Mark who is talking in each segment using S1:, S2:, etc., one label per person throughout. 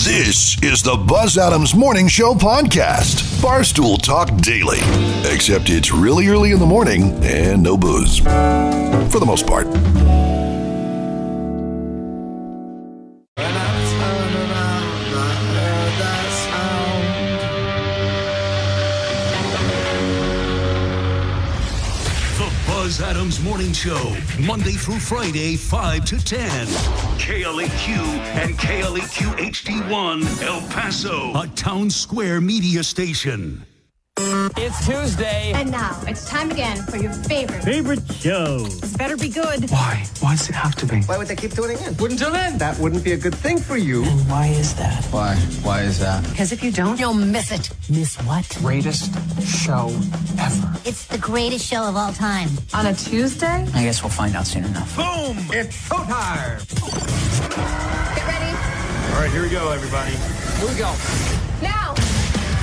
S1: This is the Buzz Adams Morning Show podcast. Barstool Talk Daily. Except it's really early in the morning and no booze. For the most part.
S2: Buzz Adams Morning Show, Monday through Friday, 5 to 10. KLAQ and KLAQ HD1, El Paso, a Town Square media station.
S3: It's Tuesday.
S4: And now, it's time again for your favorite
S3: show.
S4: This better be good.
S5: Why? Why does it have to be?
S6: Why would they keep tuning in?
S3: Wouldn't tune in.
S6: That wouldn't be a good thing for you.
S5: And why is that?
S6: Why? Why is that?
S4: Because if you don't, you'll miss it.
S5: Miss what? Greatest show ever.
S7: It's the greatest show of all time.
S4: On a Tuesday?
S5: I guess we'll find out soon enough.
S6: Boom! It's showtime!
S4: Get ready.
S8: All right, here we go, everybody.
S3: Here we go.
S4: Now!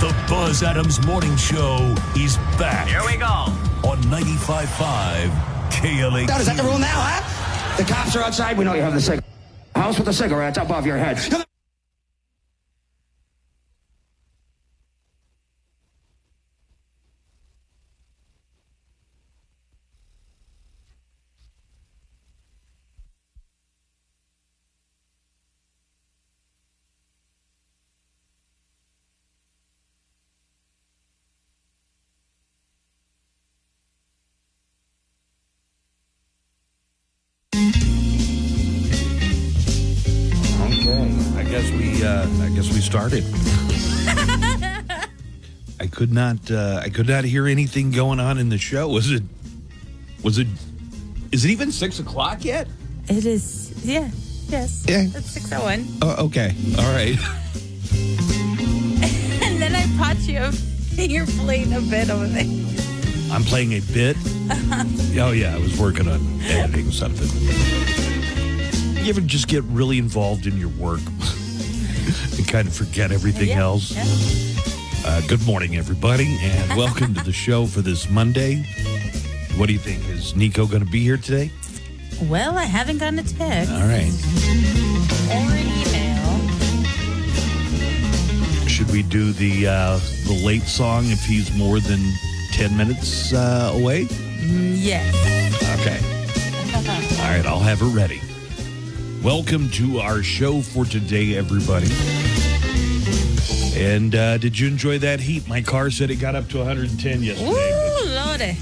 S2: The Buzz Adams Morning Show is back.
S3: Here we go.
S2: On 95.5 KLAQ.
S9: Is that the rule now, huh? The cops are outside. We know you have the cigarette. House with the cigarettes above your head.
S8: I guess we started. I could not hear anything going on in the show. Is it even 6 o'clock yet?
S10: It is, yeah, yes.
S8: Yeah.
S10: It's 6:01.
S8: Oh, okay. All right.
S10: And then I caught you. You're playing a bit over there.
S8: I'm playing a bit. Oh, yeah. I was working on editing something. You ever just get really involved in your work and kind of forget everything else?
S10: Yeah.
S8: Good morning, everybody, and welcome to the show for this Monday. What do you think? Is Nico going to be here today?
S10: Well, I haven't gotten a text.
S8: All right.
S10: Or an email.
S8: Should we do the late song if he's more than 10 minutes away?
S10: Yes.
S8: Okay. All right, I'll have it ready. Welcome to our show for today, everybody. And did you enjoy that heat? My car said it got up to 110 yesterday.
S10: Ooh, Lordy.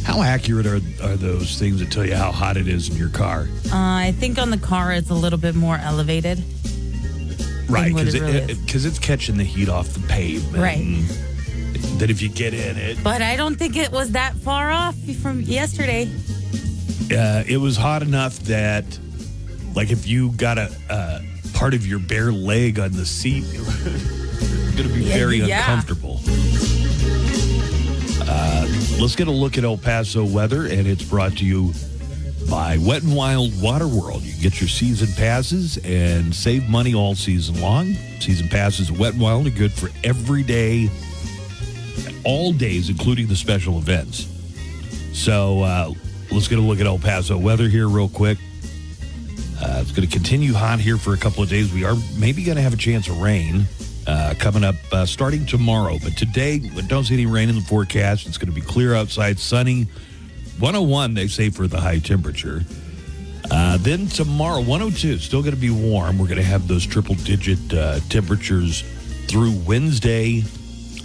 S8: How accurate are those things that tell you how hot it is in your car?
S10: I think on the car it's a little bit more elevated.
S8: Right,
S10: what
S8: because
S10: it really is.
S8: it's catching the heat off the pavement.
S10: Right.
S8: That if you get in it.
S10: But I don't think it was that far off from yesterday.
S8: It was hot enough that, like, if you got a part of your bare leg on the seat, it's going to be very uncomfortable. Let's get a look at El Paso weather, and it's brought to you by Wet n Wild Water World. You can get your season passes and save money all season long. Season passes at Wet n Wild are good for every day, all days, including the special events. So let's get a look at El Paso weather here real quick. It's going to continue hot here for a couple of days. We are maybe going to have a chance of rain coming up starting tomorrow. But today, we don't see any rain in the forecast. It's going to be clear outside, sunny. 101, they say, for the high temperature. Then tomorrow, 102, still going to be warm. We're going to have those triple-digit temperatures through Wednesday.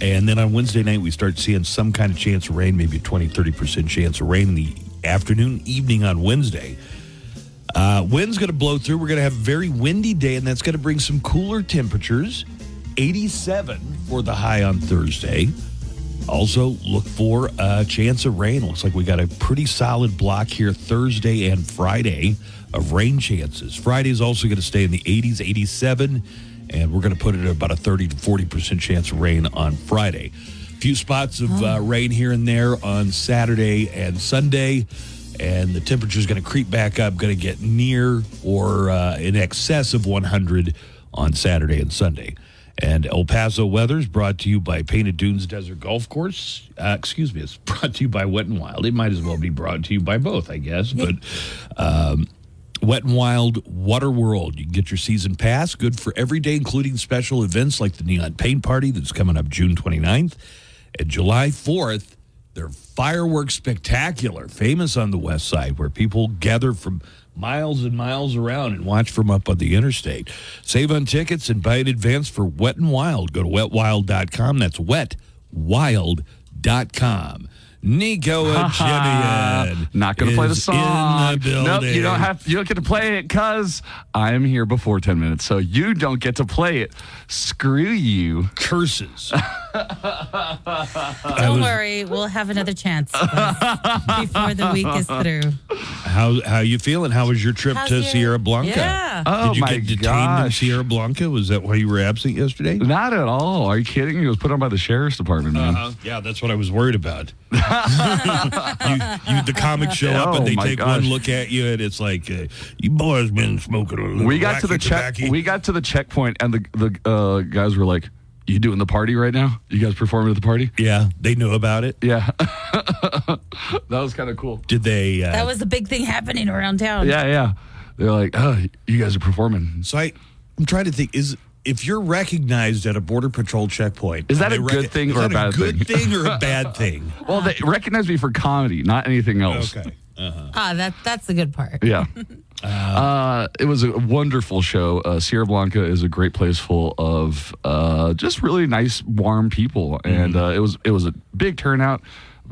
S8: And then on Wednesday night, we start seeing some kind of chance of rain, maybe a 20-30% chance of rain in the afternoon, evening on Wednesday. Wind's going to blow through. We're going to have a very windy day, and that's going to bring some cooler temperatures. 87 for the high on Thursday. Also, look for a chance of rain. Looks like we got a pretty solid block here Thursday and Friday of rain chances. Friday is also going to stay in the 80s, 87, and we're going to put it at about a 30 to 40% chance of rain on Friday. A few spots of rain here and there on Saturday and Sunday. And the temperature is going to creep back up, going to get near or in excess of 100 on Saturday and Sunday. And El Paso weather is brought to you by Painted Dunes Desert Golf Course. It's brought to you by Wet n Wild. It might as well be brought to you by both, I guess. But Wet and Wild Water World. You can get your season pass, good for every day, including special events like the Neon Paint Party that's coming up June 29th. And July 4th, their Fireworks Spectacular, famous on the west side, where people gather from miles and miles around and watch from up on the interstate. Save on tickets and buy in advance for Wet and Wild. Go to wetwild.com. That's wetwild.com. Nico Achemian.
S11: Not going to play the song.
S8: In the building.
S11: Nope, you don't get to play it because I'm here before 10 minutes, so you don't get to play it. Screw you.
S8: Curses.
S10: Don't worry, we'll have another chance before the week is through.
S8: How you feeling? How was your trip to Sierra Blanca?
S10: Yeah.
S11: Oh,
S8: Did you
S11: my
S8: get detained
S11: gosh.
S8: in Sierra Blanca? Was that why you were absent yesterday?
S11: Not at all. Are you kidding? It was put on by the sheriff's department, man.
S8: Yeah, that's what I was worried about. The comics show up and they take one look at you, and it's like, you boys been smoking a little.
S11: We got to the checkpoint, and the guys were like, "You doing the party right now? You guys performing at the party?"
S8: Yeah, they knew about it.
S11: Yeah, that was kind of cool.
S8: Did they?
S10: That was a big thing happening around town.
S11: Yeah. They're like, "Oh, you guys are performing."
S8: So I'm trying to think. If you're recognized at a Border Patrol checkpoint,
S11: is that a good thing or a bad thing?
S8: Good thing or a bad thing?
S11: Well, they recognize me for comedy, not anything else.
S8: Okay.
S10: That's the good part.
S11: Yeah. It was a wonderful show. Sierra Blanca is a great place full of just really nice, warm people, and it was a big turnout,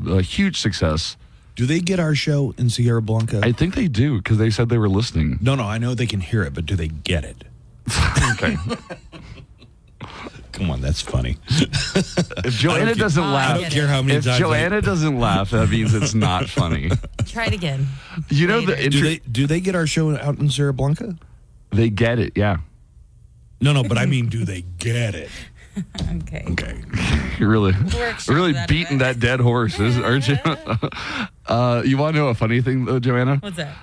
S11: a huge success.
S8: Do they get our show in Sierra Blanca?
S11: I think they do because they said they were listening.
S8: No, I know they can hear it, but do they get it?
S11: Okay.
S8: Come on, that's funny.
S11: If Joanna doesn't laugh,
S8: I don't care how many
S11: if
S8: times.
S11: Joanna doesn't laugh, that means it's not funny.
S10: Try it again.
S11: You know
S8: do they get our show out in Sierra Blanca?
S11: They get it, yeah.
S8: No, but I mean, do they get it?
S10: Okay.
S11: You're really
S10: that
S11: beating that dead horse, aren't you? You want to know a funny thing, though, Joanna?
S10: What's that?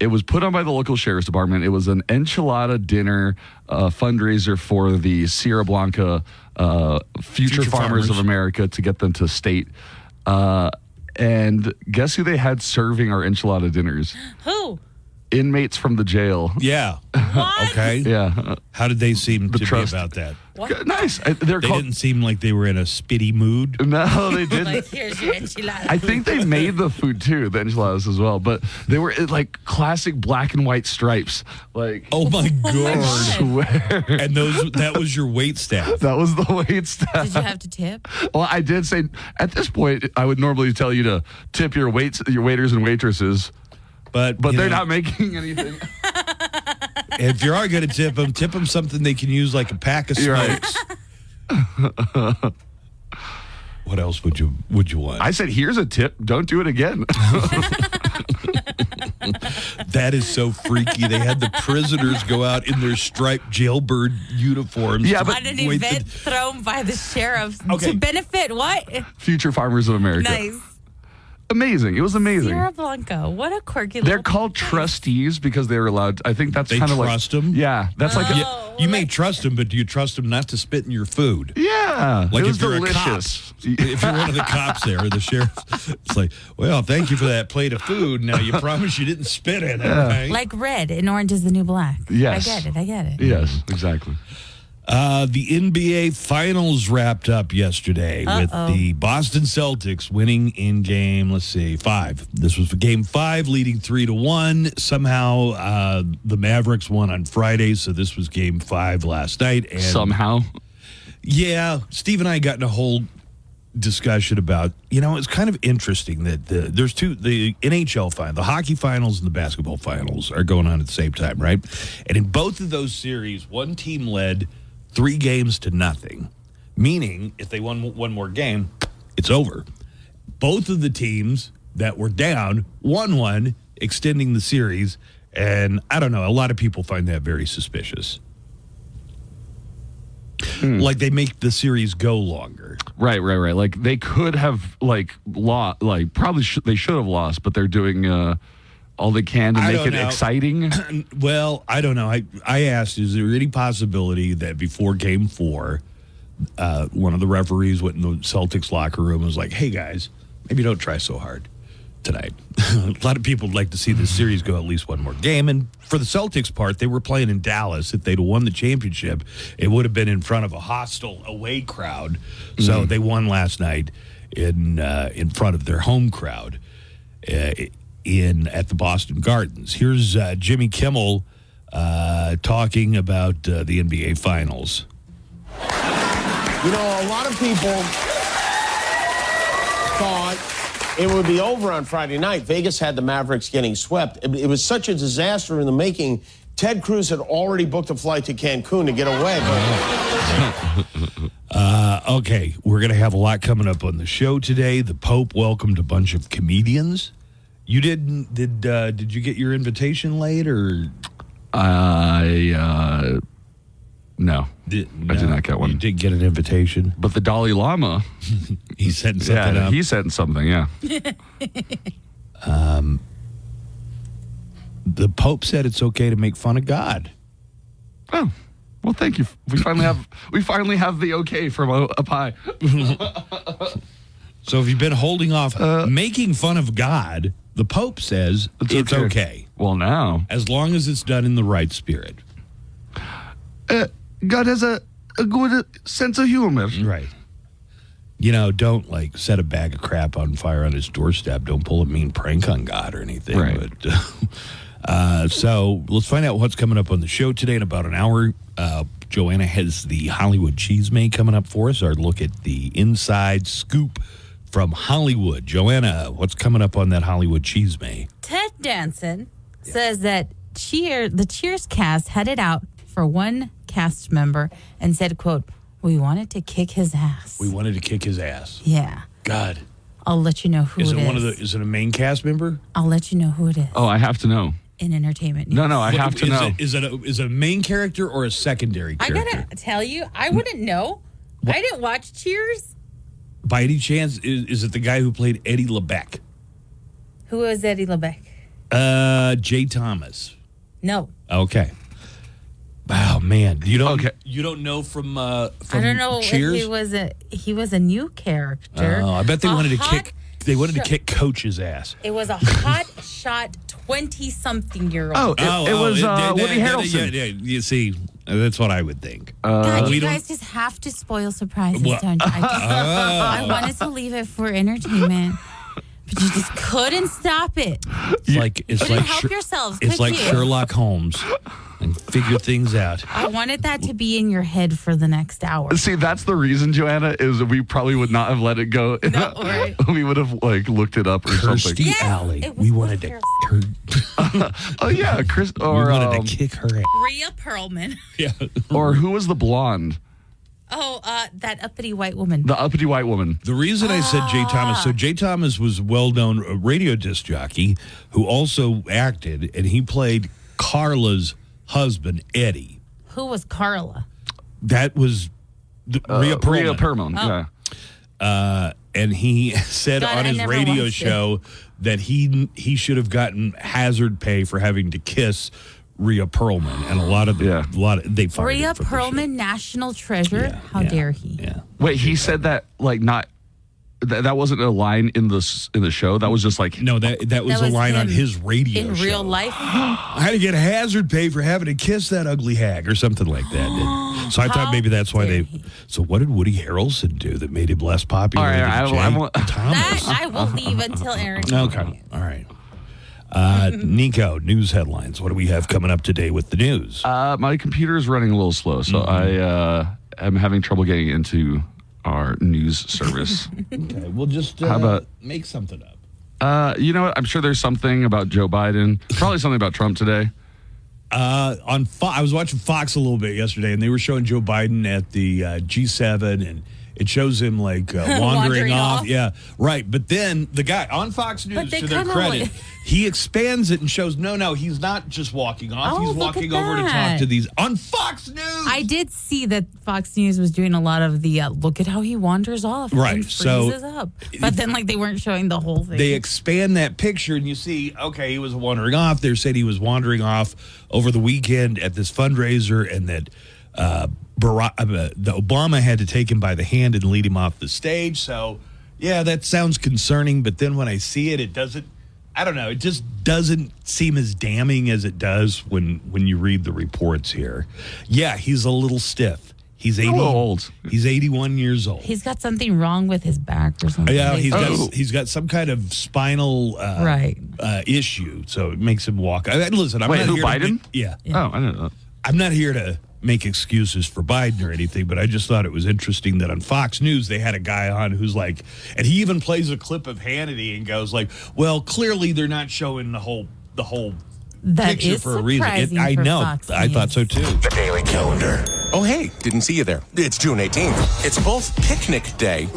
S11: It was put on by the local sheriff's department. It was an enchilada dinner fundraiser for the Sierra Blanca Future Farmers of America to get them to state. And guess who they had serving our enchilada dinners?
S10: Who?
S11: Inmates from the jail.
S8: Yeah.
S10: What?
S8: Okay.
S11: Yeah.
S8: How did they seem to
S11: trust.
S8: be about that?
S10: What?
S11: Nice.
S8: They didn't seem like they were in a spitty mood.
S11: No, they didn't.
S10: Like, here's your enchilada.
S11: I think they made the food too, the enchiladas as well. But they were like classic black and white stripes. Like,
S8: Oh my god!
S11: swear.
S8: And that was your wait staff.
S11: That was the wait staff.
S10: Did you have to tip?
S11: Well, I did say at this point I would normally tell you to tip your waiters and waitresses,
S8: But
S11: they're not making anything.
S8: If you are going to tip them something they can use, like a pack of
S11: You're right.
S8: smokes. What else would you want?
S11: I said, here's a tip. Don't do it again.
S8: That is so freaky. They had the prisoners go out in their striped jailbird uniforms.
S11: Yeah, but
S10: On an event thrown by the sheriff to benefit what?
S11: Future Farmers of America.
S10: Nice.
S11: Amazing. It was amazing.
S10: Sierra Blanca. What a quirky
S11: They're
S10: little
S11: called
S10: place.
S11: trustees because they're allowed. I think that's
S8: They
S11: kind of like
S8: trust them?
S11: Yeah, that's like
S8: You may trust them, but do you trust them not to spit in your food?
S11: yeah.
S8: Like
S11: it was
S8: if you're
S11: delicious.
S8: a cop. If you're one of the cops there or the sheriff, it's like, well, thank you for that plate of food. Now, you promise you didn't spit in it, right?
S10: Like red in Orange is the New Black.
S11: Yes.
S10: I get it.
S11: Yes, exactly.
S8: The NBA Finals wrapped up yesterday with the Boston Celtics winning in game, 5. This was for game 5, leading 3-1. Somehow, the Mavericks won on Friday, so this was game 5 last night. And
S11: Somehow.
S8: yeah, Steve and I got in a whole discussion about, it's kind of interesting that there's the NHL final, the hockey finals and the basketball finals are going on at the same time, right? And in both of those series, one team led 3-0, meaning if they won one more game, it's over. Both of the teams that were down won one, extending the series, and I don't know, a lot of people find that very suspicious. Like they make the series go longer.
S11: Right. Like they could have lost. Probably they should have lost, but they're doing all they can to make it exciting.
S8: Well, I don't know. I asked, is there any possibility that before game 4, one of the referees went in the Celtics locker room and was like, hey guys, maybe don't try so hard. tonight. A lot of people would like to see this series go at least one more game. And for the Celtics part, they were playing in Dallas. If they'd won the championship, it would have been in front of a hostile away crowd. So they won last night in front of their home crowd at the Boston Gardens. Here's Jimmy Kimmel talking about the NBA Finals.
S12: You know, a lot of people thought it would be over on Friday night. Vegas had the Mavericks getting swept. It was such a disaster in the making. Ted Cruz had already booked a flight to Cancun to get away.
S8: Okay, we're going to have a lot coming up on the show today. The Pope welcomed a bunch of comedians. You did you get your invitation late or?
S11: No, I did not get one.
S8: You did get an invitation,
S11: but the Dalai Lama,
S8: he's setting something up.
S11: He's setting something. Yeah.
S8: The Pope said it's okay to make fun of God.
S11: Oh, well, thank you. We finally have the okay from up high.
S8: So if you've been holding off making fun of God, the Pope says it's okay.
S11: Well, now,
S8: as long as it's done in the right spirit.
S11: God has a good sense of humor.
S8: Right. You know, don't like set a bag of crap on fire on his doorstep. Don't pull a mean prank on God or anything.
S11: Right.
S8: But, so let's find out what's coming up on the show today in about an hour. Joanna has the Hollywood Cheesemate coming up for us. Our look at the inside scoop from Hollywood. Joanna, what's coming up on that Hollywood Cheesemate?
S10: Ted Danson says that the Cheers cast headed out for one cast member and said, quote, "We wanted to kick his ass."
S8: We wanted to kick his ass.
S10: Yeah.
S8: God.
S10: I'll let you know who it is.
S8: Is it a main cast member?
S10: I'll let you know who it is.
S11: Oh, I have to know.
S10: In entertainment news.
S11: No, I have to know.
S8: Is it a main character or a secondary character?
S10: I gotta tell you, I wouldn't know. I didn't watch Cheers.
S8: By any chance, is it the guy who played Eddie LeBeck?
S10: Who is Eddie LeBeck?
S8: Jay Thomas.
S10: No.
S8: Okay. Wow, man, you don't know from
S10: I don't know.
S8: Cheers?
S10: He was a new character.
S8: Oh, I bet they wanted to kick Coach's ass.
S10: It was a hot shot 20-something-year-old.
S11: Oh, it was Woody Harrelson.
S8: Yeah, you see, that's what I would think.
S10: God, you guys just have to spoil surprises, don't you? I wanted to leave it for entertainment, but you just couldn't stop it.
S8: It's like
S10: help yourselves.
S8: It's like Sherlock Holmes and figure things out.
S10: I wanted that to be in your head for the next hour.
S11: See, that's the reason, Joanna, is we probably would not have let it go.
S10: No, right.
S11: We would have looked it up or something.
S8: Kirstie Alley. We wanted to her.
S11: Oh yeah, Chris. Or
S8: we wanted to kick her ass.
S10: Rhea Perlman.
S8: Yeah.
S11: Or who was the blonde?
S10: Oh, that uppity white woman.
S11: The uppity white woman.
S8: The reason I said Jay Thomas, so Jay Thomas was a well-known radio disc jockey who also acted, and he played Carla's husband, Eddie.
S10: Who was Carla?
S8: That was Rhea Perlman.
S11: Rhea Perlman,
S8: yeah. And he said on his radio show that he should have gotten hazard pay for having to kiss Rhea Perlman, and a lot of they fired
S10: Rhea
S8: him from
S10: Perlman, national treasure.
S8: Yeah,
S10: How dare he?
S8: Yeah.
S11: Wait, he said that not. That wasn't a line in the show. That was just like
S8: no. That was a line on his radio
S10: in
S8: show.
S10: real life.
S8: I had to get hazard pay for having to kiss that ugly hag or something like that. So I thought maybe that's why they. So what did Woody Harrelson do that made him less popular?
S11: All right,
S10: That I will leave until Aaron.
S8: Okay, all right. Nico, news headlines. What do we have coming up today with the news?
S11: My computer is running a little slow, so I am having trouble getting into our news service.
S8: Okay, we'll just
S11: how about
S8: make something up.
S11: You know what? I'm sure there's something about Joe Biden. Probably something about Trump today.
S8: I was watching Fox a little bit yesterday, and they were showing Joe Biden at the G7, and it shows him like wandering off. Yeah, right. But then the guy on Fox News, to their credit, he expands it and shows no, he's not just walking off. He's walking over to talk to these on Fox News.
S10: I did see that Fox News was doing a lot of the look at how he wanders off.
S8: Right.
S10: And freezes up. But then they weren't showing the whole thing.
S8: They expand that picture and you see, okay, he was wandering off. They said he was wandering off over the weekend at this fundraiser, and that Obama had to take him by the hand and lead him off the stage. So, yeah, that sounds concerning. But then when I see it, it doesn't. I don't know. It just doesn't seem as damning as it does when you read the reports here. Yeah, he's a little stiff. He's 80,
S11: old.
S8: He's 81 years old.
S10: He's got something wrong with his back or something.
S8: Yeah, he's got some kind of spinal issue, so it makes him walk. Listen, I'm not
S11: who,
S8: here
S11: Biden?
S8: Yeah.
S11: Oh, I don't know.
S8: I'm not here to make excuses for Biden or anything, but I just thought it was interesting that on Fox News they had a guy on who's like, and he even plays a clip of Hannity and goes like, "Well, clearly they're not showing the whole
S10: that
S8: picture
S10: is
S8: for a reason." I know.
S10: Fox
S8: I thought so too.
S13: The Daily Calendar. Oh, hey, didn't see you there. It's June 18th. It's both Picnic Day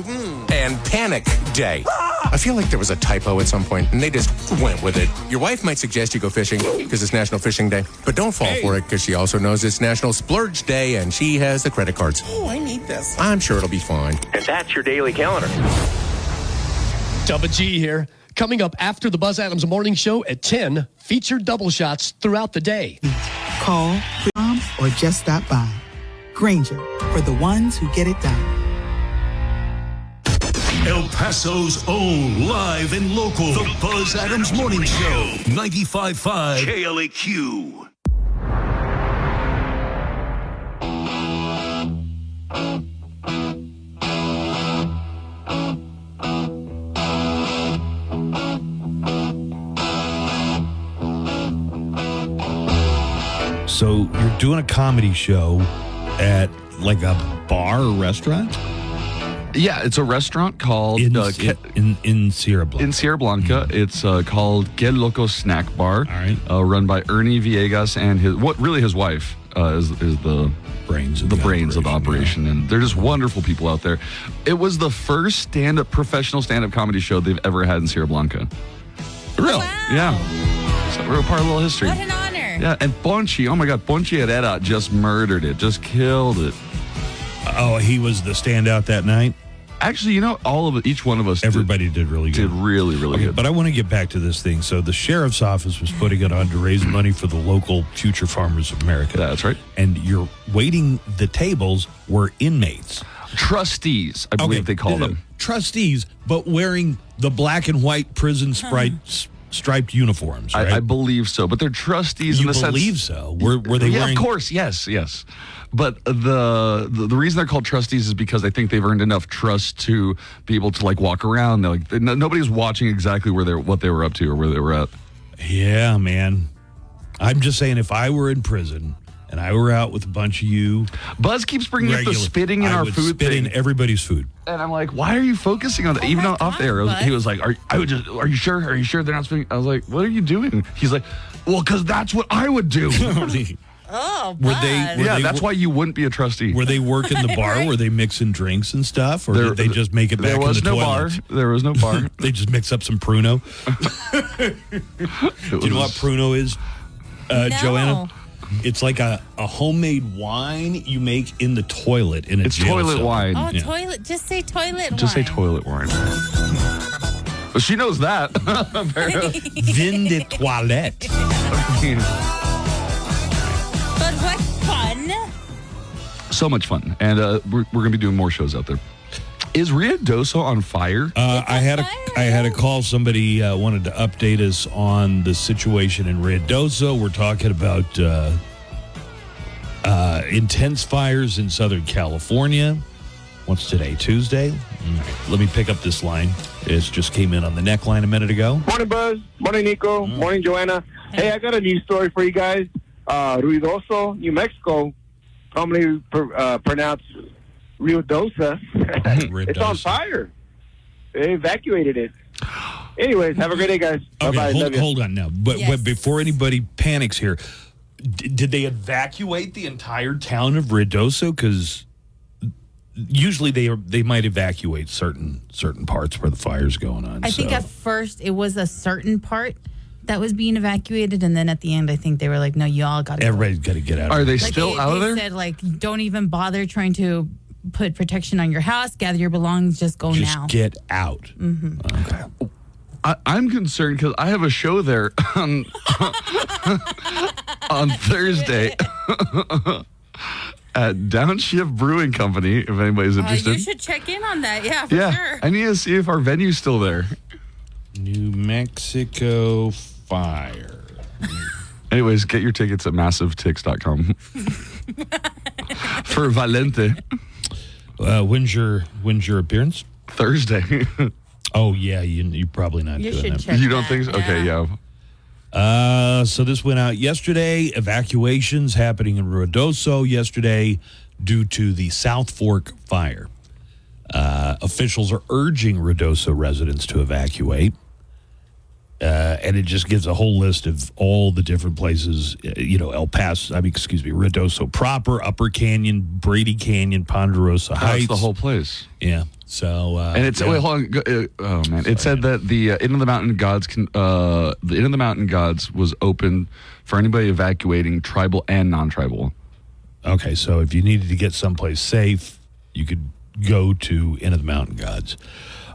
S13: and Panic Day. I feel like there was a typo at some point, and they just went with it. Your wife might suggest you go fishing because it's National Fishing Day, but don't fall for it because she also knows it's National Splurge Day, and she has the credit cards. Oh, I need this. I'm sure it'll be fine. And that's your Daily Calendar.
S14: Double G here. Coming up after the Buzz Adams Morning Show at 10, featured double shots throughout the day.
S15: Call, or just stop by. Granger, for the ones who get it done.
S2: El Paso's own live and local. The Buzz Adams Morning Show. 95.5 KLAQ.
S8: So you're doing a comedy show at like a bar or restaurant?
S11: Yeah, it's a restaurant called
S8: in Sierra Blanca.
S11: In Sierra Blanca, it's called Que Loco Snack Bar.
S8: All right.
S11: Run by Ernie Villegas and his wife is the
S8: brains of
S11: the operation,
S8: yeah.
S11: And they're just wonderful people out there. It was the first professional stand-up comedy show they've ever had in Sierra Blanca.
S8: Really?
S10: Wow.
S11: Yeah. So we're a part of a little history.
S10: What an honor.
S11: Yeah, and Ponchi, oh my God, Ponchi Herrera just murdered it, just killed it.
S8: Oh, he was the standout that night?
S11: Actually, each one of us
S8: Everybody did really good.
S11: Did really, really good.
S8: But I want to get back to this thing. So the sheriff's office was putting it on to raise money for the local Future Farmers of America.
S11: That's right.
S8: And you're waiting, the tables were inmates.
S11: Trustees, I believe they call them.
S8: Trustees, but wearing the black and white prison striped uniforms, right?
S11: I believe so, but they're trustees in the sense...
S8: You believe so? Were they wearing...
S11: of course, yes. But the reason they're called trustees is because I think they've earned enough trust to be able to walk around. Nobody's watching exactly what they were up to or where they were at.
S8: Yeah, man. I'm just saying, if I were in prison and I were out with a bunch of you,
S11: Buzz keeps bringing up the spitting in our food
S8: spit
S11: thing.
S8: in everybody's food.
S11: And I'm like, why are you focusing on that? Even off there, he was like, "Are you sure? Are you sure they're not spitting?" I was like, "What are you doing?" He's like, "Well, because that's what I would do."
S10: Oh,
S11: that's why you wouldn't be a trustee.
S8: Were they working the bar? Were they mixing drinks and stuff? Or did they just make it back in the toilet?
S11: There was no bar.
S8: They just mix up some Pruno. Do you know what Pruno is,
S10: No.
S8: Joanna? It's like a homemade wine you make in the toilet in a
S11: It's
S8: jail
S11: toilet
S8: cell.
S11: wine.
S10: Oh, toilet. Just say toilet wine.
S11: Just say toilet wine. Well, she knows that.
S8: Vin de toilette.
S10: But what fun.
S11: So much fun. And we're going to be doing more shows out there. Is Ruidoso on fire?
S8: I had a call. Somebody wanted to update us on the situation in Ruidoso. We're talking about intense fires in Southern California. What's today? Tuesday? Let me pick up this line. It just came in on the neckline a minute ago.
S16: Morning, Buzz. Morning, Nico. Morning, Joanna. Hey, I got a news story for you guys. Ruidoso, New Mexico, commonly pronounced Ruidosa. It's on fire. They evacuated it. Anyways, have a great day, guys.
S8: Okay,
S16: Bye-bye.
S8: hold on now. But before anybody panics here, did they evacuate the entire town of Ruidoso? Because usually they might evacuate certain parts where the fire's going on.
S10: I think at first it was a certain part that was being evacuated, and then at the end I think they were like, no, you all got to go.
S8: Everybody's got to get out.
S11: Are they still out of there?
S10: They said, don't even bother trying to put protection on your house, gather your belongings, just go now.
S8: Just get out.
S10: Mm-hmm.
S8: Okay.
S11: I'm concerned because I have a show there on Thursday at Downshift Brewing Company, if anybody's interested.
S10: You should check in on that, for sure.
S11: I need to see if our venue's still there.
S8: New Mexico fire.
S11: Anyways, get your tickets at massivetix.com. For Valente.
S8: When's your appearance?
S11: Thursday.
S8: Oh, yeah, you're probably not
S10: You
S8: doing
S10: should
S8: that.
S10: check
S11: You don't
S10: that,
S11: think so? Okay, yeah.
S8: So this went out yesterday. Evacuations happening in Ruidoso yesterday due to the South Fork fire. Officials are urging Ruidoso residents to evacuate. And it just gives a whole list of all the different places, El Paso, Ruidoso proper, Upper Canyon, Brady Canyon, Ponderosa Heights.
S11: That's the whole place.
S8: Yeah. So,
S11: and it's wait, hold on. Oh man, it said that the Inn of the Mountain Gods was open for anybody evacuating, tribal and non-tribal.
S8: Okay, so if you needed to get someplace safe, you could go to Inn of the Mountain Gods.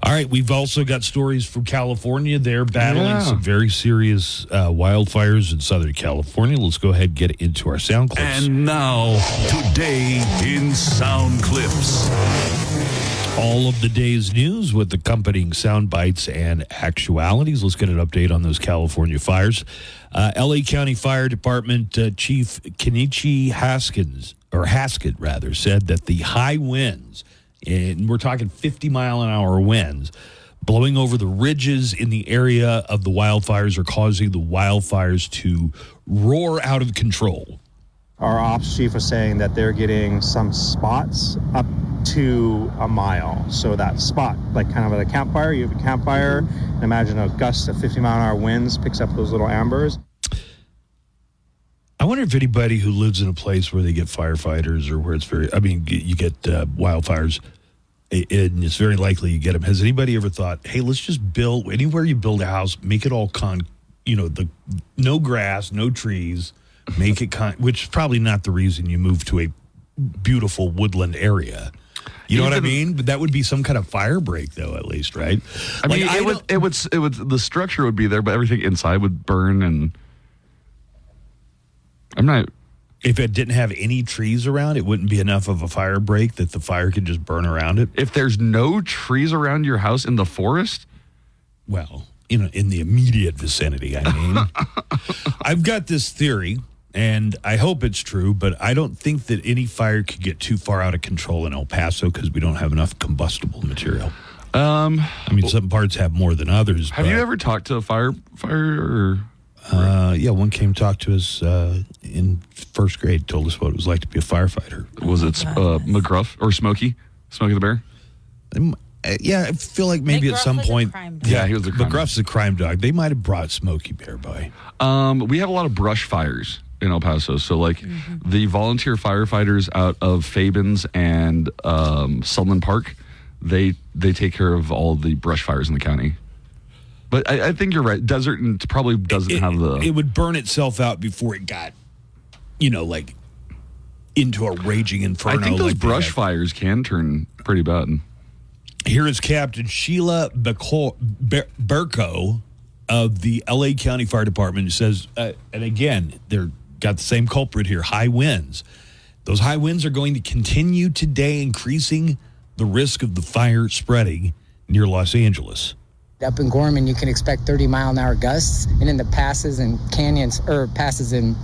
S8: All right, we've also got stories from California. They're battling some very serious wildfires in Southern California. Let's go ahead and get into our sound clips.
S2: And now, today in Sound Clips.
S8: All of the day's news with accompanying sound bites and actualities. Let's get an update on those California fires. L.A. County Fire Department Chief Kenichi Haskett said that the high winds, and we're talking 50-mile-an-hour winds, blowing over the ridges in the area of the wildfires are causing the wildfires to roar out of control.
S17: Our ops chief was saying that they're getting some spots up to a mile. So that spot, like kind of at a campfire, you have a campfire, imagine a gust of 50-mile-an-hour winds picks up those little ambers.
S8: I wonder if anybody who lives in a place where they get firefighters or where it's you get wildfires, and it's very likely you get them. Has anybody ever thought, hey, let's just build, anywhere you build a house, make it all no grass, no trees, make it which is probably not the reason you move to a beautiful woodland area. You know what I mean? But that would be some kind of fire break, though, at least, right?
S11: I mean, it would the structure would be there, but everything inside would burn, and
S8: if it didn't have any trees around, it wouldn't be enough of a fire break that the fire could just burn around it.
S11: If there's no trees around your house in the forest?
S8: Well, in the immediate vicinity, I mean. I've got this theory, and I hope it's true, but I don't think that any fire could get too far out of control in El Paso because we don't have enough combustible material. Some parts have more than others.
S11: Have you ever talked to a firefighter?
S8: Yeah, one came talk to us in first grade, told us what it was like to be a firefighter.
S11: Was it McGruff or Smokey the Bear?
S8: Yeah, I feel like maybe
S10: McGruff
S8: at some
S10: was a
S8: point.
S10: crime dog.
S11: Yeah, he was a crime
S8: McGruff's a crime dog. They might have brought Smokey Bear by.
S11: We have a lot of brush fires in El Paso. So, the volunteer firefighters out of Fabens and Sutherland Park, they take care of all the brush fires in the county. But I think you're right. Desert probably doesn't have the...
S8: It would burn itself out before it got, into a raging inferno.
S11: I think those brush fires can turn pretty bad.
S8: Here is Captain Sheila Berko of the L.A. County Fire Department. Who says, and again, they're got the same culprit here, high winds. Those high winds are going to continue today, increasing the risk of the fire spreading near Los Angeles.
S18: Up in Gorman, you can expect 30-mile-an-hour gusts, and in the passes and canyons, or passes and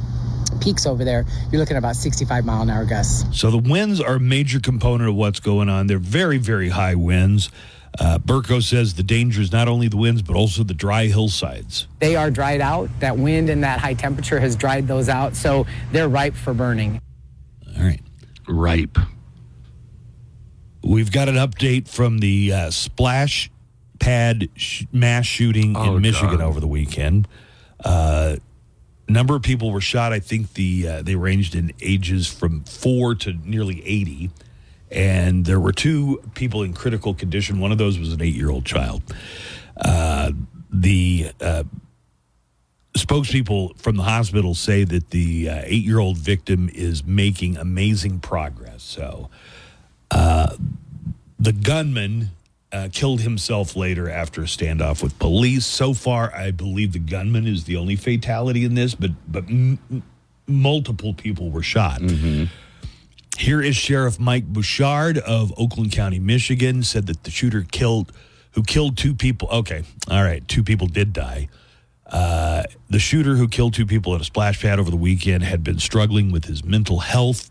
S18: peaks over there, you're looking at about 65-mile-an-hour gusts.
S8: So the winds are a major component of what's going on. They're very, very high winds. Berko says the danger is not only the winds, but also the dry hillsides.
S18: They are dried out. That wind and that high temperature has dried those out, so they're ripe for burning.
S8: All right.
S11: Ripe.
S8: We've got an update from the Splash Pad mass shooting in Michigan over the weekend. Number of people were shot. I think they ranged in ages from 4 to nearly 80. And there were 2 people in critical condition. One of those was an 8-year-old child. The spokespeople from the hospital say that the 8-year-old victim is making amazing progress. So the gunman killed himself later after a standoff with police. So far, I believe the gunman is the only fatality in this, but multiple people were shot.
S11: Mm-hmm.
S8: Here is Sheriff Mike Bouchard of Oakland County, Michigan, said that the shooter killed who killed 2 people. Okay, all right, 2 people did die. The shooter who killed 2 people at a splash pad over the weekend had been struggling with his mental health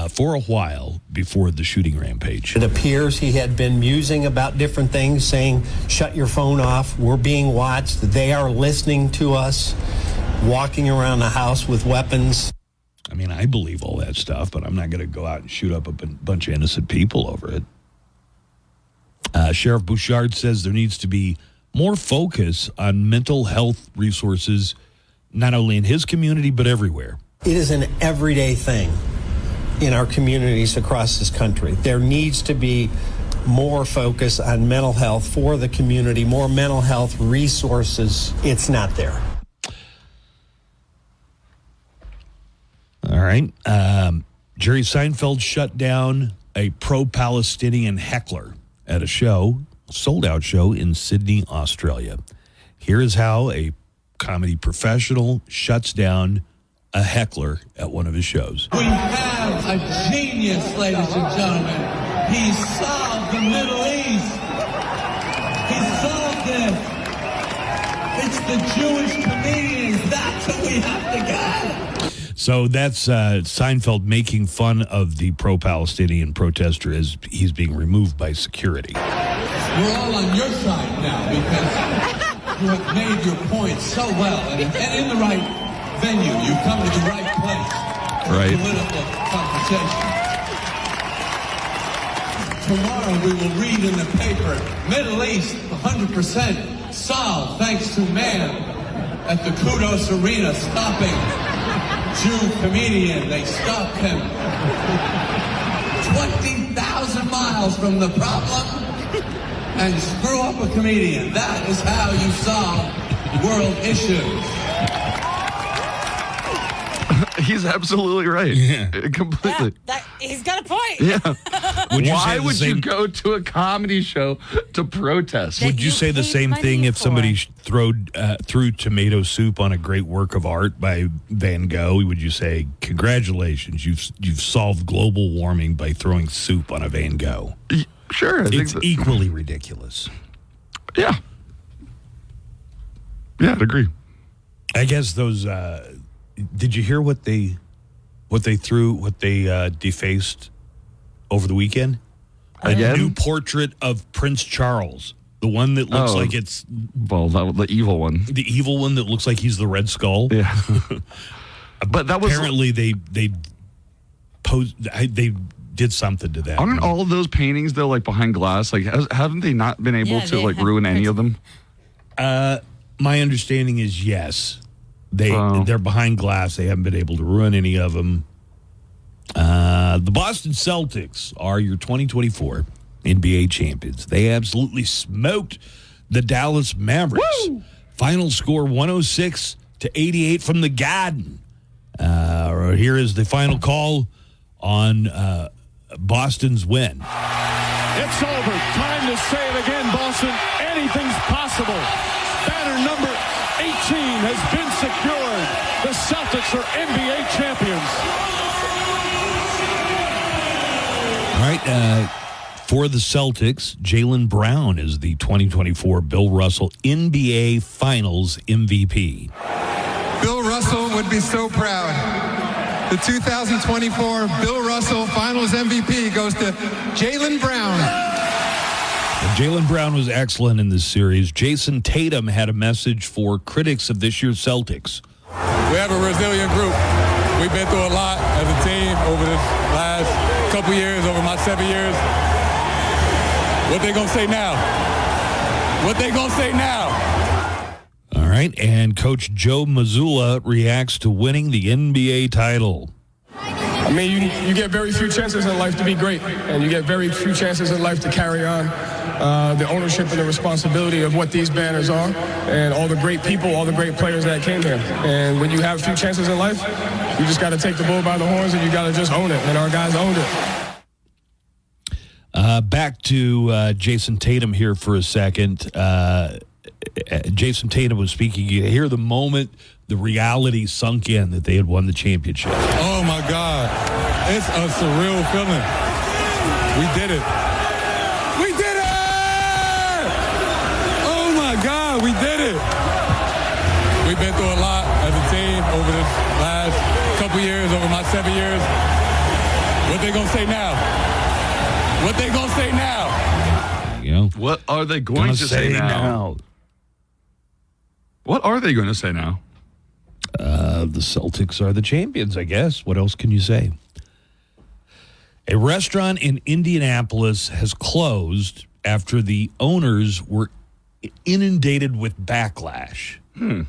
S8: for a while before the shooting rampage.
S6: It appears he had been musing about different things, saying, shut your phone off, we're being watched, they are listening to us, walking around the house with weapons.
S8: I mean, I believe all that stuff, but I'm not going to go out and shoot up a bunch of innocent people over it. Sheriff Bouchard says there needs to be more focus on mental health resources, not only in his community, but everywhere.
S6: It is an everyday thing in our communities across this country. There needs to be more focus on mental health for the community, more mental health resources. It's not there.
S8: All right. Jerry Seinfeld shut down a pro-Palestinian heckler at a show, sold-out show in Sydney, Australia. Here is how a comedy professional shuts down a heckler at one of his shows.
S19: We have a genius, ladies and gentlemen. He solved the Middle East. He solved it. It's the Jewish comedians. That's what we have to get.
S8: So that's Seinfeld making fun of the pro-Palestinian protester as he's being removed by security.
S19: We're all on your side now because you have made your point so well and in the right venue. You come to the right place for political conversation. Tomorrow we will read in the paper, Middle East 100% solved thanks to man at the Kudos Arena stopping Jew comedian. They stopped him 20,000 miles from the problem and screw up a comedian. That is how you solve world issues.
S11: He's absolutely right. Yeah. Completely.
S10: Yeah, he's got a point.
S11: Yeah.
S8: Why
S11: would you go to a comedy show to protest?
S8: Would you say the same thing if somebody threw tomato soup on a great work of art by Van Gogh? Would you say, congratulations, you've solved global warming by throwing soup on a Van Gogh?
S11: Sure.
S8: It's equally ridiculous.
S11: Yeah. Yeah, I'd agree.
S8: I guess those... did you hear what they defaced over the weekend?
S11: Again?
S8: A new portrait of Prince Charles, the one that looks like it's
S11: the evil one,
S8: the evil one that looks like he's the Red Skull.
S11: Yeah, but that was
S8: apparently they did something to that.
S11: Aren't all of those paintings though like behind glass? Like haven't they not been able to like ruin any of them?
S8: My understanding is yes. They're behind glass. They haven't been able to ruin any of them. The Boston Celtics are your 2024 NBA champions. They absolutely smoked the Dallas Mavericks. Woo! Final score 106-88 from the Garden. Here is the final call on Boston's win.
S20: It's over. Time to say it again, Boston. Anything's possible. Banner number 18 has been secured. The Celtics are NBA champions.
S8: All right, for the Celtics, Jaylen Brown is the 2024 Bill Russell NBA Finals MVP.
S21: Bill Russell would be so proud. The 2024 Bill Russell Finals MVP goes to Jaylen Brown.
S8: Jaylen Brown was excellent in this series. Jason Tatum had a message for critics of this year's Celtics.
S22: We have a resilient group. We've been through a lot as a team over the last couple years, over my 7 years. What they gonna say now? What they gonna say now?
S8: All right, and Coach Joe Mazzulla reacts to winning the NBA title.
S23: I mean, you get very few chances in life to be great, and you get very few chances in life to carry on the ownership and the responsibility of what these banners are, and all the great people, all the great players that came here. And when you have few chances in life, you just got to take the bull by the horns, and you got to just own it, and our guys owned it.
S8: Back to Jason Tatum here for a second. Jason Tatum was speaking. You hear the moment the reality sunk in that they had won the championship.
S22: Oh, my God. It's a surreal feeling. We did it. We did it! We've been through a lot as a team over the last couple years, over my 7 years. What they gonna say now? What they gonna say now?
S8: You know,
S11: what are they going to say now? What are they going to say now?
S8: The Celtics are the champions, I guess. What else can you say? A restaurant in Indianapolis has closed after the owners were inundated with backlash. The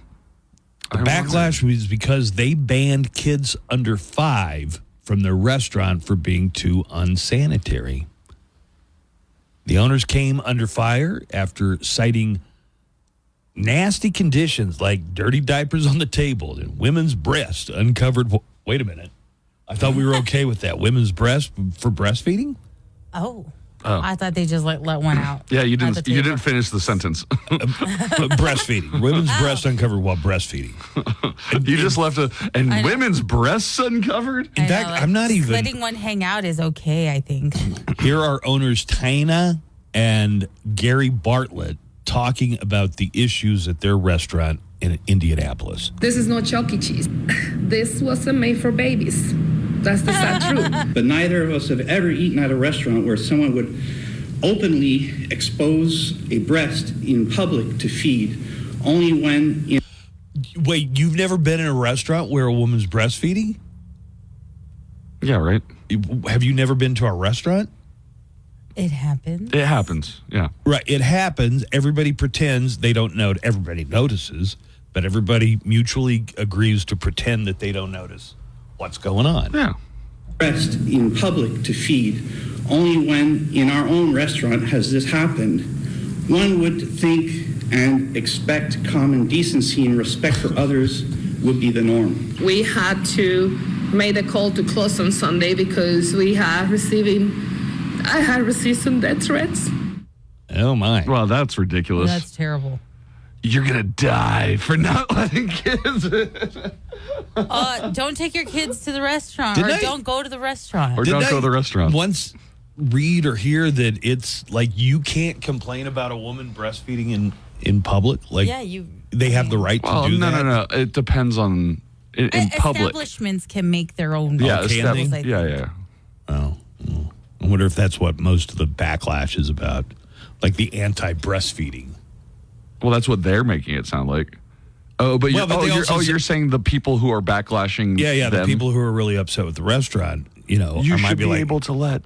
S8: backlash was because they banned kids under 5 from their restaurant for being too unsanitary. The owners came under fire after citing nasty conditions like dirty diapers on the table and women's breast uncovered. Wait a minute. I thought we were okay with that. Women's breast for breastfeeding?
S10: Oh. I thought they just let one out.
S11: Yeah, you didn't finish the sentence.
S8: Breastfeeding. Women's breast uncovered while breastfeeding.
S11: You just left women's breasts uncovered?
S8: In fact, I'm not even...
S10: Letting one hang out is okay, I think.
S8: Here are owners Tina and Gary Bartlett talking about the issues at their restaurant in Indianapolis.
S1: This is not Chuck E. Cheese. This wasn't made for babies. That's the sad truth.
S5: But neither of us have ever eaten at a restaurant where someone would openly expose a breast in public to feed, only when...
S8: Wait, you've never been in a restaurant where a woman's breastfeeding?
S11: Yeah, right.
S8: Have you never been to a restaurant?
S10: It happens.
S11: It happens, yeah.
S8: Right, it happens. Everybody pretends they don't know. Everybody notices, but everybody mutually agrees to pretend that they don't notice what's going on.
S11: Yeah.
S5: Breast in public to feed, only when in our own restaurant has this happened. One would think and expect common decency and respect for others would be the norm.
S1: We had to make the call to close on Sunday because I had received some death threats.
S8: Oh, my.
S11: Well, that's ridiculous.
S10: That's terrible.
S11: You're going to die for not letting kids in.
S10: Don't take your kids to the restaurant don't go to the restaurant.
S11: Or don't go to the restaurant.
S8: Once read or hear that it's like you can't complain about a woman breastfeeding in public? Like, they have the right to do that?
S11: No. It depends on in public.
S10: Establishments can make their own
S11: rules.
S10: Yeah.
S8: Oh. I wonder if that's what most of the backlash is about, like the anti-breastfeeding.
S11: Well, that's what they're making it sound like. Oh, but you're saying the people who are backlashing.
S8: Yeah,
S11: them.
S8: the people who are really upset with the restaurant. You
S11: should be
S8: like,
S11: able to let.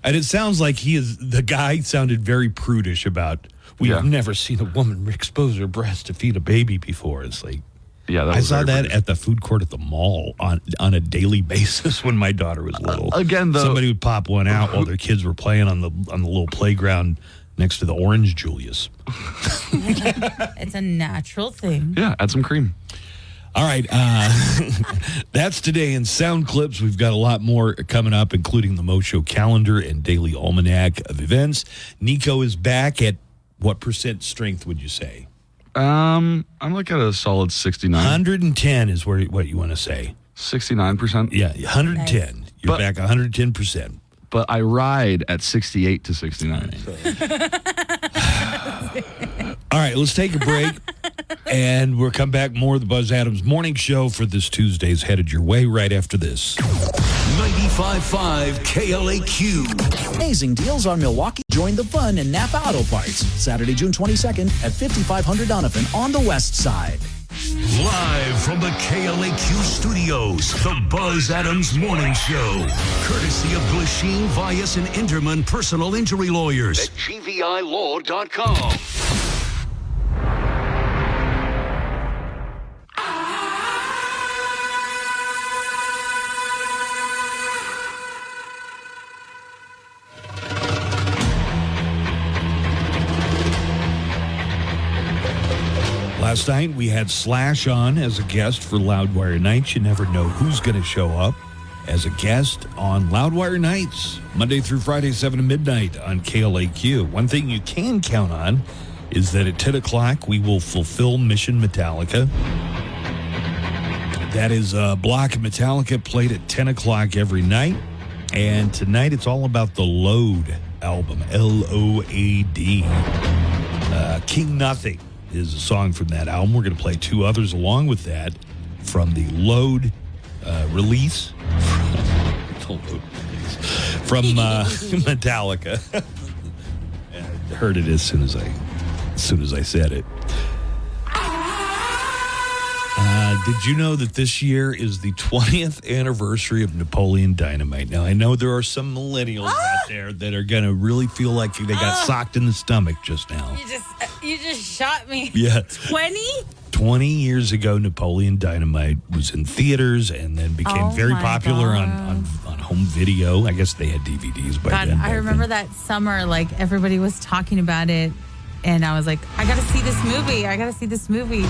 S8: And it sounds like the guy sounded very prudish about. We've never seen a woman expose her breast to feed a baby before. It's like.
S11: Yeah,
S8: I saw that at the food court at the mall on a daily basis when my daughter was little.
S11: Again, though,
S8: somebody would pop one out while their kids were playing on the little playground next to the Orange Julius.
S10: It's a natural thing.
S11: Yeah, add some cream.
S8: All right, that's today in Sound Clips. We've got a lot more coming up, including the Mo Show calendar and daily almanac of events. Nico is back at what % strength would you say?
S11: I'm like at a solid 69.
S8: 110 is what you want to say.
S11: 69%?
S8: Yeah, 110. Nice. You're back 110%.
S11: But I ride at 68 to 69.
S8: All right, let's take a break. And we'll come back more of the Buzz Adams Morning Show for this Tuesday's headed your way right after this.
S2: 95.5 KLAQ.
S7: Amazing deals on Milwaukee. Join the fun in Napa Auto Parts. Saturday, June 22nd at 5500 Donovan on the west side.
S2: Live from the KLAQ studios, the Buzz Adams Morning Show. Courtesy of Glasheen, Vyas, and Interman Personal Injury Lawyers at GVILaw.com.
S8: Last night, we had Slash on as a guest for Loudwire Nights. You never know who's going to show up as a guest on Loudwire Nights, Monday through Friday, 7 to midnight on KLAQ. One thing you can count on is that at 10 o'clock, we will fulfill Mission Metallica. That is a block of Metallica played at 10 o'clock every night. And tonight, it's all about the Load album, L-O-A-D. King Nothing is a song from that album. We're going to play two others along with that from the Load release. From Metallica. I heard it as soon as I said it. Did you know that this year is the 20th anniversary of Napoleon Dynamite? Now, I know there are some millennials out there that are going to really feel like they got socked in the stomach just now.
S10: You just shot me.
S8: Yeah.
S10: 20?
S8: 20 years ago, Napoleon Dynamite was in theaters and then became very popular on home video. I guess they had DVDs by then.
S10: I remember that summer, like, everybody was talking about it, and I was like, I got to see this movie.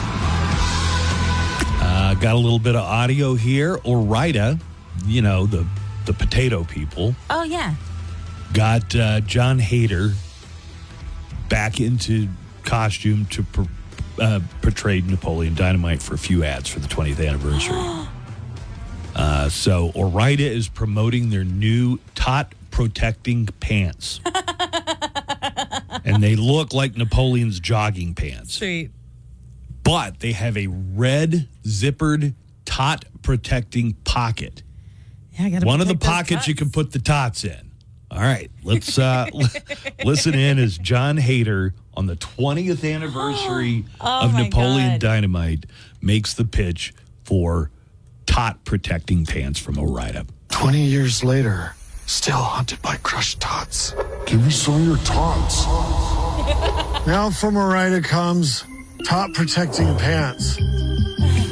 S8: Got a little bit of audio here. Orida, you know, the potato people.
S10: Oh, yeah.
S8: Got John Hader back into costume to portray Napoleon Dynamite for a few ads for the 20th anniversary. So Orida is promoting their new tot protecting pants. And they look like Napoleon's jogging pants.
S10: Sweet.
S8: But they have a red zippered tot protecting pocket.
S10: Yeah, I gotta
S8: one of the
S10: protect those
S8: pockets
S10: tots.
S8: you can put the tots in. All right, let's listen in as John Hader on the 20th anniversary of Napoleon Dynamite makes the pitch for tot protecting pants from Orida.
S3: 20 years later, still haunted by crushed tots. Give me some of your tots. Now from Orida comes tot protecting pants.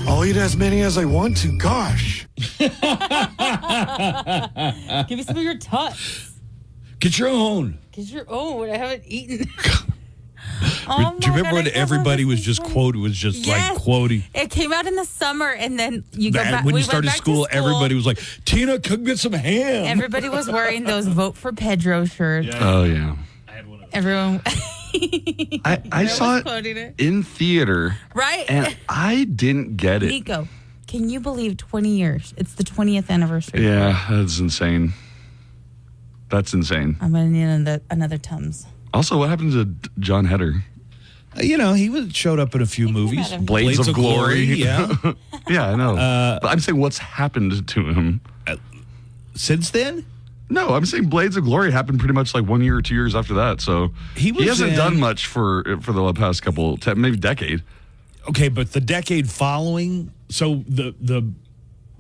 S3: I'll eat as many as I want to. Gosh.
S10: Give me some of your tots.
S8: Get your own.
S10: Get your own. I haven't eaten.
S8: Do you remember when everybody was just quoting?
S10: It came out in the summer, and then you go back.
S8: When
S10: we
S8: you
S10: went
S8: started
S10: back to
S8: school, everybody was like, Tina, come get some ham.
S10: Everybody was wearing those Vote for Pedro shirts.
S11: Oh, yeah.
S10: Everyone.
S11: I saw
S10: quoting
S11: it in theater.
S10: Right?
S11: And I didn't get it.
S10: Nico, can you believe 20 years? It's the 20th anniversary.
S11: Yeah, that's insane. That's insane.
S10: I'm going to need another Tums.
S11: Also, what happened to John Heder?
S8: You know, he showed up in a few movies.
S11: Blades of Glory.
S8: Yeah.
S11: Yeah, I know. But I'm saying what's happened to him.
S8: Since then?
S11: No, I'm saying Blades of Glory happened pretty much like 1 year or 2 years after that. So he hasn't done much for the past couple, maybe decade.
S8: Okay, but the decade following, so the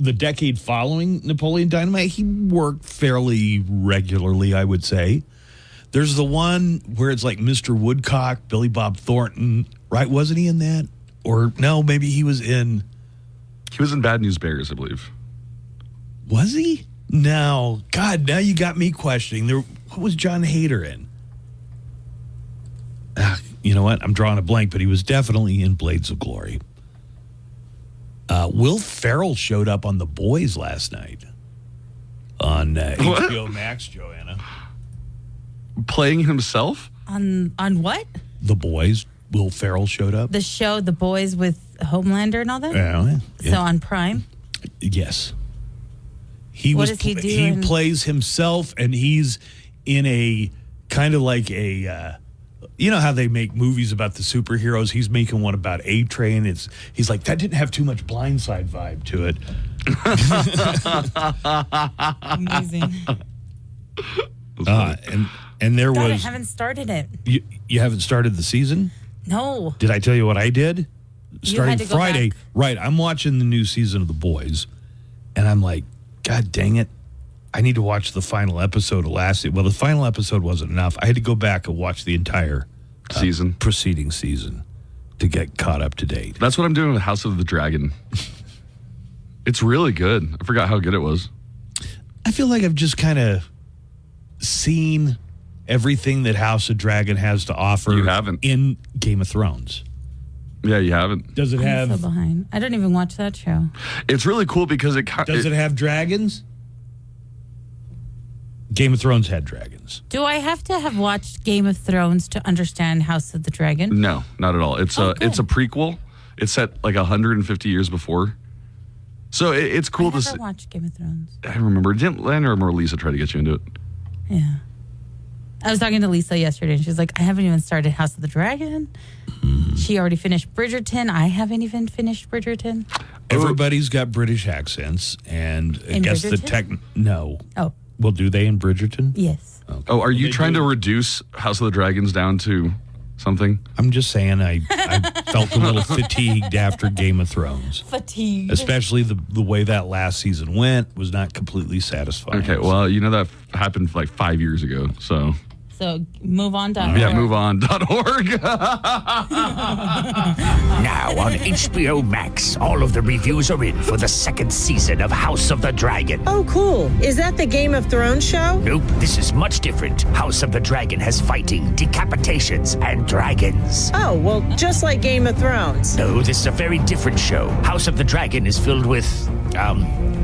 S8: decade following Napoleon Dynamite, he worked fairly regularly, I would say. There's the one where it's like Mr. Woodcock, Billy Bob Thornton, right? Wasn't he in that? Or no, maybe he was in...
S11: He was in Bad News Bears, I believe.
S8: Was he? No. God, now you got me questioning. What was John Hader in? You know what? I'm drawing a blank, but he was definitely in Blades of Glory. Will Ferrell showed up on The Boys last night on HBO Max, Joanna.
S11: Playing himself?
S10: On what?
S8: The Boys. Will Ferrell showed up.
S10: The show, The Boys with Homelander and all that?
S8: Yeah.
S10: So on Prime?
S8: Yes.
S10: What does he do?
S8: He plays himself, and he's in a kind of like a... you know how they make movies about the superheroes? He's making one about A-Train. He's like, that didn't have too much Blindside vibe to it.
S10: Amazing.
S8: And there
S10: God, I
S8: was...
S10: haven't started it.
S8: You haven't started the season?
S10: No.
S8: Did I tell you what I did? Starting
S10: had to go
S8: Friday.
S10: back.
S8: Right. I'm watching the new season of The Boys, and I'm like, God dang it. I need to watch the final episode of last season. Well, the final episode wasn't enough. I had to go back and watch the entire
S11: season,
S8: preceding season, to get caught up to date.
S11: That's what I'm doing with House of the Dragon. It's really good. I forgot how good it was.
S8: I feel like I've just kind of seen everything that House of Dragon has to offer.
S11: You haven't.
S8: In Game of Thrones.
S11: Yeah, you haven't.
S8: Does it have...
S10: I'm so behind. I don't even watch that show.
S11: It's really cool because
S8: Does it have dragons? Game of Thrones had dragons.
S10: Do I have to have watched Game of Thrones to understand House of the Dragon?
S11: No, not at all. It's a prequel. It's set like 150 years before. So it's cool to see.
S10: I never watched Game of Thrones.
S11: I remember. Didn't Landon or Lisa try to get you into it?
S10: Yeah. I was talking to Lisa yesterday, and she's like, I haven't even started House of the Dragon. She already finished Bridgerton. I haven't even finished Bridgerton.
S8: Everybody's got British accents, and I guess the no.
S10: Oh.
S8: Well, do they in Bridgerton?
S10: Yes.
S8: Okay.
S11: Oh, are you trying to reduce House of the Dragons down to something?
S8: I'm just saying I felt a little fatigued after Game of Thrones.
S10: Fatigued.
S8: Especially the way that last season went was not completely satisfying.
S11: Okay, well, you know that happened like 5 years ago, so...
S10: So moveon.org.
S11: Yeah, moveon.org.
S4: Now on HBO Max, all of the reviews are in for the second season of House of the Dragon.
S9: Oh, cool. Is that the Game of Thrones show?
S4: Nope, this is much different. House of the Dragon has fighting, decapitations, and dragons.
S9: Oh, well, just like Game of Thrones.
S4: No, this is a very different show. House of the Dragon is filled with,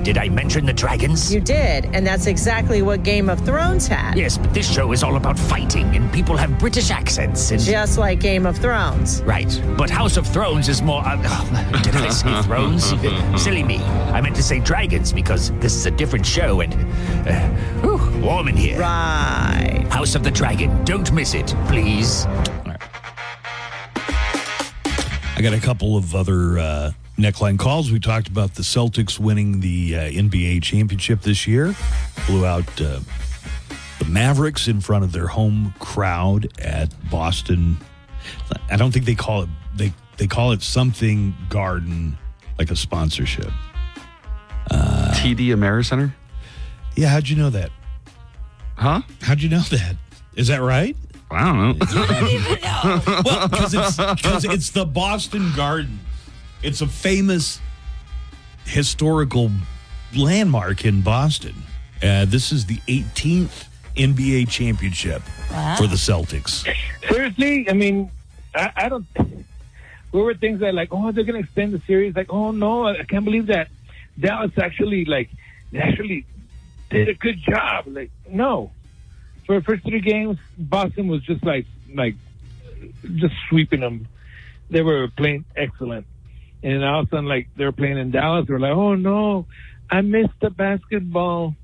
S4: did I mention the dragons?
S9: You did, and that's exactly what Game of Thrones had.
S4: Yes, but this show is all about fighting, and people have British accents. And
S9: just like Game of Thrones.
S4: Right, but House of Thrones is more... did I say Thrones? Silly me. I meant to say dragons, because this is a different show, and... warm in here.
S9: Right.
S4: House of the Dragon. Don't miss it, please.
S8: I got a couple of other neckline calls. We talked about the Celtics winning the NBA championship this year. Blew out the Mavericks in front of their home crowd at Boston. I don't think they call it they call it something Garden, like a sponsorship.
S11: TD Americenter?
S8: Yeah, how'd you know that?
S11: Huh?
S8: How'd you know that? Is that right?
S11: I don't know.
S10: You don't even know.
S8: Well, because it's the Boston Garden. It's a famous historical landmark in Boston. This is the 18th NBA championship for the Celtics.
S16: Seriously? I mean, I don't... There were things that like, oh, they're going to extend the series. Like, oh, no, I can't believe that. Dallas actually did a good job. Like, no. For the first 3 games, Boston was just just sweeping them. They were playing excellent. And all of a sudden, they were playing in Dallas. They were like, oh, no, I missed the basketball.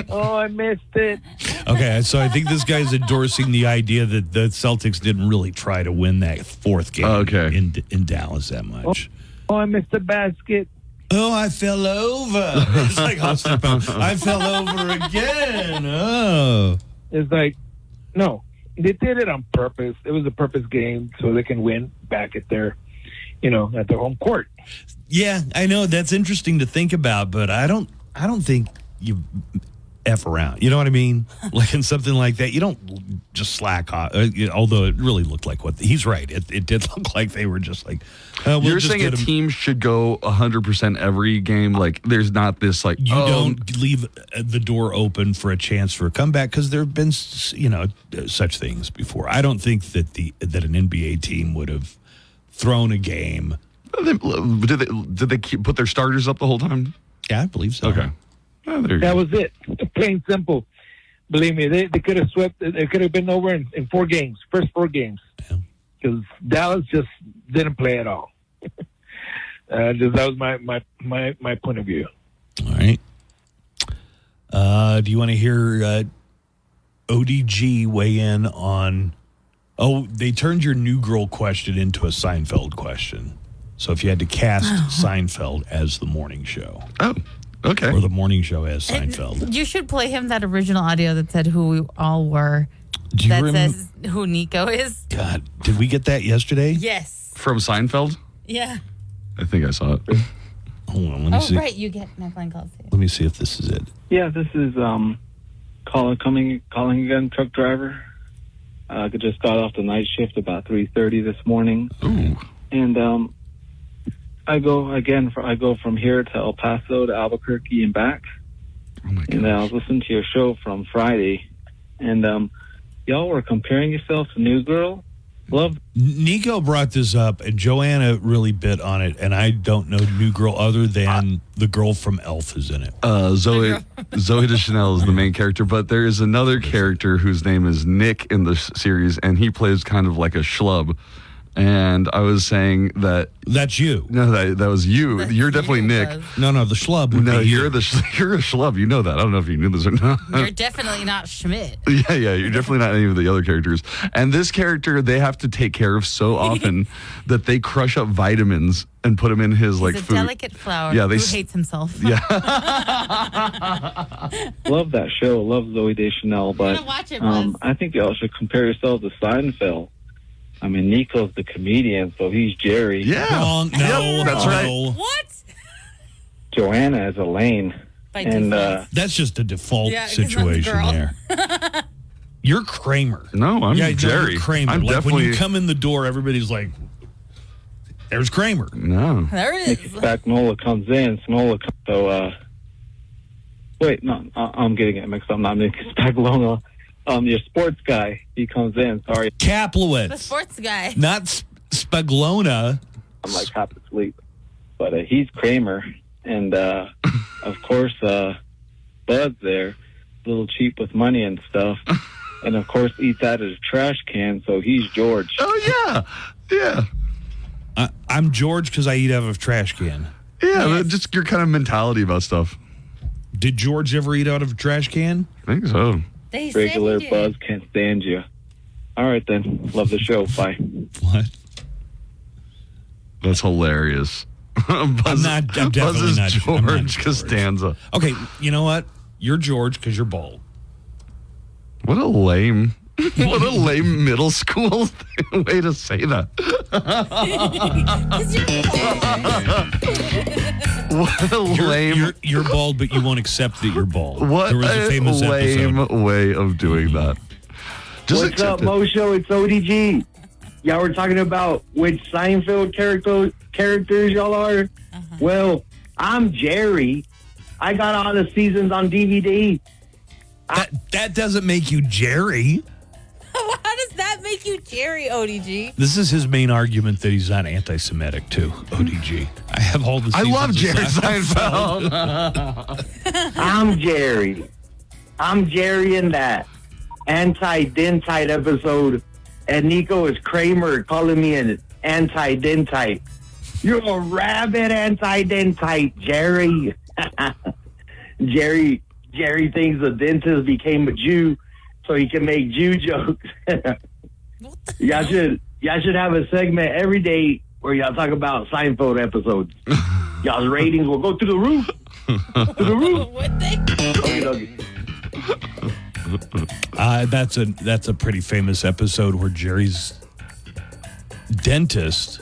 S16: Oh, I missed it.
S8: Okay, so I think this guy's endorsing the idea that the Celtics didn't really try to win that 4th game in Dallas that much.
S16: Oh, I missed the basket.
S8: Oh, I fell over. It's like Austin Powers. I fell over again. Oh.
S16: It's like, no, they did it on purpose. It was a purpose game so they can win back at their, at their home court.
S8: Yeah, I know that's interesting to think about, but I don't think you F around. You know what I mean? Like in something like that, you don't just slack off. Although it really looked like he's right. It did look like they were just like,
S11: you're saying a team should go 100% every game. Like there's not this like
S8: you don't leave the door open for a chance for a comeback because there have been such things before. I don't think that that an NBA team would have thrown a game.
S11: Did they put their starters up the whole time?
S8: Yeah, I believe so.
S11: Okay. Oh,
S16: that was it. Plain simple. Believe me, they could have swept. It could have been over in 4 games, first 4 games, because Dallas just didn't play at all. That was my point of view.
S8: All right. Do you want to hear ODG weigh in on? Oh, they turned your New Girl question into a Seinfeld question. So if you had to cast Seinfeld as the morning show.
S11: Oh. Okay.
S8: Or the morning show as Seinfeld.
S10: You should play him that original audio that said who we all were. Says who Nico is.
S8: God, did we get that yesterday?
S10: Yes.
S11: From Seinfeld?
S10: Yeah.
S11: I think I saw it.
S8: Hold on, let me see.
S10: Oh, right, you get neckline calls.
S8: Let me see if this is it.
S12: Yeah, this is calling again, truck driver. I just got off the night shift about 3:30 this morning.
S11: Ooh.
S12: And I go from here to El Paso to Albuquerque and back.
S11: Oh my God.
S12: And I was listening to your show from Friday, and y'all were comparing yourself to New Girl.
S8: Nico brought this up, and Joanna really bit on it, and I don't know New Girl other than the girl from Elf is in it.
S11: Zoe Deschanel is the main character, but there is another character whose name is Nick in the series, and he plays kind of like a schlub. And I was saying that
S8: that's you.
S11: No, that was you. You're definitely Nick.
S8: No, the schlub.
S11: No, you're a schlub. You know that. I don't know if you knew this or not.
S10: You're definitely not Schmidt.
S11: Yeah, you're definitely not any of the other characters. And this character, they have to take care of so often that they crush up vitamins and put them in his
S10: He's a
S11: food.
S10: delicate flower
S11: Yeah,
S10: who
S11: they
S10: hates himself.
S11: Yeah.
S12: Love that show. Love Zoe Deschanel, but
S10: gotta watch it, Buzz.
S12: I think y'all should compare yourself to Seinfeld. I mean, Nico's the comedian, so he's Jerry.
S11: Yeah.
S8: Wrong. No,
S11: that's right.
S10: What?
S12: Joanna is Elaine. And
S8: that's just a default
S10: Yeah, 'cause I'm the
S8: situation
S10: girl.
S8: there. You're Kramer.
S11: No, I'm Jerry.
S8: You're Kramer.
S11: I'm
S8: like when
S11: definitely-
S8: you come in the door, everybody's like, "There's Kramer."
S11: No.
S10: There it is.
S12: Spagnola comes in. Wait, no, I'm getting it mixed up. I'm not making Spagnola. Your sports guy, he comes in. Sorry.
S8: Kaplowitz.
S10: The sports guy.
S8: Not Spaglona.
S12: I'm like half asleep. But he's Kramer. And, of course, Bud's there, a little cheap with money and stuff. And, of course, eats out of the trash can, so he's George.
S11: Oh, yeah.
S8: I'm George because I eat out of a trash can.
S11: Yeah, just your kind of mentality about stuff.
S8: Did George ever eat out of a trash can?
S11: I think so.
S10: They said
S12: Regular
S10: he did.
S12: Buzz can't stand you. All right, then. Love the show. Bye.
S8: What?
S11: That's hilarious.
S8: I'm definitely
S11: Buzz is
S8: not
S11: George Costanza.
S8: Okay, you know what? You're George because you're bald.
S11: What a lame middle school way to say that. What a lame.
S8: You're bald, but you won't accept that you're bald.
S11: What
S8: there was a famous
S11: lame
S8: episode.
S11: way of doing that. Just
S13: What's up,
S11: accept it.
S13: Mo Show? It's ODG. Y'all were talking about which Seinfeld characters y'all are. Well, I'm Jerry. I got all the seasons on DVD.
S8: That doesn't make you Jerry.
S10: How does that make you Jerry, ODG?
S8: This is his main argument that he's not anti-Semitic too. ODG. I have all the.
S11: I love
S8: seasons of
S11: Jerry Seinfeld.
S13: I'm Jerry. I'm Jerry in that anti-dentite episode, and Nico is Kramer calling me an anti-dentite. You're a rabid anti-dentite, Jerry. Jerry thinks the dentist became a Jew so he can make Jew jokes. Y'all should have a segment every day where y'all talk about Seinfeld episodes. Y'all's ratings will go through the roof. To the roof.
S10: Would they?
S8: That's a pretty famous episode where Jerry's dentist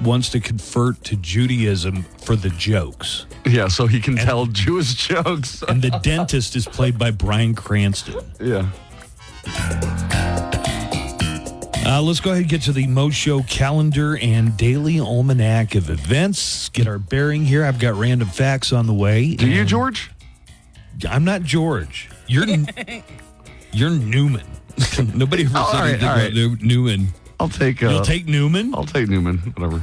S8: wants to convert to Judaism for the jokes.
S11: Yeah, so he can tell Jewish jokes.
S8: And the dentist is played by Bryan Cranston.
S11: Yeah.
S8: Let's go ahead and get to the Mo Show calendar and daily almanac of events. Get our bearing here. I've got random facts on the way.
S11: Do you, George?
S8: I'm not George. You're Newman. Nobody ever said anything about Newman.
S11: I'll take.
S8: You'll take Newman?
S11: I'll take Newman. Whatever.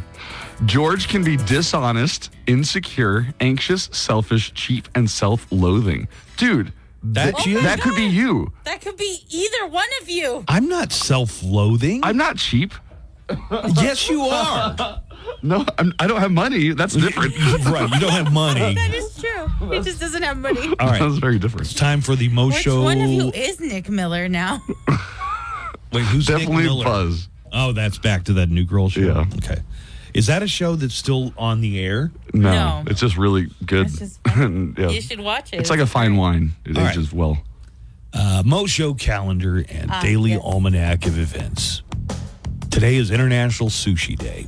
S11: George can be dishonest, insecure, anxious, selfish, cheap, and self-loathing. Dude, that could be you.
S10: That could be either one of you.
S8: I'm not self-loathing.
S11: I'm not cheap.
S8: Yes, you are.
S11: No, I don't have money. That's different.
S8: Right, you don't have money.
S10: That is true. He just doesn't have money.
S8: All right.
S11: That's very different.
S8: It's time for the Mo
S10: Which
S8: Show.
S10: one of you is Nick Miller now?
S8: Wait, who's
S11: Definitely
S8: Nick Miller?
S11: Buzz.
S8: Oh, that's back to that New Girl show.
S11: Yeah.
S8: Okay. Is that a show that's still on the air?
S11: No, it's just really good.
S10: It's just
S11: Yeah.
S10: You should watch it.
S11: It's like a fine wine. It
S8: All right.
S11: ages well.
S8: Mo Show calendar and daily almanac of events. Today is International Sushi Day.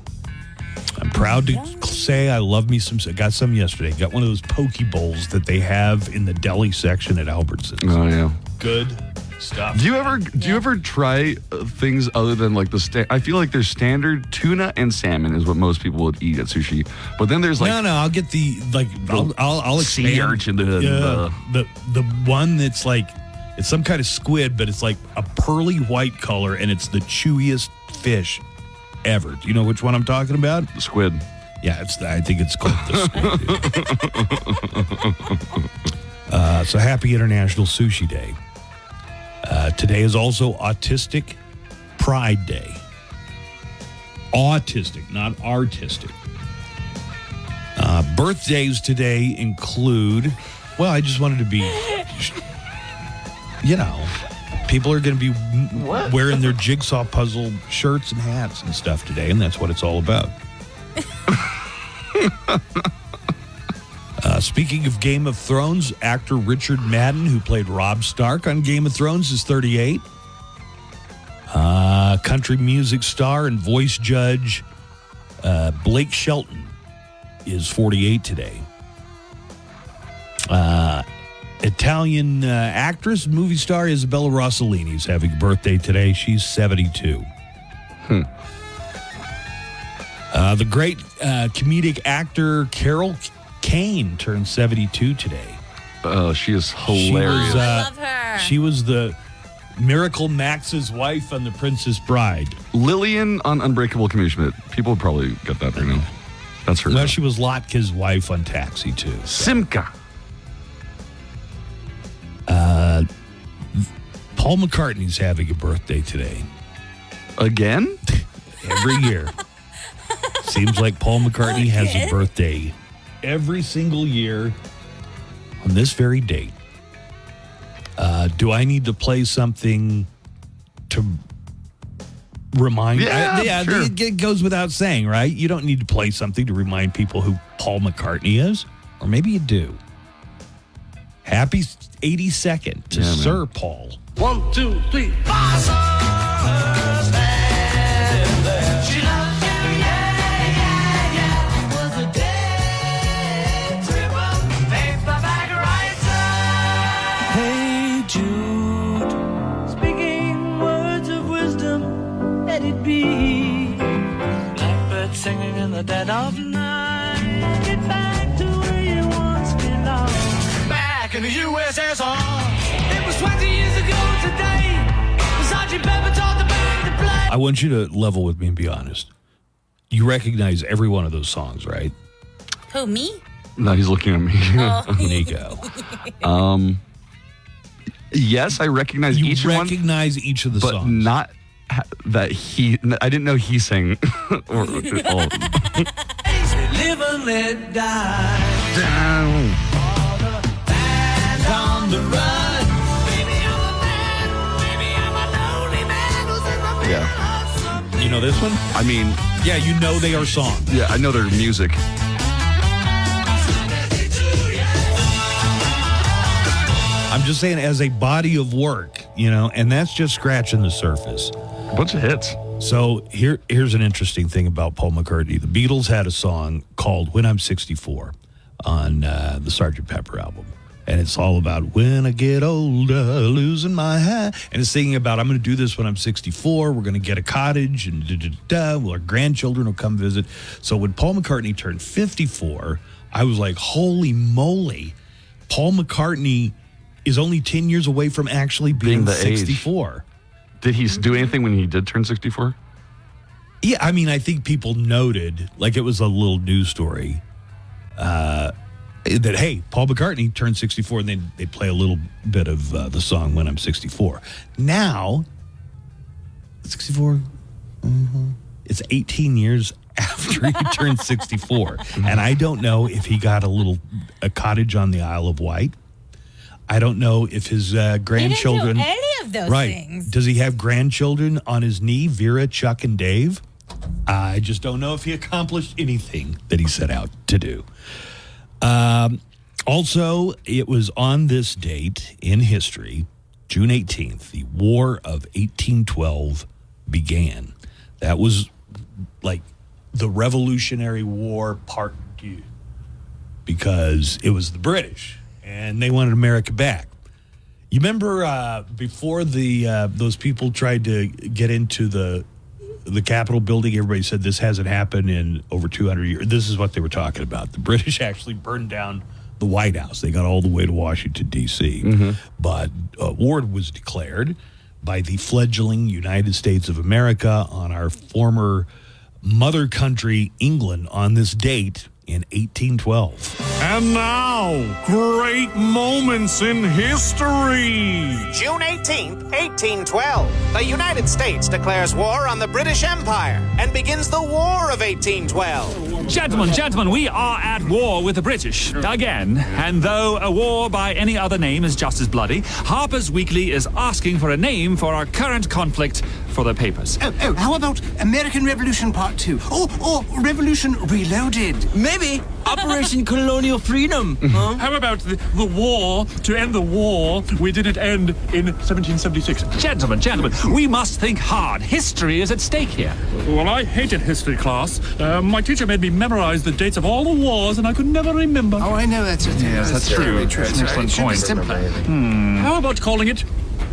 S8: I'm proud to say I love me some. I got some yesterday. Got one of those poke bowls that they have in the deli section at Albertsons.
S11: Oh yeah.
S8: Good stuff.
S11: Do you ever try things other than like the I feel like there's standard tuna and salmon is what most people would eat at sushi. But then there's like
S8: no, I'll get the I'll
S11: sea
S8: expand.
S11: urchin.
S8: The one that's like it's some kind of squid, but it's like a pearly white color, and it's the chewiest fish ever. Do you know which one I'm talking about?
S11: Squid.
S8: Yeah, I think it's called the squid. So happy International Sushi Day. Today is also Autistic Pride Day. Autistic, not artistic. Birthdays today include, well, I just wanted to be, people are going to be wearing their jigsaw puzzle shirts and hats and stuff today, and that's what it's all about. Speaking of Game of Thrones, actor Richard Madden, who played Robb Stark on Game of Thrones, is 38. Country music star and voice judge Blake Shelton is 48 today. Italian actress, movie star Isabella Rossellini is having a birthday today. She's 72. The great comedic actor Carol Kane turned 72 today.
S11: Oh, she is hilarious.
S10: I love her.
S8: She was the Miracle Max's wife on The Princess Bride.
S11: Lillian on Unbreakable Kimmy Schmidt. People would probably get that right now. That's her.
S8: Well, she was Lotka's wife on Taxi, too.
S11: Simca.
S8: Paul McCartney's having a birthday today.
S11: Again?
S8: Every year. Seems like Paul McCartney has a birthday every single year on this very date. Do I need to play something to remind?
S11: Yeah, sure.
S8: It goes without saying, right? You don't need to play something to remind people who Paul McCartney is, or maybe you do. Happy 82nd to Sir Paul.
S19: 1, 2, 3.
S14: Hey Jude, speaking words of wisdom, let it be. Blackbird singing in the dead of night. Get back to where you once belonged. Back in the USSR. It was 20 years ago today. Sergeant Pepper taught the band to play.
S8: I want you to level with me and be honest. You recognize every one of those songs, right?
S10: Who, me?
S11: No, he's looking at me.
S8: Nico.
S11: Yes, I recognize each one.
S8: You recognize each of the songs.
S11: But not that he... I didn't know he sang. Or,
S14: Live and let die.
S11: Down.
S14: All the bands on the run. Baby, I'm a man. Baby, I'm a lonely man who's in the middle of something.
S8: You know this one?
S11: I mean...
S8: Yeah, you know they are songs.
S11: Yeah, I know their music.
S8: I'm just saying as a body of work, and that's just scratching the surface.
S11: A bunch of hits.
S8: So here's an interesting thing about Paul McCartney. The Beatles had a song called When I'm 64 on the Sgt. Pepper album. And it's all about when I get older, losing my hat. And it's singing about, I'm going to do this when I'm 64. We're going to get a cottage and well, our grandchildren will come visit. So when Paul McCartney turned 54, I was like, holy moly, Paul McCartney is only 10 years away from actually being
S11: the
S8: 64.
S11: Age. Did he do anything when he did turn 64?
S8: Yeah, I mean, I think people noted, like it was a little news story, that, hey, Paul McCartney turned 64, and then they play a little bit of the song When I'm 64. Now, 64, it's 18 years after he turned 64. And I don't know if he got a cottage on the Isle of Wight. I don't know if his grandchildren...
S10: He didn't do any of those things.
S8: Does he have grandchildren on his knee, Vera, Chuck, and Dave? I just don't know if he accomplished anything that he set out to do. Also, it was on this date in history, June 18th, the War of 1812 began. That was like the Revolutionary War Part 2, because it was the British, and they wanted America back. You remember before those people tried to get into the Capitol building, everybody said this hasn't happened in over 200 years. This is what they were talking about. The British actually burned down the White House. They got all the way to Washington, D.C. But war was declared by the fledgling United States of America on our former mother country, England, on this date in 1812.
S20: And now, great moments in history.
S15: June 18th, 1812. The United States declares war on the British Empire and begins the War of 1812.
S4: Gentlemen, we are at war with the British again. And though a war by any other name is just as bloody, Harper's Weekly is asking for a name for our current conflict for the papers.
S17: How about American Revolution Part 2? Or Revolution Reloaded?
S18: Maybe Operation Colonial Freedom. Huh?
S20: How about the war to end the war we didn't end in 1776?
S4: Gentlemen, we must think hard. History is at stake here.
S20: Well, I hated history class. My teacher made me memorize the dates of all the wars, and I could never remember.
S17: Oh, I know that's
S4: Yes, that's true. That's an excellent point.
S17: Simpler.
S20: How about calling it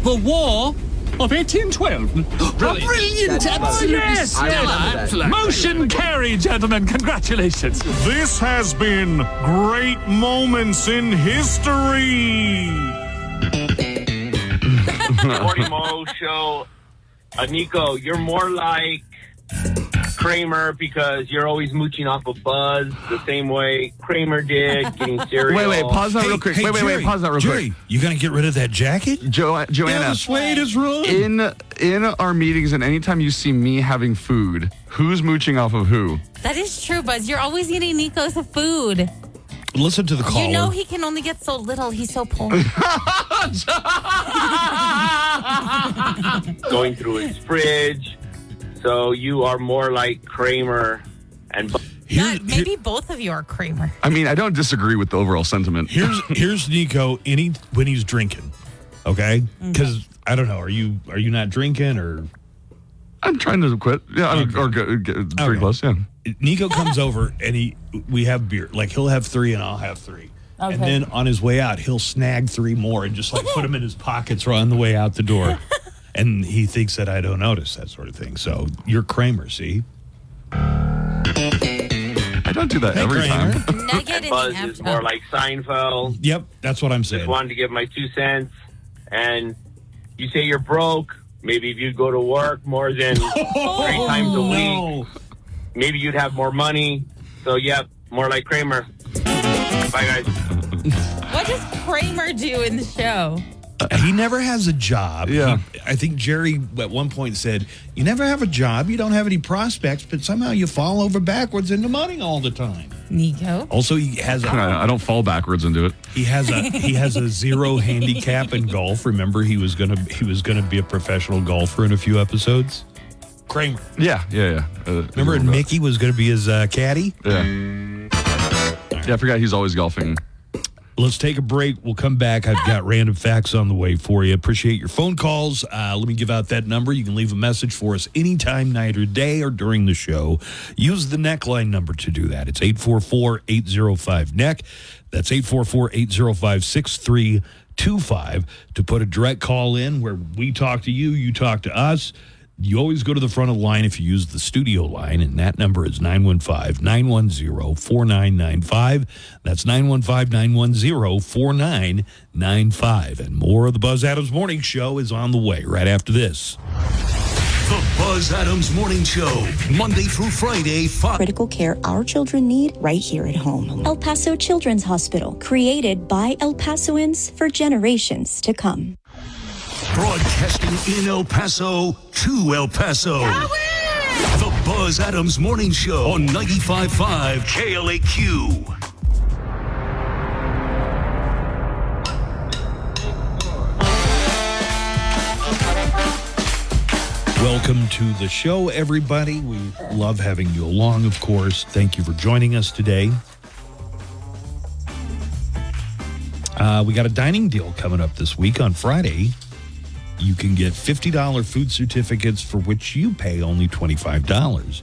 S20: the War of 1812?
S18: Brilliant! Absolutely.
S4: Yes. Motion carried, gentlemen. Congratulations.
S20: This has been Great Moments in History.
S24: Morning Mo Show. Nico, you're more like Kramer because you're always mooching off of Buzz the same way Kramer did, getting cereal.
S11: Wait, pause that real quick.
S8: Jerry,
S11: Pause that real
S8: Jerry,
S11: quick.
S8: you gonna get rid of that jacket?
S11: Joanna,
S8: Yeah, the suede is ruined.
S11: in our meetings and anytime you see me having food, who's mooching off of who?
S10: That is true, Buzz. You're always eating Nico's food.
S8: Listen to the caller.
S10: You know he can only get so little. He's so poor.
S24: Going through his fridge. So you are more like Kramer and
S10: Maybe both of you are Kramer.
S11: I mean, I don't disagree with the overall sentiment.
S8: Here's Nico when he's drinking. Okay? Because I don't know, are you not drinking or
S11: I'm trying to quit. Yeah, or get drink less, yeah.
S8: Nico comes over and we have beer. Like he'll have 3 and I'll have 3.
S10: Okay.
S8: And then on his way out, he'll snag 3 more and just like put them in his pockets right on the way out the door. And he thinks that I don't notice that sort of thing. So you're Kramer, see?
S11: I don't do that every time.
S24: And Buzz is more like Seinfeld.
S8: Yep, that's what I'm saying.
S24: Just wanted to give my 2 cents. And you say you're broke. Maybe if you go to work more than 3 times a week, maybe you'd have more money. So, yep, more like Kramer. Bye, guys.
S10: What does Kramer do in the show?
S8: He never has a job.
S11: Yeah.
S8: I think Jerry at one point said, you never have a job, you don't have any prospects, but somehow you fall over backwards into money all the time.
S10: Nico?
S8: Also, he has
S11: I don't fall backwards into it.
S8: He has a 0 handicap in golf. Remember, he was gonna be a professional golfer in a few episodes. Kramer.
S11: Yeah.
S8: Remember, Mickey was gonna be his caddy.
S11: Yeah. Yeah, I forgot he's always golfing.
S8: Let's take a break. We'll come back. I've got random facts on the way for you. Appreciate your phone calls. Let me give out that number. You can leave a message for us anytime, night or day, or during the show. Use the Neckline number to do that. It's 844-805-NECK. That's 844-805-6325 to put a direct call in where we talk to you, you talk to us. You always go to the front of the line if you use the studio line, and that number is 915-910-4995. That's 915-910-4995. And more of the Buzz Adams Morning Show is on the way right after this.
S2: The Buzz Adams Morning Show, Monday through Friday, 5.
S25: Critical care our children need right here at home. El Paso Children's Hospital, created by El Pasoans for generations to come.
S2: Broadcasting in El Paso to El Paso. The Buzz Adams Morning Show on 95.5 KLAQ.
S8: Welcome to the show, everybody. We love having you along, of course. Thank you for joining us today. We got a dining deal coming up this week on Friday. You can get $50 food certificates for which you pay only $25.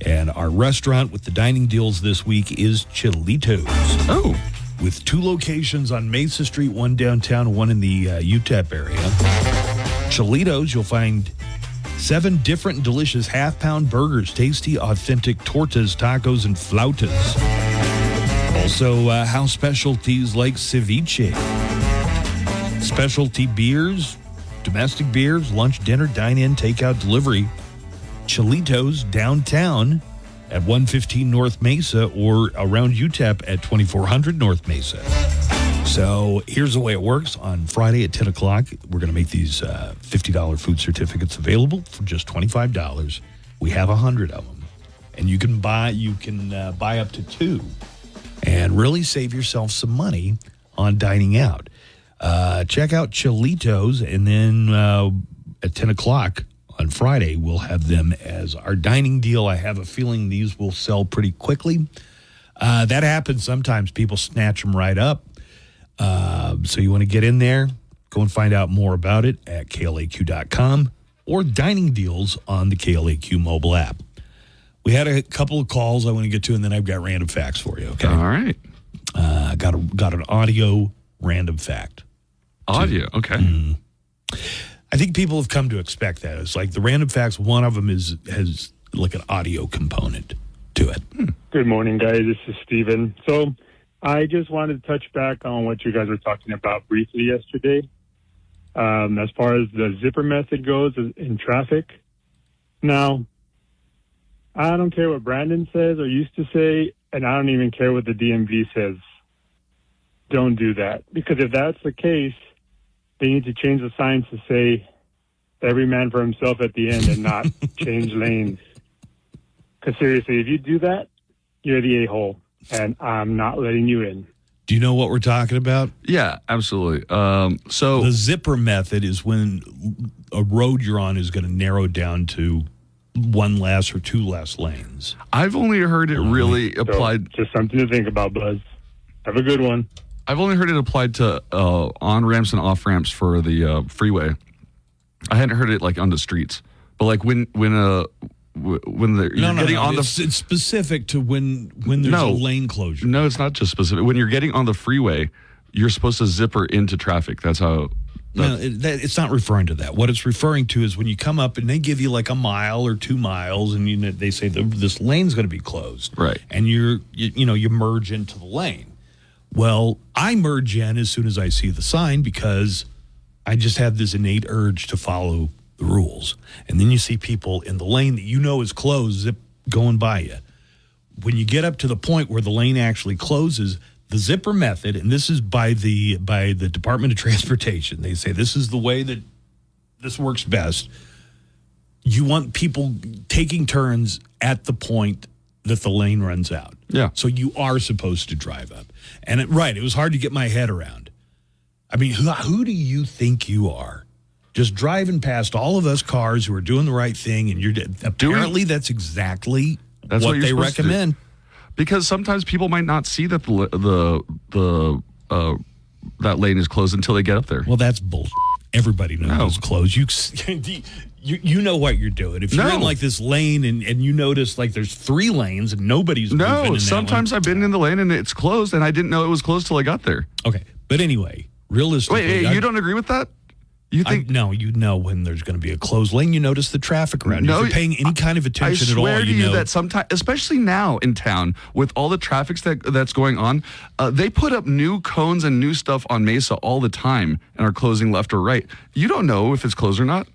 S8: And our restaurant with the dining deals this week is Chilitos.
S11: Oh.
S8: With 2 locations on Mesa Street, one downtown, one in the UTEP area. Chilitos, you'll find 7 different and delicious half-pound burgers, tasty, authentic tortas, tacos, and flautas. Also, house specialties like ceviche, specialty beers, domestic beers, lunch, dinner, dine-in, takeout, delivery. Chilitos downtown at 115 North Mesa or around UTEP at 2400 North Mesa. So here's the way it works. On Friday at 10 o'clock, we're going to make these $50 food certificates available for just $25. We have 100 of them. And you can buy up to 2 and really save yourself some money on dining out. Check out Chilitos, and then at 10 o'clock on Friday, we'll have them as our dining deal. I have a feeling these will sell pretty quickly. That happens sometimes. People snatch them right up. So you want to get in there, go and find out more about it at KLAQ.com or dining deals on the KLAQ mobile app. We had a couple of calls I want to get to, and then I've got random facts for you, okay?
S11: All right.
S8: Got an audio random fact.
S11: Audio, okay.
S8: I think people have come to expect that. It's like the random facts, one of them has like an audio component to it.
S5: Good morning, guys. This is Steven. So I just wanted to touch back on what you guys were talking about briefly yesterday. As far as the zipper method goes in traffic. Now, I don't care what Brandon says or used to say, and I don't even care what the DMV says. Don't do that. Because if that's the case, they need to change the signs to say every man for himself at the end and not change lanes. Because seriously, if you do that, you're the a-hole, and I'm not letting you in.
S8: Do you know what we're talking about?
S11: Yeah, absolutely. So
S8: the zipper method is when a road you're on is going to narrow down to one less or 2 less lanes.
S11: I've only heard it really applied.
S5: Just something to think about, Buzz. Have a good one.
S11: I've only heard it applied to on ramps and off ramps for the freeway. I hadn't heard it like on the streets, but like when you're getting on the.
S8: It's specific to when there's a lane closure.
S11: No, it's not just specific. When you're getting on the freeway, you're supposed to zipper into traffic. That's how.
S8: No, it's not referring to that. What it's referring to is when you come up and they give you like a mile or 2 miles, and they say this lane's going to be closed,
S11: right?
S8: And you merge into the lane. Well, I merge in as soon as I see the sign because I just have this innate urge to follow the rules. And then you see people in the lane that you know is closed going by you. When you get up to the point where the lane actually closes, the zipper method, and this is by the Department of Transportation, they say this is the way that this works best. You want people taking turns at the point that the lane runs out.
S11: Yeah.
S8: So you are supposed to drive up. And it was hard to get my head around. I mean, who do you think you are? Just driving past all of us cars who are doing the right thing, and apparently that's exactly what they recommend.
S11: Because sometimes people might not see that that lane is closed until they get up there.
S8: Well, that's bullshit. Everybody knows it's closed. You know what you're doing. If you're in like this lane and you notice like there's 3 lanes and nobody's moving in that
S11: sometimes
S8: one.
S11: I've been in the lane and it's closed and I didn't know it was closed till I got there.
S8: Okay. But anyway, realistically.
S11: Wait, you don't agree with that? You think?
S8: No, you know when there's going to be a closed lane. You notice the traffic around you. If you're paying any kind of attention at all,
S11: I swear to you that sometimes, especially now in town, with all the traffic that's going on, they put up new cones and new stuff on Mesa all the time and are closing left or right. You don't know if it's closed or not.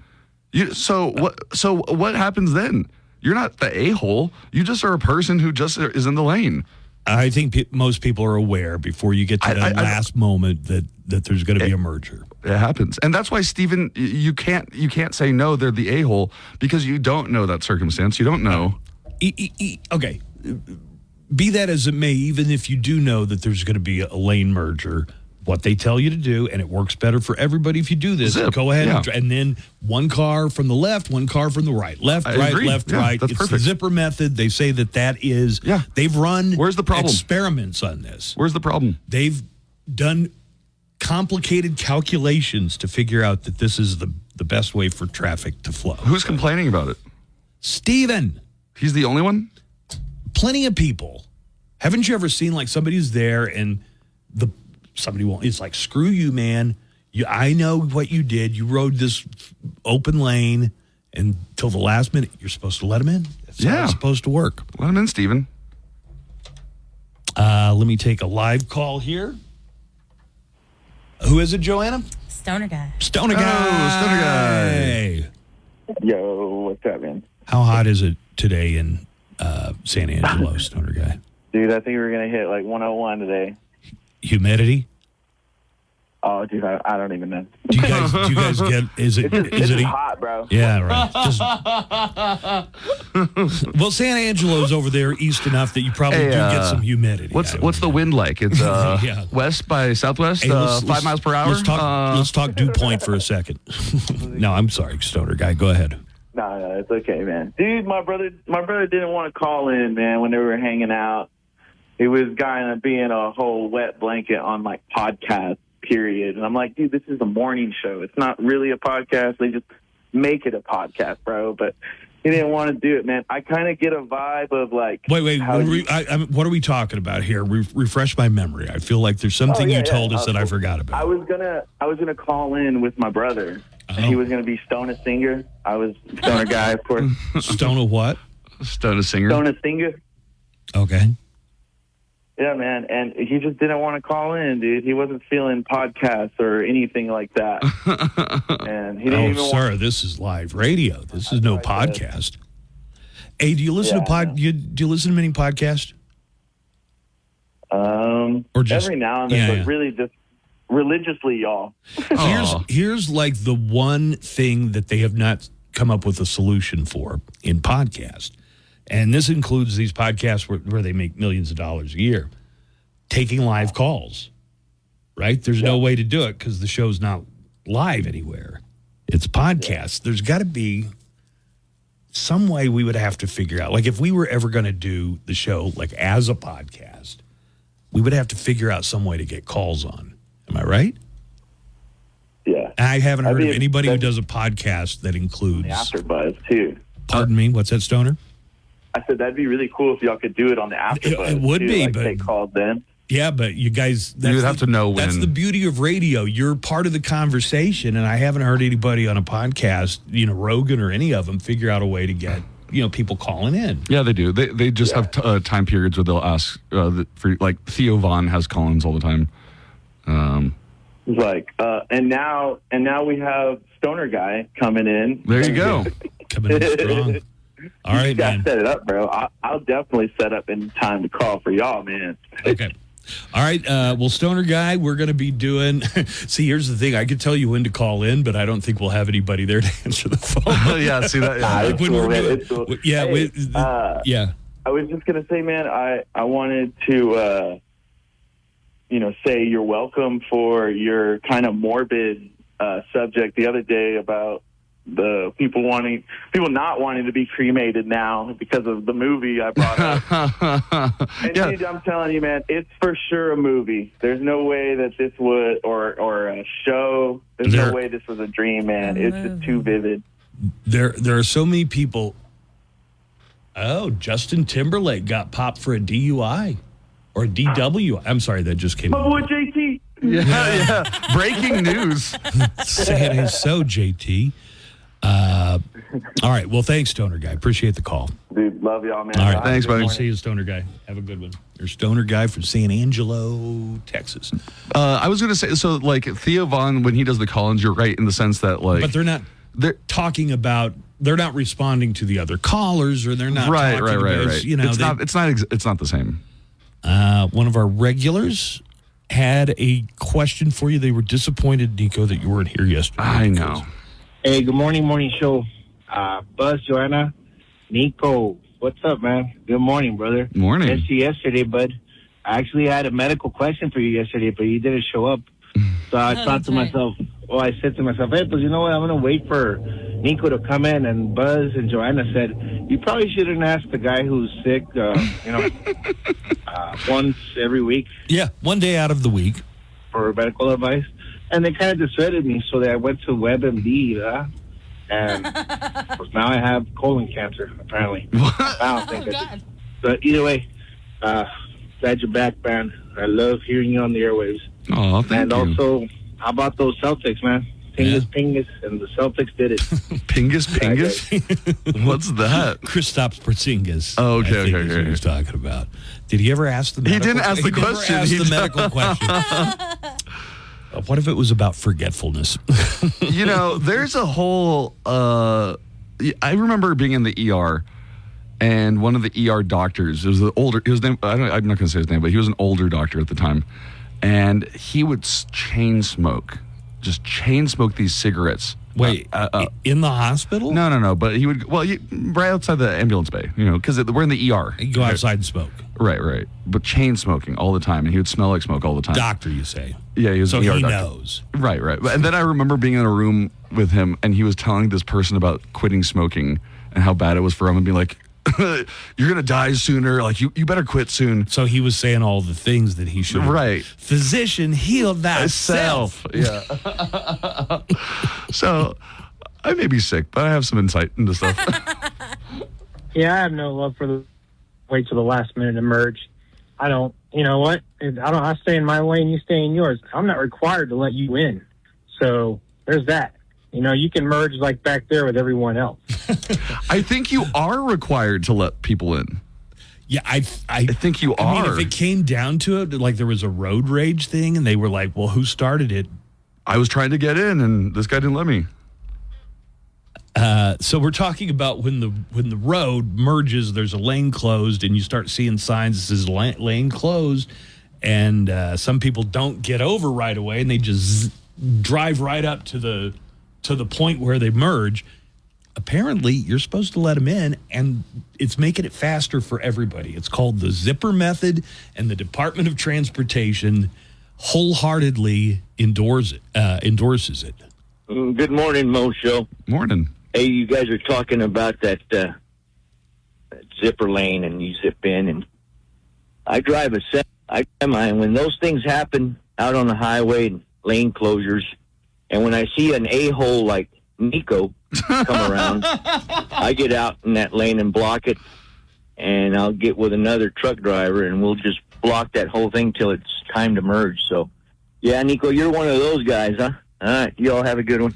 S11: So what happens then? You're not the a-hole. You just are a person who just is in the lane.
S8: I think most people are aware before you get to that last moment that there's going to be a merger.
S11: It happens. And that's why, Stephen, you can't say no, they're the a-hole, because you don't know that circumstance. You don't know.
S8: Okay. Be that as it may, even if you do know that there's going to be a lane merger, what they tell you to do, and it works better for everybody if you do this, go ahead and then one car from the left, one car from the right. Left, right, left, right.
S11: That's
S8: it's
S11: perfect.
S8: The zipper method. They say that is, they've run
S11: Where's the problem?
S8: Experiments on this.
S11: Where's the problem?
S8: They've done complicated calculations to figure out that this is the best way for traffic to flow.
S11: Who's complaining about it?
S8: Steven.
S11: He's the only one?
S8: Plenty of people. Haven't you ever seen like somebody's there and somebody won't, it's like, screw you, man. I know what you did. You rode this open lane until the last minute. You're supposed to let them in. That's how it's supposed to work.
S11: Let them in, Steven.
S8: Let me take a live call here. Who is it, Joanna?
S10: Stoner Guy.
S8: Stoner Guy.
S11: Stoner Guy.
S6: Yo, what's up, man?
S8: How hot is it today in San Angelo, Stoner Guy?
S12: Dude, I think we're going to hit like 101 today.
S8: Humidity?
S12: Oh, dude, I don't even know.
S8: Do you guys get? Is it?
S12: It's just hot, bro.
S8: Yeah, right. Well, San Angelo's over there east enough that you probably do get some humidity.
S11: What's the wind like? It's west by southwest,
S8: Hey,
S11: 5 miles per hour.
S8: Let's talk Dew Point for a second. No, I'm sorry, Stoner Guy. Go ahead.
S12: No, it's okay, man. Dude, my brother didn't want to call in, man, when they were hanging out. He was kind of being a whole wet blanket on like podcast, period. And I'm like, dude, this is a morning show. It's not really a podcast. They just make it a podcast, bro. But he didn't want to do it, man. I kind of get a vibe of like...
S8: Wait. What are we talking about here? Refresh my memory. I feel like there's something you told us that I forgot about.
S12: I was gonna call in with my brother. And he was going to be Stona Singer. I was Stoner Guy, of course.
S8: Stona what?
S11: Stona Singer.
S12: Stona Singer.
S8: Okay.
S12: Yeah, man. And he just didn't want to call in, dude. He wasn't feeling podcasts or anything like that. And he didn't even
S8: sir, this is live radio. This is no podcast. Hey, do you listen to do you listen to many podcasts? Or just
S12: every now and then, but really just religiously, y'all.
S8: Here's like the one thing that they have not come up with a solution for in podcast. And this includes these podcasts where they make millions of dollars a year. Taking live calls, right? There's no way to do it because the show's not live anywhere. It's podcast. There's got to be some way we would have to figure out. Like if we were ever going to do the show like as a podcast, we would have to figure out some way to get calls on. Am I right?
S12: Yeah.
S8: I haven't heard of anybody who does a podcast that includes...
S12: AfterBuzz, too.
S8: Pardon me? What's that, Stoner?
S12: I said that'd be really cool if y'all could do it on the AfterBuzz.
S8: It would be, but...
S12: take calls then.
S8: Yeah, but you guys...
S11: You would have to know when...
S8: That's the beauty of radio. You're part of the conversation, and I haven't heard anybody on a podcast, Rogan or any of them, figure out a way to get... people calling in.
S11: Yeah, they do. They just have time periods where they'll ask for like Theo Vaughn has call-ins all the time.
S12: And now we have Stoner Guy coming in.
S11: There you go.
S8: Coming in strong. All right, man.
S12: Set it up, bro. I'll definitely set up in time to call for y'all, man.
S8: Okay. All right. Well, Stoner Guy, we're going to be doing... See, here's the thing. I could tell you when to call in, but I don't think we'll have anybody there to answer the phone.
S11: Yeah, see that? Yeah.
S12: It's cool, man. It's cool.
S8: Yeah.
S12: Hey, I was just going to say, man, I wanted to, say you're welcome for your kind of morbid subject the other day about the people not wanting to be cremated now because of the movie I brought up. And dude, I'm telling you, man, it's for sure a movie. There's no way that this would, or a show. There's no way this was a dream, man. It's just too vivid.
S8: There are so many people. Oh, Justin Timberlake got popped for a DUI or a DW. I'm sorry, that just came.
S12: My boy JT.
S11: Yeah. Breaking news.
S8: Saying it is so, JT. All right. Well, thanks, Stoner Guy. Appreciate the call.
S12: Dude, love y'all, man.
S8: All right.
S11: Thanks, buddy.
S8: We'll see you, Stoner Guy. Have a good one. You're Stoner Guy from San Angelo, Texas.
S11: I was going to say, so like Theo Vaughn, when he does the call-ins, you're right in the sense that like...
S8: But they're talking about... They're not responding to the other callers, or they're not
S11: right.
S8: It's
S11: not the same.
S8: One of our regulars had a question for you. They were disappointed, Nico, that you weren't here yesterday.
S11: I know.
S1: Hey, good morning show. Buzz, Joanna, Nico, what's up, man? Good morning, brother.
S11: Morning.
S1: Missed you yesterday, bud. I actually had a medical question for you yesterday, but you didn't show up. So I thought to myself, I said to myself, hey, but you know what? I'm going to wait for Nico to come in. And Buzz and Joanna said, you probably shouldn't ask the guy who's sick, once every week.
S8: Yeah, one day out of the week.
S1: For medical advice. And they kind of dissuaded me, so that I went to WebMD, and now I have colon cancer, apparently. I don't think But either way, glad you're back, man. I love hearing you on the airwaves.
S11: Oh, thank you.
S1: And also, how about those Celtics, man? Pingus, and the Celtics did it.
S11: Pingus? What's that?
S8: Kristaps Porzingis.
S11: Oh, okay.
S8: Is what he was talking about. Did he ever ask the medical question?
S11: He didn't ask the question.
S8: He never asked the medical question. What if it was about forgetfulness?
S11: There's a whole... I remember being in the ER, and one of the ER doctors, it was the older, his name, I'm not going to say his name, but he was an older doctor at the time, and he would just chain smoke these cigarettes.
S8: Wait, in the hospital?
S11: No. But he would, right outside the ambulance bay, because we're in the ER.
S8: You go outside and smoke.
S11: Right. But chain smoking all the time, and he would smell like smoke all the time.
S8: Doctor, you say?
S11: Yeah, he was
S8: so
S11: an ER
S8: he
S11: doctor.
S8: knows.
S11: Right. And then I remember being in a room with him, and he was telling this person about quitting smoking and how bad it was for him, and being like, you're going to die sooner. Like, you better quit soon.
S8: So he was saying all the things that he should.
S11: Right.
S8: Physician, heal thyself.
S11: Yeah. So I may be sick, but I have some insight into stuff.
S6: Yeah, I have no love for the wait till the last minute to merge. I don't. You know what? I stay in my lane. You stay in yours. I'm not required to let you in. So there's that. You can merge like back there with everyone else.
S11: I think you are required to let people in.
S8: Yeah, I
S11: think you are.
S8: I mean, if it came down to it, like there was a road rage thing, and they were like, "Well, who started it?"
S11: I was trying to get in, and this guy didn't let me.
S8: So we're talking about when the road merges, there's a lane closed, and you start seeing signs that says lane closed, and some people don't get over right away, and they just drive right up to the point where they merge. Apparently, you're supposed to let them in, and it's making it faster for everybody. It's called the zipper method, and the Department of Transportation wholeheartedly endorses it.
S7: Good morning, Mo Show.
S11: Morning.
S7: Hey, you guys are talking about that zipper lane, and you zip in, and I drive a semi, and when those things happen out on the highway, lane closures, and when I see an a-hole like Nico come around, I get out in that lane and block it, and I'll get with another truck driver, and we'll just block that whole thing till it's time to merge. So, yeah, Nico, you're one of those guys, huh? All right, you all have a good one.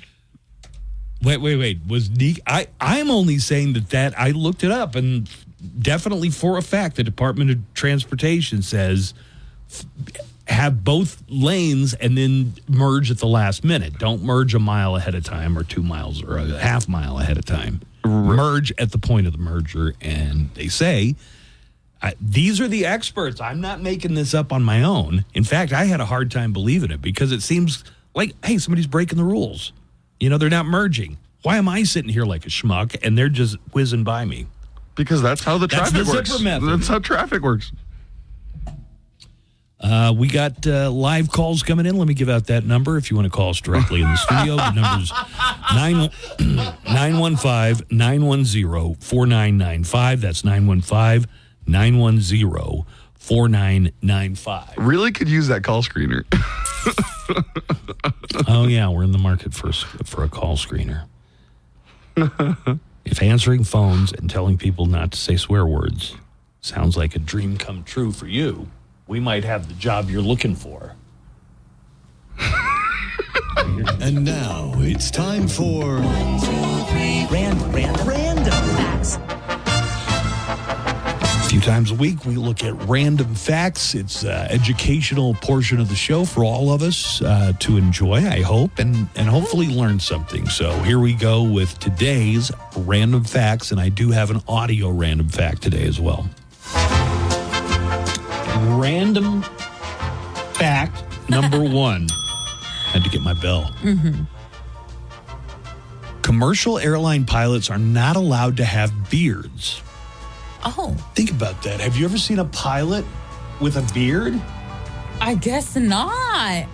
S8: Wait. Was Nico? I'm only saying that I looked it up, and definitely for a fact, the Department of Transportation says have both lanes and then merge at the last minute. Don't merge a mile ahead of time or 2 miles or a half mile ahead of time. Merge at the point of the merger. And they say, these are the experts. I'm not making this up on my own. In fact, I had a hard time believing it because it seems like, hey, somebody's breaking the rules. They're not merging. Why am I sitting here like a schmuck and they're just whizzing by me?
S11: Because that's how the traffic works.
S8: Zipper method.
S11: That's how traffic works.
S8: We got live calls coming in. Let me give out that number if you want to call us directly in the studio. The number's 915-910-4995. That's 915-910-4995.
S11: Really could use that call screener.
S8: Oh, yeah, we're in the market for a call screener. If answering phones and telling people not to say swear words sounds like a dream come true for you, we might have the job you're looking for.
S21: And now it's time for Random Facts.
S8: A few times a week, we look at random facts. It's an educational portion of the show for all of us to enjoy, I hope, and hopefully learn something. So here we go with today's random facts, and I do have an audio random fact today as well. Random fact number one. Had to get my bell.
S10: Mm-hmm.
S8: Commercial airline pilots are not allowed to have beards.
S10: Oh.
S8: Think about that. Have you ever seen a pilot with a beard?
S10: I guess not.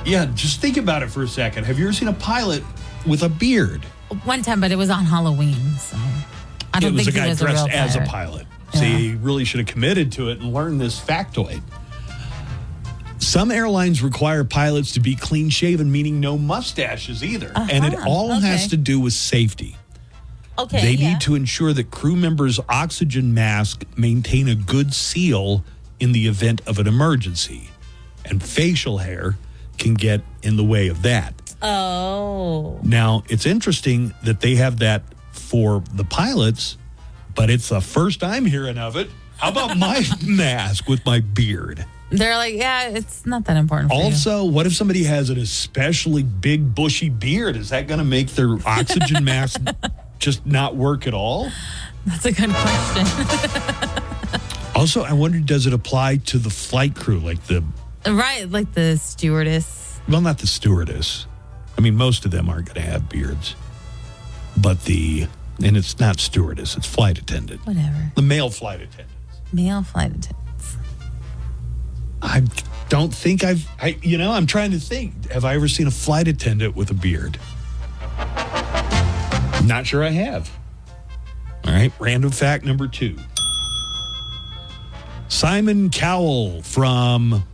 S8: Yeah, just think about it for a second. Have you ever seen a pilot with a beard?
S10: One time, but it was on Halloween, so I don't think
S8: it was a guy
S10: was a
S8: dressed
S10: real
S8: as a
S10: pirate.
S8: pilot. See, he really should have committed to it and learned this factoid. Some airlines require pilots to be clean-shaven, meaning no mustaches either. And it all has to do with safety.
S10: Okay,
S8: They need to ensure that crew members' oxygen masks maintain a good seal in the event of an emergency. And facial hair can get in the way of that.
S10: Oh.
S8: Now, it's interesting that they have that for the pilots, but it's the first I'm hearing of it. How about my mask with my beard?
S10: They're like, yeah, it's not that important for
S8: Also, what if somebody has an especially big, bushy beard? Is that going to make their oxygen mask just not work at all?
S10: That's a good question.
S8: Also, I wonder, does it apply to the flight crew, like the...
S10: Right, like the stewardess.
S8: Well, not the stewardess. I mean, most of them aren't going to have beards. But and it's not stewardess, it's flight attendant.
S10: Whatever.
S8: The male flight attendants.
S10: Male flight attendants.
S8: I don't think I'm trying to think. Have I ever seen a flight attendant with a beard? Not sure I have. All right, random fact number 2. Simon Cowell from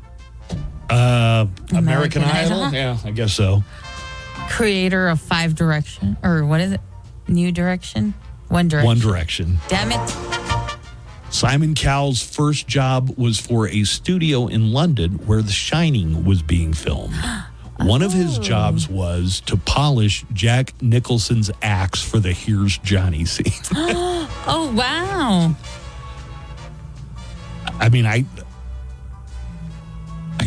S8: American Idol? Yeah, I guess so.
S10: Creator of 5 Direction. Or what is it? New Direction? One Direction.
S8: One Direction.
S10: Damn it.
S8: Simon Cowell's first job was for a studio in London where The Shining was being filmed. One of his jobs was to polish Jack Nicholson's axe for the Here's Johnny scene.
S10: Oh, wow.
S8: I mean, I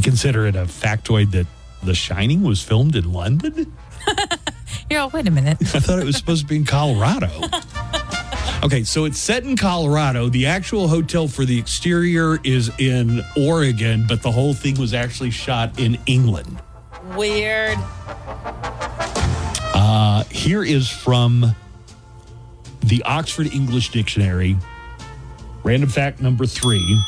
S8: consider it a factoid that The Shining was filmed in London.
S10: You're all, wait a minute.
S8: I thought it was supposed to be in Colorado. Okay, so it's set in Colorado. The actual hotel for the exterior is in Oregon, but the whole thing was actually shot in England.
S10: Weird.
S8: Here is from the Oxford English Dictionary. Random fact number 3.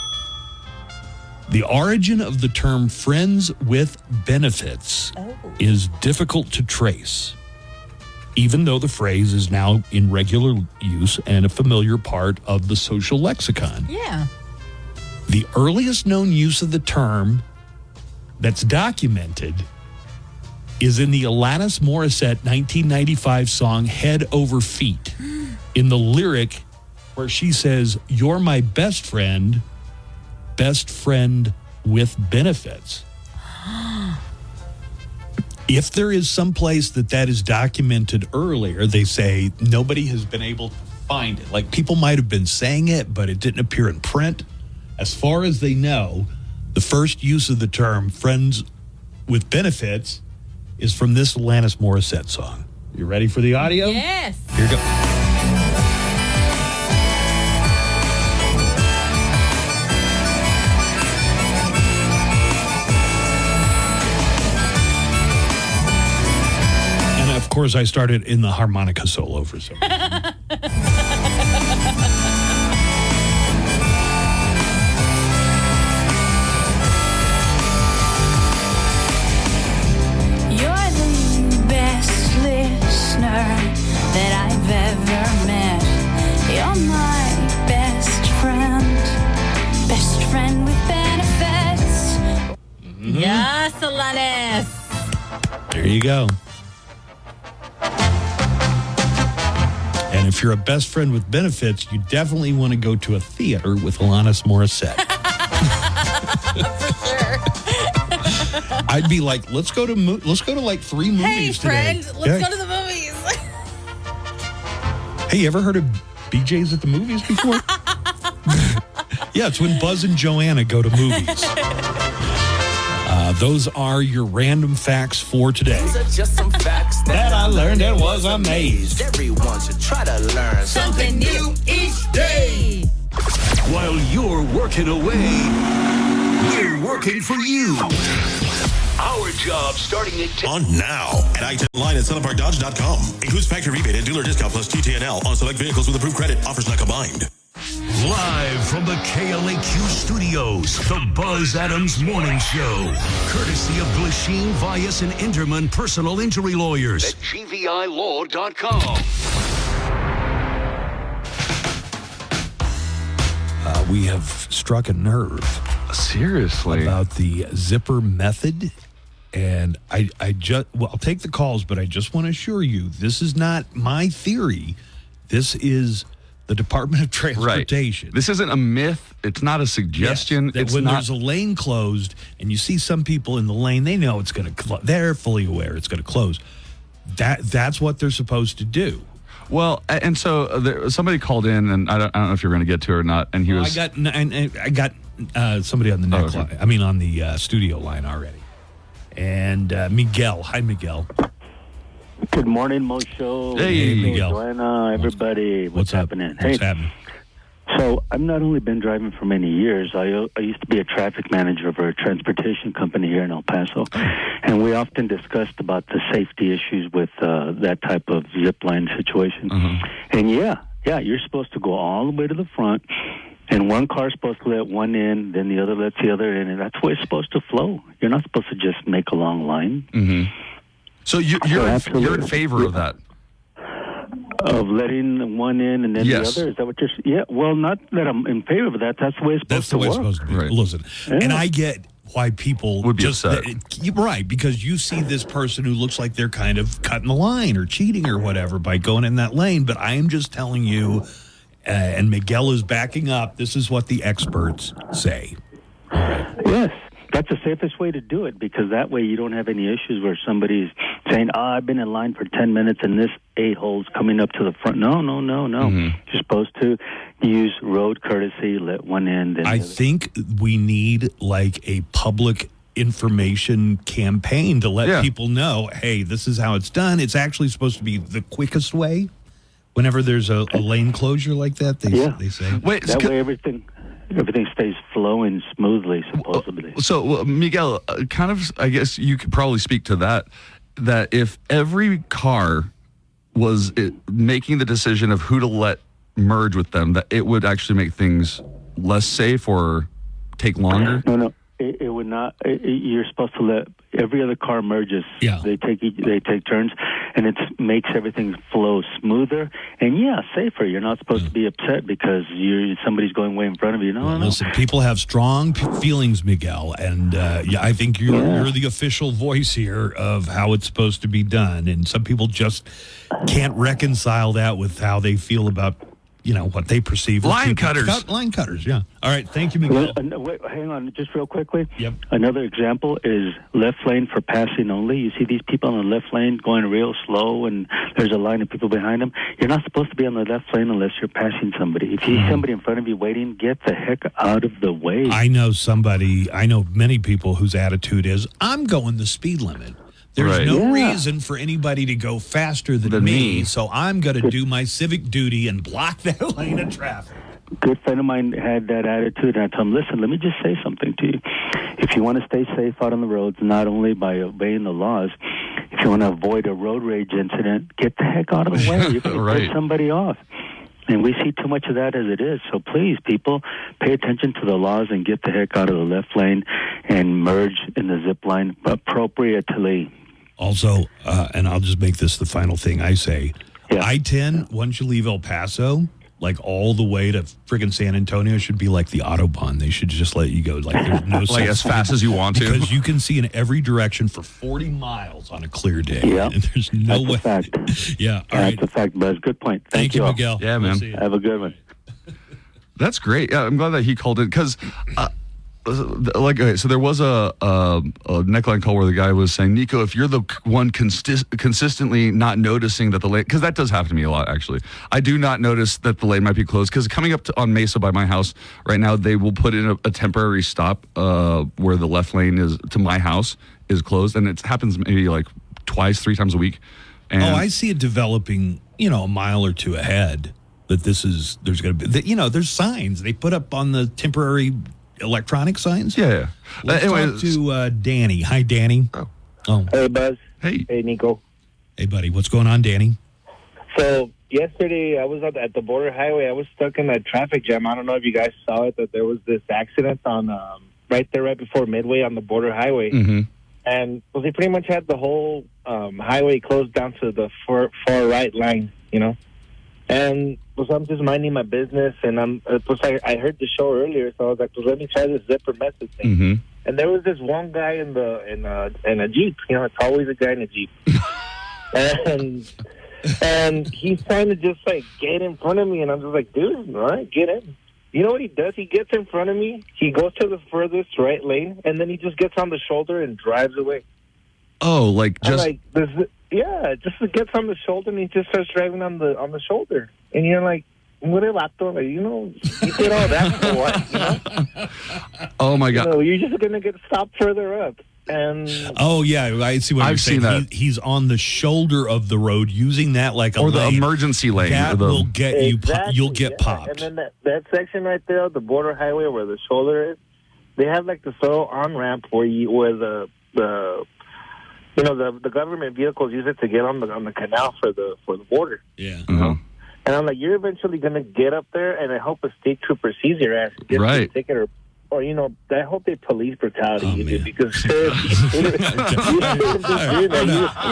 S8: The origin of the term friends with benefits is difficult to trace, even though the phrase is now in regular use and a familiar part of the social lexicon.
S10: Yeah.
S8: The earliest known use of the term that's documented is in the Alanis Morissette 1995 song Head Over Feet. In the lyric where she says, "You're my best friend with benefits." If there is some place that is documented earlier, they say nobody has been able to find it. Like, people might have been saying it, but it didn't appear in print. As far as they know, the first use of the term friends with benefits is from this Alanis Morissette song. You ready for the audio?
S10: Yes.
S8: Here you go. Of course, I started in the harmonica solo for some reason.
S14: You're the best listener that I've ever met. You're my best friend with benefits.
S10: Yes, Alanis.
S8: There you go. And if you're a best friend with benefits, you definitely want to go to a theater with Alanis Morissette.
S10: For sure.
S8: I'd be like, let's go to like 3 movies
S10: Hey, friend,
S8: today.
S10: let's go to the movies.
S8: Hey, you ever heard of BJ's at the movies before? Yeah, it's when Buzz and Joanna go to movies. Those are your random facts for today.
S3: These are just some facts
S8: that I learned and was amazed.
S3: Everyone should try to learn something new each day.
S2: While you're working away, we're working for you. Our job starting at 10.
S9: On now at I-10 line at SunnyParkDodge.com. Includes factory rebate and dealer discount plus TTNL on select vehicles with approved credit. Offers not combined.
S2: Live from the KLAQ studios, the Buzz Adams Morning Show. Courtesy of Glasheen, Vyas, and Enderman Personal Injury Lawyers at GVILaw.com.
S8: We have struck a nerve.
S11: Seriously.
S8: About the zipper method. And I'll take the calls, but I just want to assure you, this is not my theory. This is the Department of Transportation.
S11: Right. This isn't a myth. It's not a suggestion.
S8: Yes, when there's a lane closed and you see some people in the lane, they know it's going to they're fully aware it's going to close. That's what they're supposed to do.
S11: Well, and so somebody called in, and I don't know if you're going to get to it or not. And he was.
S8: I got somebody on the next line. I mean, on the studio line already. And Miguel. Hi, Miguel.
S13: Good morning, Mo Show.
S8: Hey, Miguel.
S13: Joanna, everybody. What's happening?
S8: What's happening?
S13: So I've not only been driving for many years, I used to be a traffic manager for a transportation company here in El Paso, and we often discussed about the safety issues with that type of zip line situation. And yeah, you're supposed to go all the way to the front, and one car's supposed to let one in, then the other lets the other in, and that's the way it's supposed to flow. You're not supposed to just make a long line.
S11: So you're in favor of that?
S13: Of letting one in and then the other? Is that what you're saying? Yeah, well, not that I'm in favor of that. That's the way it's supposed to work.
S8: That's the way it's supposed to be. Listen, and I get why people
S11: would be upset.
S8: Right, because you see this person who looks like they're kind of cutting the line or cheating or whatever by going in that lane. But I am just telling you, and Miguel is backing up, this is what the experts say.
S13: Yes. That's the safest way to do it, because that way you don't have any issues where somebody's saying, I've been in line for 10 minutes and this a-hole's coming up to the front. No. You're supposed to use road courtesy, let one in. Then
S8: I think we need like a public information campaign to let people know, hey, this is how it's done. It's actually supposed to be the quickest way. Whenever there's a lane closure like that, they say.
S13: Wait, that way everything stays flowing smoothly, supposedly.
S11: So, Miguel, kind of, I guess you could probably speak to that if every car was making the decision of who to let merge with them, that it would actually make things less safe or take longer?
S13: No. It would not. You're supposed to let every other car merges.
S8: Yeah.
S13: They take turns, and it makes everything flow smoother and safer. You're not supposed to be upset because somebody's going way in front of you. No.
S8: Listen, people have strong feelings, Miguel, and I think you're the official voice here of how it's supposed to be done. And some people just can't reconcile that with how they feel about what they perceive.
S11: Line cutters.
S8: Line cutters, yeah. All right, thank you, Miguel.
S13: Wait, hang on, just real quickly.
S8: Yep.
S13: Another example is left lane for passing only. You see these people on the left lane going real slow, and there's a line of people behind them. You're not supposed to be on the left lane unless you're passing somebody. If you see somebody in front of you waiting, get the heck out of the way.
S8: I know many people whose attitude is, I'm going the speed limit. There's no reason for anybody to go faster than me, so I'm going to do my civic duty and block that lane of traffic.
S13: A good friend of mine had that attitude, and I told him, listen, let me just say something to you. If you want to stay safe out on the roads, not only by obeying the laws, if you want to avoid a road rage incident, get the heck out of the way. You're going to put somebody off. And we see too much of that as it is. So please, people, pay attention to the laws and get the heck out of the left lane and merge in the zip line appropriately.
S8: Also, and I'll just make this the final thing I say, I-10, once you leave El Paso, like all the way to friggin' San Antonio, should be like the Autobahn. They should just let you go. Like there's no
S11: like as fast as you want to.
S8: Because you can see in every direction for 40 miles on a clear day.
S13: Yeah.
S8: And there's no way.
S13: That's a fact.
S8: Yeah. All right.
S13: That's a fact, Buzz. Good point.
S8: Thank you,
S13: all.
S8: Miguel.
S11: Yeah, man.
S13: Have a good one.
S11: That's great. Yeah, I'm glad that he called it because, so there was a neckline call where the guy was saying, Nico, if you're the one consistently not noticing that the lane, because that does happen to me a lot, actually. I do not notice that the lane might be closed because coming up on Mesa by my house right now, they will put in a temporary stop where the left lane is to my house is closed, and it happens maybe like twice, 3 times a week. And
S8: I see it developing, a mile or two ahead that there's going to be, there's signs they put up on the temporary electronic signs.
S11: Yeah.
S8: Let's talk to Danny. Hi, Danny. Oh.
S16: Hey, Buzz.
S11: Hey.
S16: Hey, Nico.
S8: Hey, buddy. What's going on, Danny?
S16: So yesterday I was at the border highway. I was stuck in a traffic jam. I don't know if you guys saw it, that there was this accident on right before Midway on the border highway.
S11: Mm-hmm.
S16: And they pretty much had the whole highway closed down to the far right line, And I'm just minding my business, and I heard the show earlier, so I was like, let me try this zipper message thing.
S11: Mm-hmm.
S16: And there was this one guy in a Jeep. It's always a guy in a Jeep. and he's trying to just get in front of me, and I'm just like, dude, all right, get in. You know what he does? He gets in front of me. He goes to the furthest right lane, and then he just gets on the shoulder and drives away.
S11: Oh, just
S16: just gets on the shoulder and he just starts driving on the shoulder. And you're like, what a vato, you did all that for what,
S11: Oh my God.
S16: You're just going to get stopped further up. And
S8: oh yeah, I see what you're saying.
S11: seen that.
S8: He's on the shoulder of the road using that like a
S11: or the
S8: lane.
S11: emergency lane.
S8: That will get you. You'll get popped.
S16: And then that section right there, the border highway where the shoulder is, they have like the solo on ramp where the government vehicles use it to get on the canal for the border.
S8: Yeah.
S11: Uh-huh.
S16: And I'm like, you're eventually gonna get up there, and I hope a state trooper sees your ass, gets you a ticket, or I hope they police brutality you do, because we're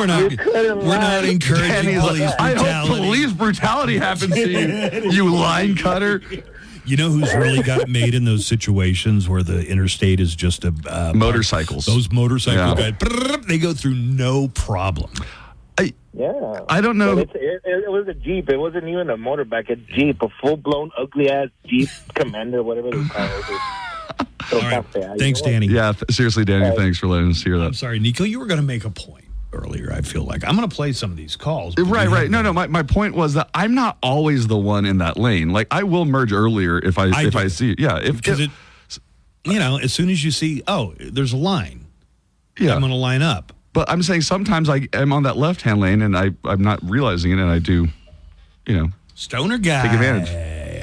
S8: not encouraging
S11: Danny's
S8: police brutality.
S11: I hope police brutality happens to you, you line cutter.
S8: You know who's really got it made in those situations where the interstate is just a
S11: motorcycles.
S8: Those motorcycle guys, they go through no problem.
S11: I don't know.
S16: But it was a Jeep. It wasn't even a motorbike. A Jeep, a full-blown, ugly-ass Jeep Commander, whatever they call it.
S8: All right. Thanks, Danny.
S11: Yeah, seriously, Danny, thanks for letting us hear that.
S8: I'm sorry, Nico, you were going to make a point earlier, I feel like. I'm going to play some of these calls.
S11: Right. No, my point was that I'm not always the one in that lane. Like, I will merge earlier if I see it. Yeah.
S8: Because as soon as you see, there's a line.
S11: Yeah.
S8: I'm going to line up.
S11: But I'm saying sometimes I'm on that left-hand lane and I'm not realizing it, and I do,
S8: Stoner guy.
S11: take advantage.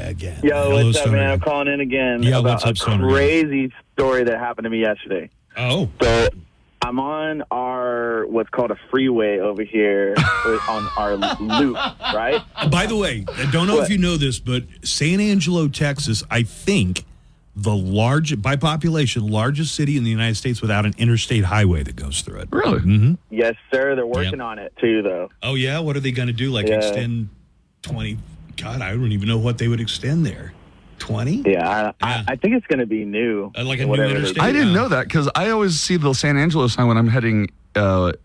S8: Again.
S15: Yo,
S8: Hello,
S15: what's up,
S8: Stoner
S15: man?
S8: guy.
S15: I'm calling in again
S8: Yeah,
S15: about
S8: what's up,
S15: a
S8: Stoner guy?
S15: crazy story that happened to me yesterday.
S8: Oh.
S15: So I'm on what's called a freeway over here on our loop, right?
S8: By the way, I don't know if you know this, but San Angelo, Texas, I think by population, largest city in the United States without an interstate highway that goes through it.
S11: Really?
S8: Mm-hmm.
S15: Yes, sir. They're working on it too, though.
S8: Oh, yeah? What are they going to do? Like extend 20? God, I don't even know what they would extend there. 20?
S15: Yeah, I think it's going to be new.
S8: Like a new interstate?
S11: I didn't know that because I always see the San Angelo sign when I'm heading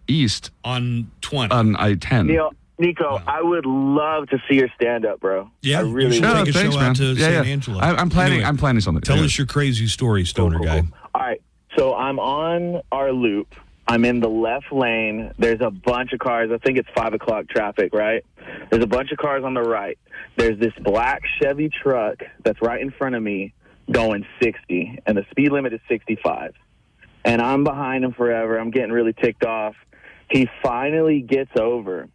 S11: east.
S8: On 20.
S11: On I-10.
S15: Nico, I would love to see your stand-up, bro.
S8: Yeah,
S15: I really
S8: you should
S15: would.
S8: take a show out to San Angelo.
S11: I'm planning.
S8: Anyway,
S11: I'm planning something.
S8: Tell us your crazy story, Stoner guy.
S15: All right, so I'm on our loop. I'm in the left lane. There's a bunch of cars. I think it's 5 o'clock traffic, right? There's a bunch of cars on the right. There's this black Chevy truck that's right in front of me going 60, and the speed limit is 65. And I'm behind him forever. I'm getting really ticked off. He finally gets over,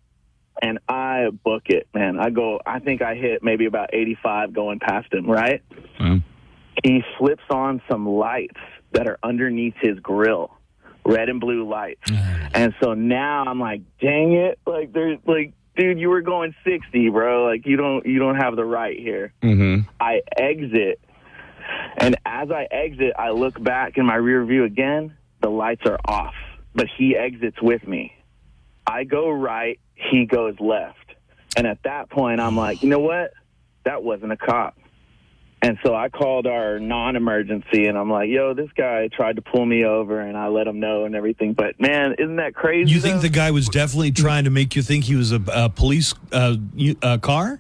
S15: and I book it, man. I think I hit maybe about 85 going past him, right? He flips on some lights that are underneath his grill. Red and blue lights. And so now I'm like, dang it. Like, there's like, dude, you were going 60, bro. Like, you don't have the right here.
S11: Mm-hmm.
S15: I exit. And as I exit, I look back in my rear view again. The lights are off, but he exits with me. I go right. He goes left. And at that point, I'm like, you know what? That wasn't a cop. And so I called our non-emergency, and I'm like, yo, this guy tried to pull me over, and I let him know and everything. But, man, isn't that crazy?
S8: You think the guy was definitely trying to make you think he was a police car?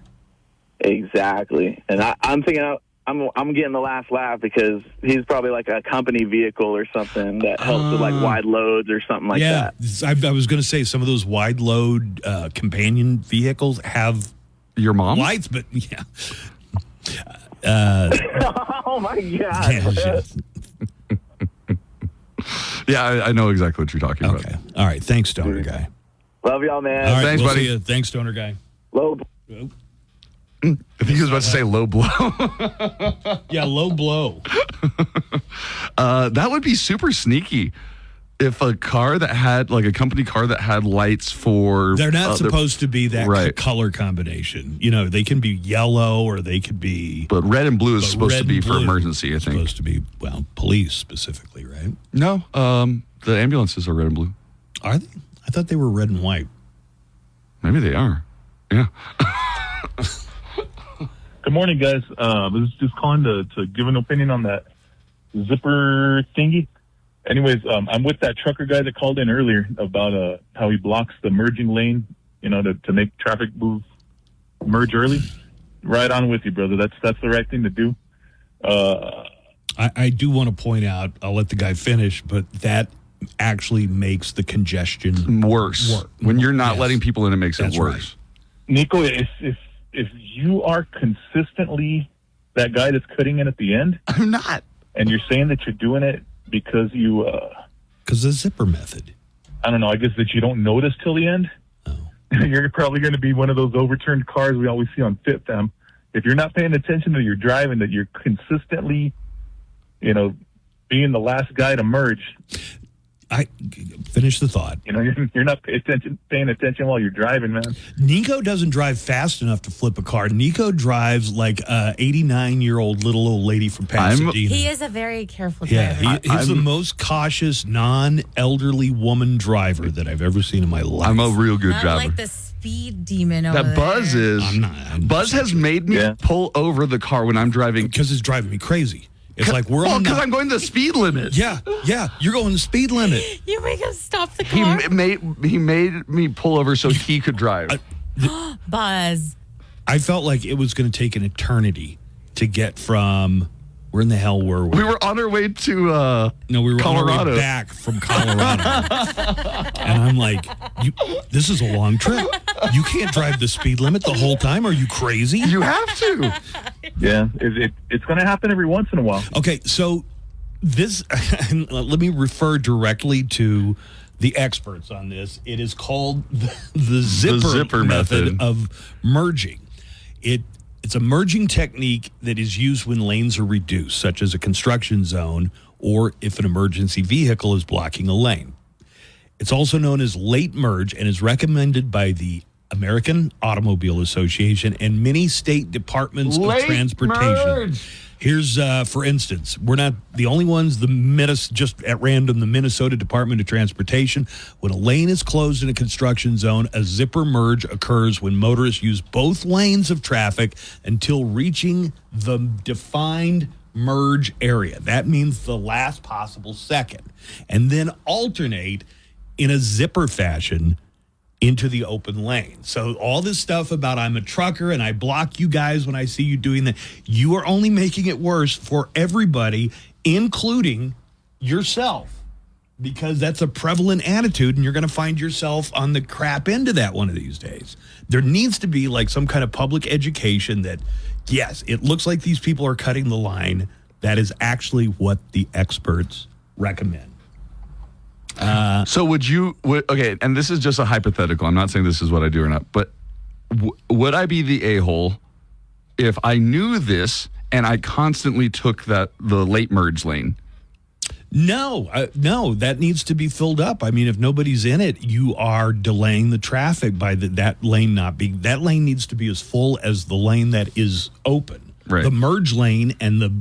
S15: Exactly. And I'm thinking I'm getting the last laugh because he's probably like a company vehicle or something that helps with, like, wide loads or something like that.
S8: I was going to say some of those wide load companion vehicles have
S11: your mom
S8: lights, but, yeah.
S15: Oh my God!
S11: Yeah, I know exactly what you're talking about.
S8: All right, thanks, Stoner guy.
S15: Love y'all, man.
S8: All right,
S11: thanks,
S8: we'll
S11: buddy.
S8: see you. Thanks, Stoner guy.
S15: Low.
S11: I think he was about to say low blow.
S8: Yeah, low blow.
S11: That would be super sneaky. If a car that had, like a company car that had lights for...
S8: They're not supposed to be that
S11: right.
S8: color combination. You know, they can be yellow or they could be...
S11: But red and blue is supposed to be for emergency, I think.
S8: Supposed to be, well, police specifically, right?
S11: No, the ambulances are red and blue.
S8: Are they? I thought they were red and white.
S11: Maybe they are. Yeah.
S17: Good morning, guys. I was just calling to give an opinion on that zipper thingy. Anyways, I'm with that trucker guy that called in earlier about how he blocks the merging lane, you know, to make traffic merge early. Right on with you, brother. That's the right thing to do.
S8: I do want to point out, I'll let the guy finish, but that actually makes the congestion
S11: worse. When you're not letting people in, it makes it worse.
S17: Right. Nico, if you are consistently that guy that's cutting in at the end,
S11: I'm not.
S17: And you're saying that you're doing it because you
S8: Because the zipper method.
S17: I don't know. I guess that you don't notice till the end.
S8: Oh.
S17: You're probably going to be one of those overturned cars we always see on FitFam. If you're not paying attention to your driving, that you're consistently, being the last guy to merge.
S8: I finish the thought.
S17: You're not paying attention while you're driving, man.
S8: Nico doesn't drive fast enough to flip a car. Nico drives like a 89-year-old little old lady from Pasadena.
S10: He is a very careful driver.
S8: Yeah, he's the most cautious, non-elderly woman driver that I've ever seen in my life.
S11: I'm a real good
S10: Not
S11: driver.
S10: like the speed demon over
S11: That Buzz
S10: there.
S11: is. Buzz has made me pull over the car when I'm driving.
S8: Because it's driving me crazy. It's like we're on.
S11: Because I'm going the speed limit.
S8: Yeah, you're going the speed limit.
S10: You make him stop the car?
S11: He made me pull over so he could drive.
S10: Buzz.
S8: I felt like it was going to take an eternity to get from. Where in the hell were we?
S11: We were on our way to
S8: no, we were
S11: Colorado.
S8: on our way back from Colorado. And I'm like, this is a long trip. You can't drive the speed limit the whole time. Are you crazy?
S11: You have to.
S17: Yeah, it's going to happen every once in a while.
S8: Okay, so this, let me refer directly to the experts on this. It is called the zipper method of merging. It's a merging technique that is used when lanes are reduced, such as a construction zone or if an emergency vehicle is blocking a lane. It's also known as late merge and is recommended by the American Automobile Association and many state departments of transportation.
S11: Merge.
S8: Here's, for instance, we're not the only ones, just at random, the Minnesota Department of Transportation. When a lane is closed in a construction zone, a zipper merge occurs when motorists use both lanes of traffic until reaching the defined merge area. That means the last possible second. And then alternate in a zipper fashion into the open lane. So all this stuff about I'm a trucker and I block you guys when I see you doing that, you are only making it worse for everybody, including yourself, because that's a prevalent attitude and you're going to find yourself on the crap end of that one of these days. There needs to be like some kind of public education that, yes, it looks like these people are cutting the line. That is actually what the experts recommend.
S11: So okay, and this is just a hypothetical. I'm not saying this is what I do or not, but would I be the a-hole if I knew this and I constantly took the late merge lane?
S8: No, that needs to be filled up. I mean, if nobody's in it, you are delaying the traffic by that lane not being. That lane needs to be as full as the lane that is open.
S11: Right.
S8: The merge lane and the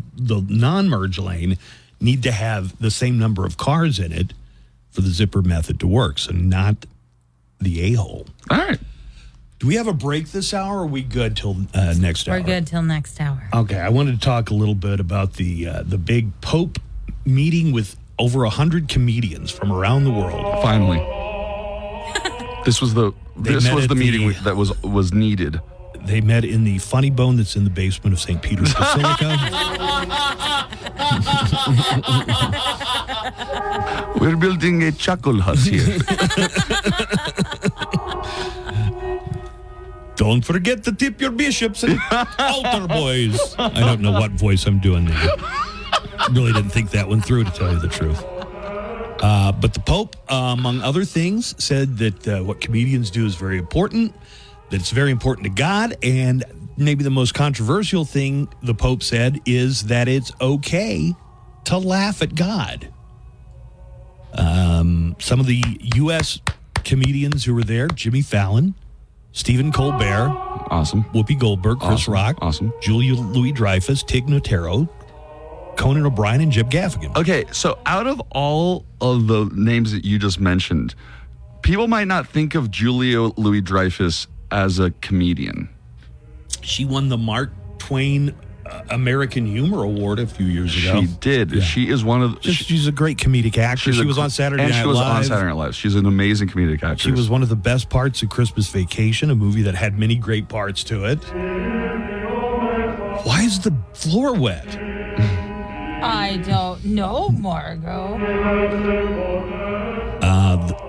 S8: non-merge lane need to have the same number of cars in it for the zipper method to work, so not the a-hole.
S11: All right.
S8: Do we have a break this hour, or are we good till next hour?
S10: We're good till next hour.
S8: Okay, I wanted to talk a little bit about the big Pope meeting with over 100 comedians from around the world.
S11: Finally. This was the meeting that was needed.
S8: They met in the Funny Bone that's in the basement of St. Peter's Basilica.
S11: We're building a chuckle house here.
S8: Don't forget to tip your bishops and altar boys. I don't know what voice I'm doing there. Really didn't think that one through, to tell you the truth. But the Pope, among other things, said that what comedians do is very important, that it's very important to God, and maybe the most controversial thing the Pope said is that it's okay to laugh at God. Some of the U.S. comedians who were there, Jimmy Fallon, Stephen Colbert,
S11: awesome,
S8: Whoopi Goldberg, Chris Rock,
S11: awesome,
S8: Julia Louis-Dreyfus, Tig Notaro, Conan O'Brien, and Jim Gaffigan.
S11: Okay, so out of all of the names that you just mentioned, people might not think of Julia Louis-Dreyfus as a comedian.
S8: She won the Mark Twain American Humor Award a few years ago.
S11: She did. Yeah. She is one of.
S8: She's a great comedic actress. She was on Saturday Night Live.
S11: She was on Saturday Night Live. She's an amazing comedic actress.
S8: She was one of the best parts of Christmas Vacation, a movie that had many great parts to it. Why is the floor wet?
S10: I don't know, Margot.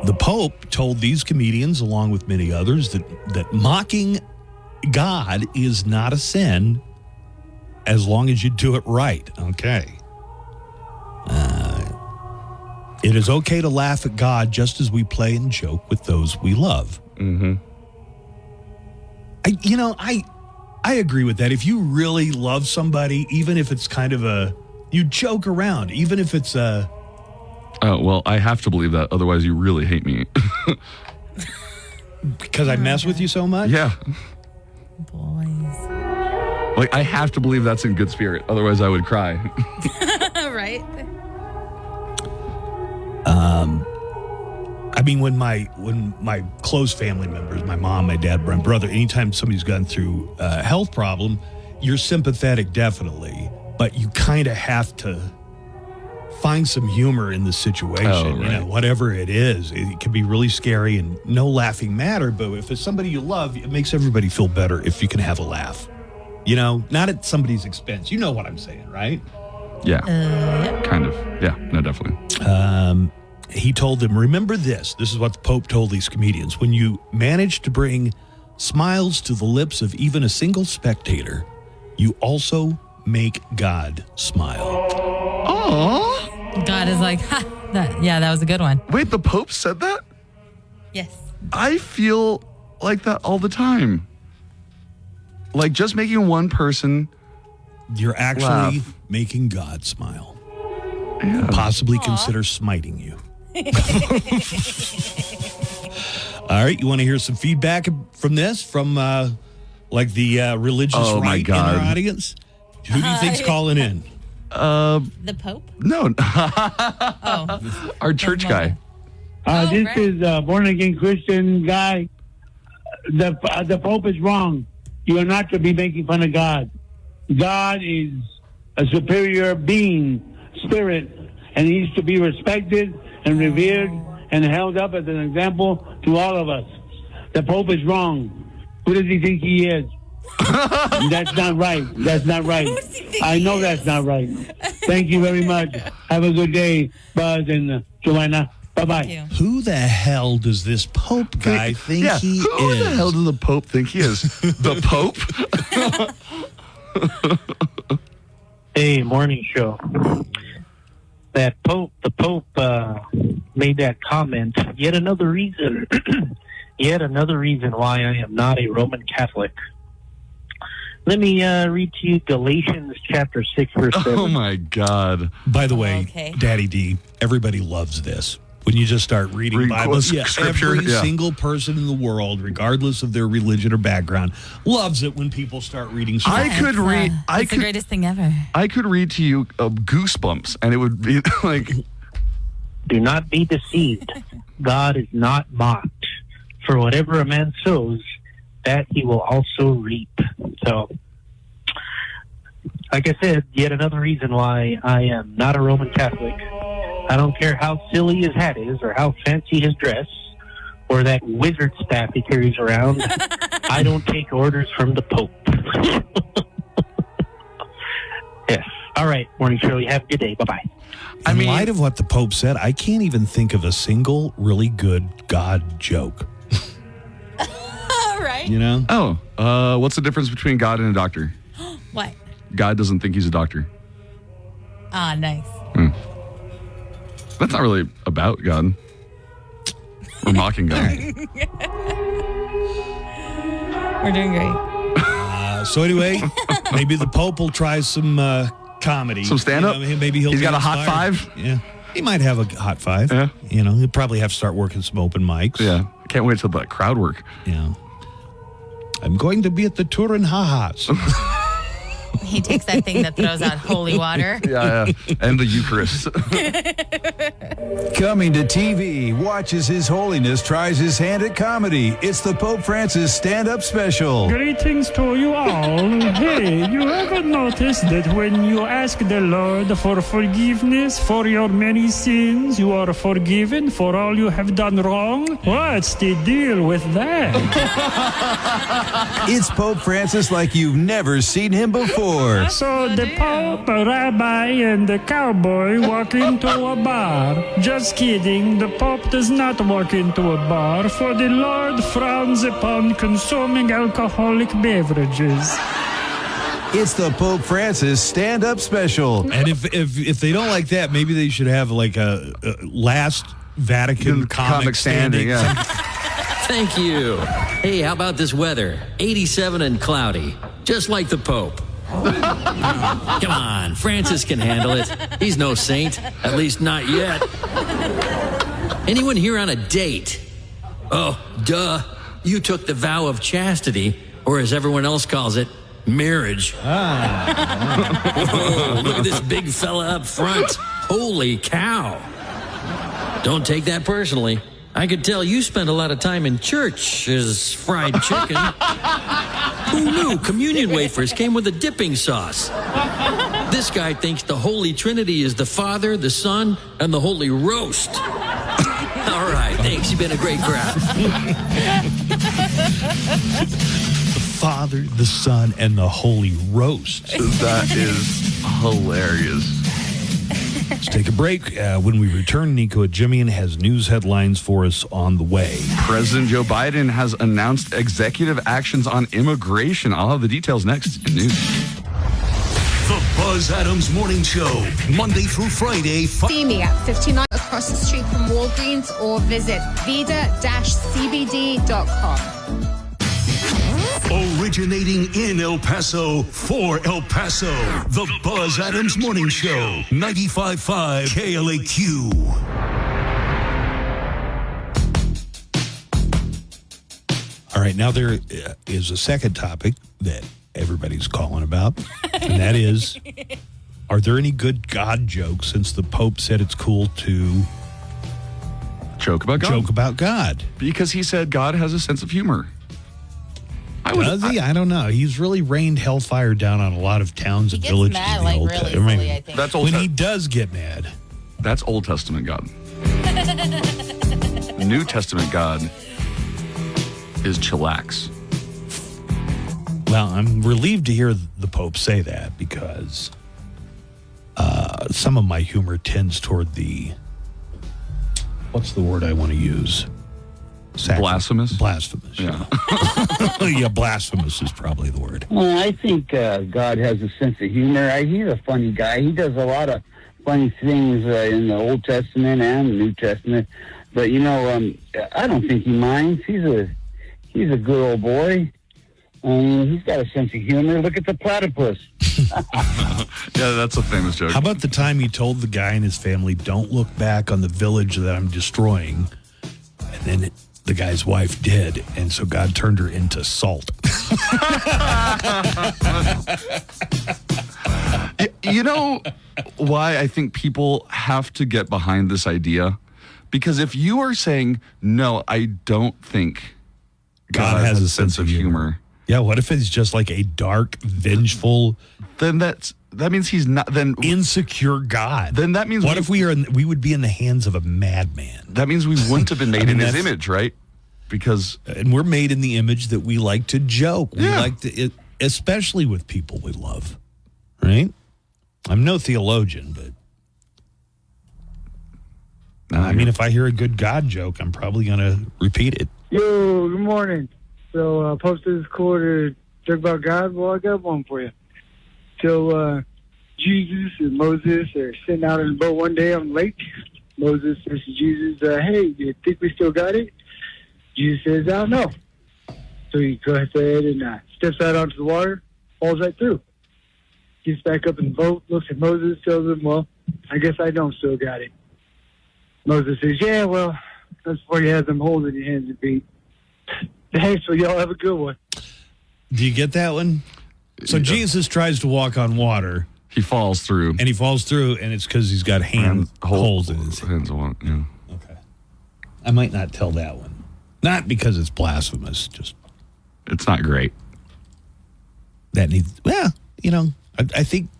S8: The Pope told these comedians, along with many others, that mocking God is not a sin as long as you do it right. Okay. It is okay to laugh at God just as we play and joke with those we love.
S11: Mm-hmm.
S8: I agree with that. If you really love somebody, even if it's kind of you joke around, even if it's
S11: Oh, well, I have to believe that. Otherwise, you really hate me.
S8: Because I mess with you so much?
S11: Yeah.
S10: Boys.
S11: Like, I have to believe that's in good spirit. Otherwise, I would cry.
S10: Right?
S8: I mean, when my close family members, my mom, my dad, my brother, anytime somebody's gone through a health problem, you're sympathetic, definitely, but you kind of have to find some humor in the situation.
S11: Oh, right.
S8: You know, whatever it is, it can be really scary and no laughing matter. But if it's somebody you love, it makes everybody feel better if you can have a laugh. You know, not at somebody's expense. You know what I'm saying, right?
S11: Yeah. Kind of. Yeah. No, definitely.
S8: He told them, remember this. This is what the Pope told these comedians. When you manage to bring smiles to the lips of even a single spectator, you also make God smile.
S11: Aww.
S10: God is like, ha, that was a good one.
S11: Wait, the Pope said that?
S10: Yes.
S11: I feel like that all the time. Like, just making one person
S8: You're actually
S11: laugh.
S8: making God smile.
S11: Yeah.
S8: And possibly consider smiting you. All right, you want to hear some feedback from this? From like the religious right in our audience? Who do you think's calling in?
S10: The Pope?
S11: No.
S10: Oh.
S11: Our church guy.
S4: This is a born-again Christian guy. The Pope is wrong. You are not to be making fun of God. God is a superior being, spirit, and he needs to be respected and revered and held up as an example to all of us. The Pope is wrong. Who does he think he is? That's not right. That's not right. I know that's not right. Thank you very much. Have a good day, Buzz and Joanna. Bye-bye.
S8: Who the hell does this Pope guy think he
S11: Who
S8: is?
S11: the hell does the Pope think he is? The Pope?
S6: Hey, morning show. The Pope made that comment. Yet another reason why I am not a Roman Catholic. Let me read to you Galatians chapter 6, verse 7.
S11: Oh, my God.
S8: By the way, Daddy D, everybody loves this. When you just start reading Bible,
S11: scripture,
S8: every single person in the world, regardless of their religion or background, loves it when people start reading scripture.
S11: I could read.
S10: It's the greatest thing ever.
S11: I could read to you Goosebumps, and it would be like,
S6: Do not be deceived. God is not mocked. For whatever a man sows, that he will also reap. So, like I said, yet another reason why I am not a Roman Catholic. I don't care how silly his hat is or how fancy his dress or that wizard staff he carries around. I don't take orders from the Pope. Yes. All right, morning show. You have a good day. Bye-bye.
S8: In light of what the Pope said, I can't even think of a single really good God joke.
S10: All right.
S8: You know?
S11: oh, what's the difference between God and a doctor?
S10: What?
S11: God doesn't think he's a doctor.
S10: Ah, nice.
S11: That's not really about God. We're mocking God.
S10: We're doing great.
S8: So anyway, maybe the Pope will try some comedy.
S11: Some stand-up?
S8: You know, maybe he's
S11: got a hot five?
S8: Yeah. He might have a hot five.
S11: Yeah.
S8: You know, he'll probably have to start working some open mics.
S11: Yeah. Can't wait till that crowd work.
S8: Yeah. I'm going to be at the Turin Ha-Has.
S10: He takes that thing that throws out holy water.
S11: Yeah. And the Eucharist.
S18: Coming to TV, watches His Holiness tries his hand at comedy. It's the Pope Francis stand-up special.
S19: Greetings to you all. Hey, you ever noticed that when you ask the Lord for forgiveness for your many sins, you are forgiven for all you have done wrong? What's the deal with that?
S18: It's Pope Francis like you've never seen him before.
S19: So the Pope, a rabbi, and the cowboy walk into a bar. Just kidding, the Pope does not walk into a bar, for the Lord frowns upon consuming alcoholic beverages.
S18: It's the Pope Francis stand-up special.
S8: And if they don't like that, maybe they should have like a last Vatican comic standing.
S11: Yeah.
S20: Thank you. Hey, how about this weather? 87 and cloudy, just like the Pope. Come on, Francis can handle it. He's no saint, at least not yet. Anyone here on a date? Oh, duh. You took the vow of chastity, or as everyone else calls it, marriage. Whoa, look at this big fella up front. Holy cow. Don't take that personally. I could tell you spent a lot of time in church as fried chicken. Who knew communion wafers came with a dipping sauce? This guy thinks the Holy Trinity is the Father, the Son, and the Holy Roast. All right, thanks. You've been a great crowd.
S8: The Father, the Son, and the Holy Roast.
S11: That is hilarious.
S8: Let's take a break. When we return, Nico at Jimmy has news headlines for us on the way.
S11: President Joe Biden has announced executive actions on immigration. I'll have the details next in news.
S2: The Buzz Adams Morning Show, Monday through Friday.
S22: See me at 59 across the street from Walgreens or visit vida-cbd.com.
S2: Originating in El Paso for El Paso, the Buzz Adams Morning Show, 95.5 KLAQ.
S8: All right, now there is a second topic that everybody's calling about, and that is, are there any good God jokes since the Pope said it's cool to
S11: joke about God?
S8: Joke about God.
S11: Because he said God has a sense of humor.
S8: Does he? I don't know. He's really rained hellfire down on a lot of towns and villages.
S10: Mad,
S8: in the
S10: like,
S8: Old
S10: really
S8: Testament.
S10: silly, I think.
S11: That's Old
S8: when he does get mad.
S11: That's Old Testament God. New Testament God is chillax.
S8: Well, I'm relieved to hear the Pope say that because some of my humor tends toward the, what's the word I want to use?
S11: Blasphemous?
S8: Blasphemous.
S11: Yeah.
S8: Yeah, blasphemous is probably the word.
S23: Well, I think God has a sense of humor. He's a funny guy. He does a lot of funny things in the Old Testament and the New Testament. But, I don't think he minds. He's a good old boy. He's got a sense of humor. Look at the platypus.
S11: Yeah, that's a famous joke.
S8: How about the time he told the guy and his family, don't look back on the village that I'm destroying? And then the guy's wife did, and so God turned her into salt.
S11: You know why I think people have to get behind this idea? Because if you are saying, no, I don't think God has a sense of humor.
S8: Yeah, what if it's just like a dark, vengeful...
S11: Then that means he's not... Then
S8: insecure God.
S11: Then that means...
S8: What if we would be in the hands of a madman?
S11: That means we wouldn't have been made in his image, right? Because...
S8: And we're made in the image that we like to joke. We like to... especially with people we love. Right? I'm no theologian, but... I mean, if I hear a good God joke, I'm probably going to repeat it.
S24: Yo, good morning. So, Pope says it's cool to joke about God. Well, I got one for you. So, Jesus and Moses are sitting out in a boat one day on the lake. Moses says to Jesus, hey, do you think we still got it? Jesus says, I don't know. So he goes ahead and steps out onto the water, falls right through. Gets back up in the boat, looks at Moses, tells him, well, I guess I don't still got it. Moses says, yeah, well, that's before you have them holding your hands and feet. Thanks, so y'all have a good one.
S8: Do you get that one? So Jesus tries to walk on water.
S11: He falls through.
S8: And he falls through, and it's because he's got holes in his hands.
S11: Yeah.
S8: Okay. I might not tell that one. Not because it's blasphemous, just...
S11: It's not great.
S8: That needs... Well, I think...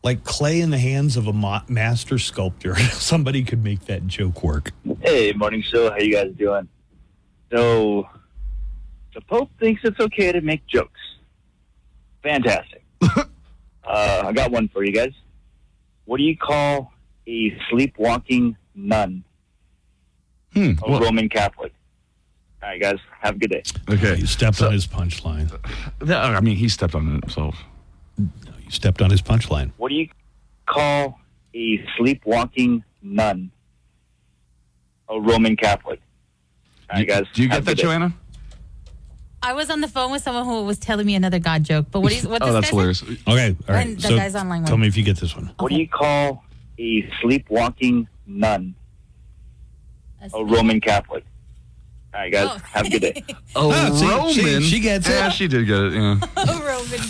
S8: Like clay in the hands of a master sculptor, somebody could make that joke work.
S25: Hey, morning show. How you guys doing? So, the Pope thinks it's okay to make jokes. Fantastic. I got one for you guys. What do you call a sleepwalking nun? A Roman Catholic. All right, guys. Have a good day.
S8: Okay, you stepped on his punchline.
S11: I mean, he stepped on it himself.
S8: You stepped on his punchline.
S25: What do you call a sleepwalking nun? A Roman Catholic. All right, guys.
S11: Do you
S25: have
S11: get
S25: a
S11: that,
S25: good day.
S11: Joanna?
S10: I was on the phone with someone who was telling me another God joke, but what
S11: Oh, that's hilarious.
S8: Okay, all right.
S10: And the guy's online
S8: Tell
S10: one.
S8: me if you get this one.
S25: What do you call a sleepwalking nun? A Roman Catholic. All right, guys. Have a good day.
S11: Roman.
S8: She gets it.
S11: Yeah, she did get it. Yeah.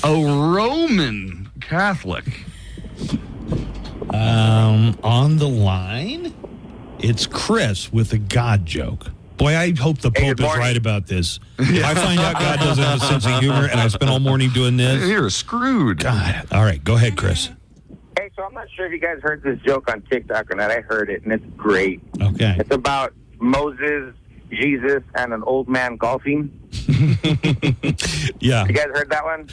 S11: A Roman Catholic.
S8: On the line, it's Chris with a God joke. Boy, I hope the Pope is right about this. If I find out God doesn't have a sense of humor and I spent all morning doing this,
S11: you're screwed.
S8: God. All right, go ahead, Chris.
S1: Hey, so I'm not sure if you guys heard this joke on TikTok or not. I heard it, and it's great.
S8: Okay.
S1: It's about Moses, Jesus, and an old man golfing.
S8: Yeah.
S1: You guys heard that one?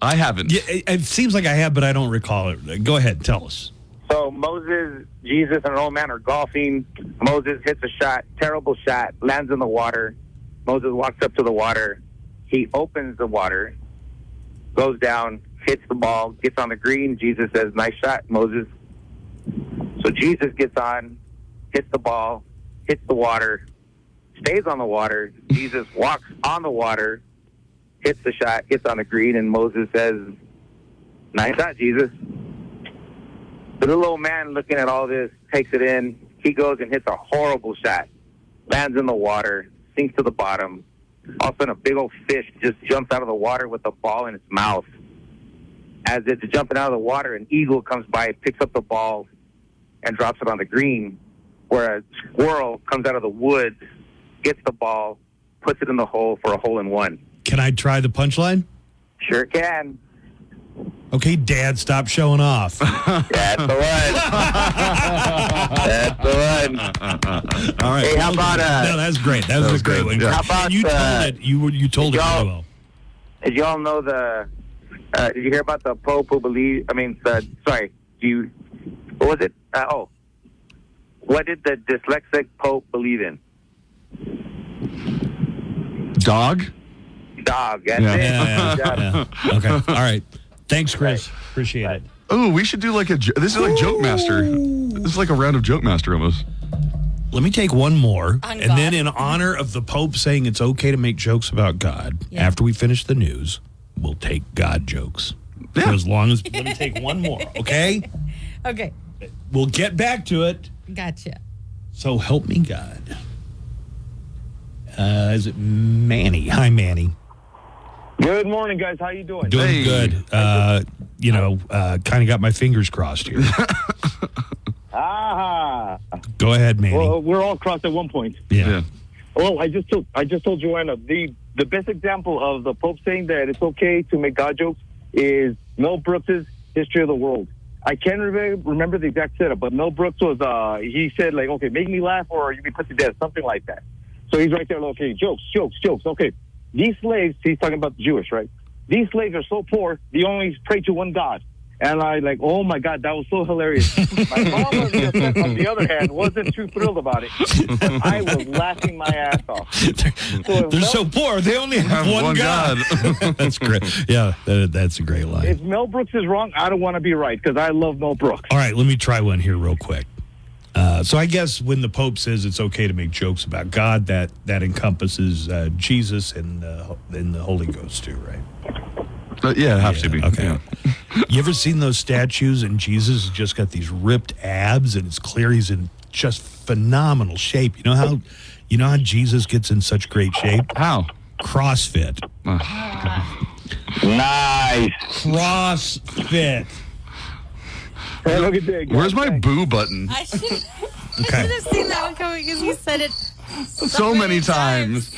S11: I haven't.
S8: Yeah, it seems like I have, but I don't recall it. Go ahead, tell us.
S1: So Moses, Jesus, and an old man are golfing. Moses hits a shot, terrible shot, lands in the water. Moses walks up to the water. He opens the water, goes down, hits the ball, gets on the green. Jesus says, "Nice shot, Moses." So Jesus gets on, hits the ball, hits the water, stays on the water. Jesus walks on the water, hits the shot, gets on the green, and Moses says, "Nice shot, Jesus." The little old man looking at all this takes it in. He goes and hits a horrible shot, lands in the water, sinks to the bottom. All of a sudden, a big old fish just jumps out of the water with a ball in its mouth. As it's jumping out of the water, an eagle comes by, picks up the ball, and drops it on the green, where a squirrel comes out of the woods, gets the ball, puts it in the hole for a hole-in-one.
S8: Can I try the punchline?
S1: Sure can.
S8: Okay, Dad, stop showing off.
S1: That's the one. That's the one.
S8: All right.
S1: Hey, how about
S8: no, that's great. That was a great one.
S1: How about
S8: you told it? You told it really well.
S1: Did y'all know the? Did you hear about the Pope who believed? What was it? What did the dyslexic Pope believe in?
S11: Dog.
S1: Dog. That's it.
S8: Yeah. Okay. All right. Thanks, Chris. Appreciate it.
S11: Oh, we should do like this is like Joke Master. This is like a round of Joke Master almost.
S8: Let me take one more.
S10: On
S8: and
S10: God.
S8: then in honor of the Pope saying it's okay to make jokes about God, after we finish the news, we'll take God jokes. Yeah. For as long as, let me take one more, okay?
S10: Okay.
S8: We'll get back to it.
S10: Gotcha.
S8: So help me God. Is it Manny? Hi, Manny.
S5: Good morning, guys. How you doing?
S8: Doing good. Kind of got my fingers crossed here.
S5: Ah.
S8: Go ahead, Manny.
S5: Well, we're all crossed at one point.
S8: Yeah.
S5: Well, I just told Joanna the best example of the Pope saying that it's okay to make God jokes is Mel Brooks' History of the World. I can't remember the exact setup, but Mel Brooks was he said like, okay, make me laugh or you'll be put to death, something like that. So he's right there, like, okay, jokes. Okay, these slaves, he's talking about the Jewish, right? These slaves are so poor, they only pray to one God. And I like, oh my God, that was so hilarious. My mom, on the other hand, wasn't too thrilled about it. But I was laughing my ass off.
S8: They're so poor, they only have one God. That's great. Yeah, that's a great line.
S5: If Mel Brooks is wrong, I don't want to be right because I love Mel Brooks.
S8: All right, let me try one here real quick. So I guess when the Pope says it's okay to make jokes about God, that encompasses Jesus and the Holy Ghost too, right?
S11: Yeah, it has to be.
S8: Okay.
S11: Yeah.
S8: You ever seen those statues and Jesus has just got these ripped abs and it's clear he's in just phenomenal shape. You know how Jesus gets in such great shape?
S11: How?
S8: CrossFit.
S5: Nice.
S8: CrossFit.
S5: Hey, look at that.
S11: Where's my boo button?
S10: I should have seen that one coming because you said it
S11: So many times.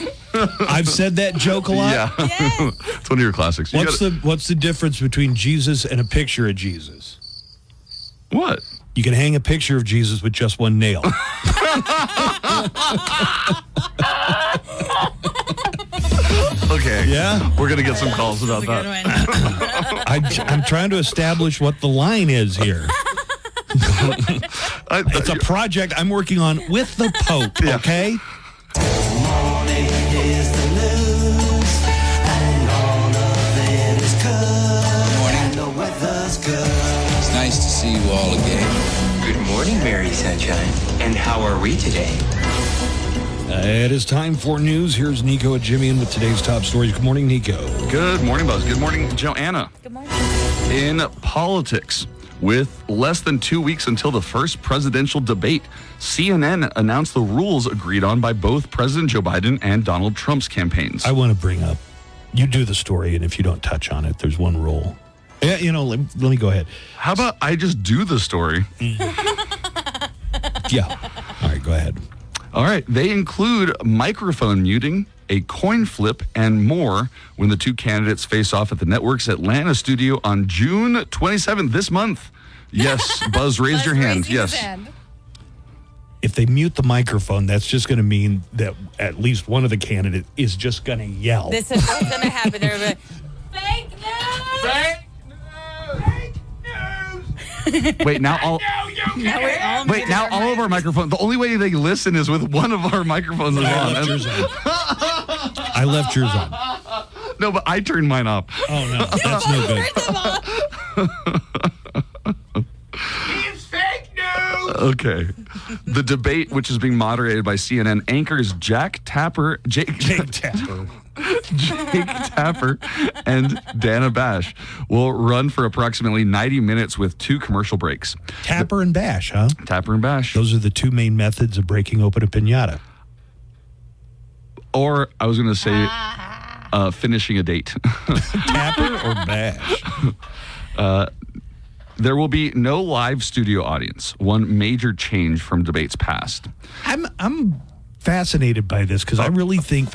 S8: I've said that joke a lot.
S11: Yeah.
S10: Yes.
S11: It's one of your classics. You
S8: What's the difference between Jesus and a picture of Jesus?
S11: What?
S8: You can hang a picture of Jesus with just one nail.
S11: Okay.
S8: Yeah?
S11: We're going to get some calls about that.
S8: I'm trying to establish what the line is here. It's a project I'm working on with the Pope, okay?
S3: Sunshine. And how are we today?
S8: It is time for news. Here's Nico and Jimmy in with today's top stories. Good morning, Nico.
S11: Good morning, Buzz. Good morning, Joanna.
S10: Good morning.
S11: In politics, with less than 2 weeks until the first presidential debate, CNN announced the rules agreed on by both President Joe Biden and Donald Trump's campaigns.
S8: I want to bring up, you do the story, and if you don't touch on it, there's one rule. Yeah, let me go ahead.
S11: How about I just do the story?
S8: Yeah. All right, go ahead.
S11: All right. They include microphone muting, a coin flip, and more when the two candidates face off at the network's Atlanta studio on June 27th this month. Yes, Buzz raised your hand. Yes.
S8: If they mute the microphone, that's just going to mean that at least one of the candidates is just going to yell.
S10: This is what's going to happen. They're going to fake news!
S11: Fake Wait, now all of our microphones, the only way they listen is with one of our microphones is on.
S8: I left yours on.
S11: No, but I turned mine off.
S8: Oh, no. That's no good.
S11: It's fake news! Okay. The debate, which is being moderated by CNN anchors Jake Tapper, and Dana Bash, will run for approximately 90 minutes with 2 commercial breaks.
S8: Tapper and Bash, huh?
S11: Tapper and Bash.
S8: Those are the 2 main methods of breaking open a piñata.
S11: Or I was going to say finishing a date.
S8: Tapper or Bash?
S11: There will be no live studio audience, one major change from debates past.
S8: I'm fascinated by this because I really think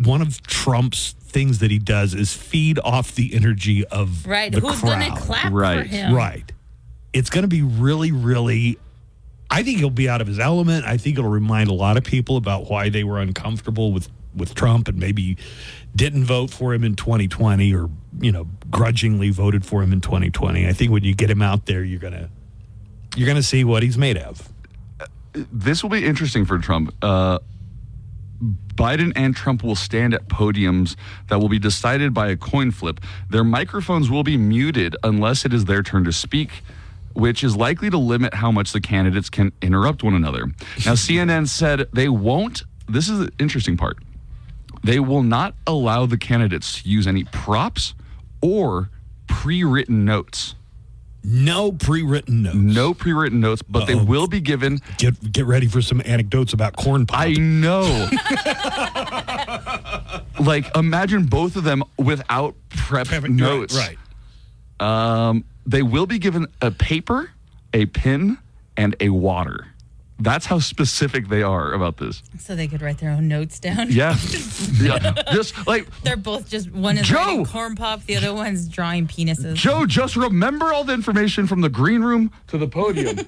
S8: one of Trump's things that he does is feed off the energy of the
S10: Who's
S8: crowd.
S10: going to clap for him?
S8: Right. It's going to be really, really, I think he'll be out of his element. I think it'll remind a lot of people about why they were uncomfortable with Trump and maybe didn't vote for him in 2020 or, grudgingly voted for him in 2020. I think when you get him out there, you're going to see what he's made of.
S11: This will be interesting for Trump. Biden and Trump will stand at podiums that will be decided by a coin flip. Their microphones will be muted unless it is their turn to speak, which is likely to limit how much the candidates can interrupt one another. Now, CNN said they won't, this is the interesting part, they will not allow the candidates to use any props or pre-written notes.
S8: No pre-written notes.
S11: No pre-written notes, but they will be given...
S8: Get ready for some anecdotes about corn pop.
S11: I know. Imagine both of them without prep notes.
S8: Right.
S11: They will be given a paper, a pen, and a water. That's how specific they are about this.
S10: So they could write their own notes down?
S11: Yeah. Just like...
S10: They're both just, one is writing corn pop, the other one's drawing penises.
S11: Joe, just remember all the information from the green room to the podium.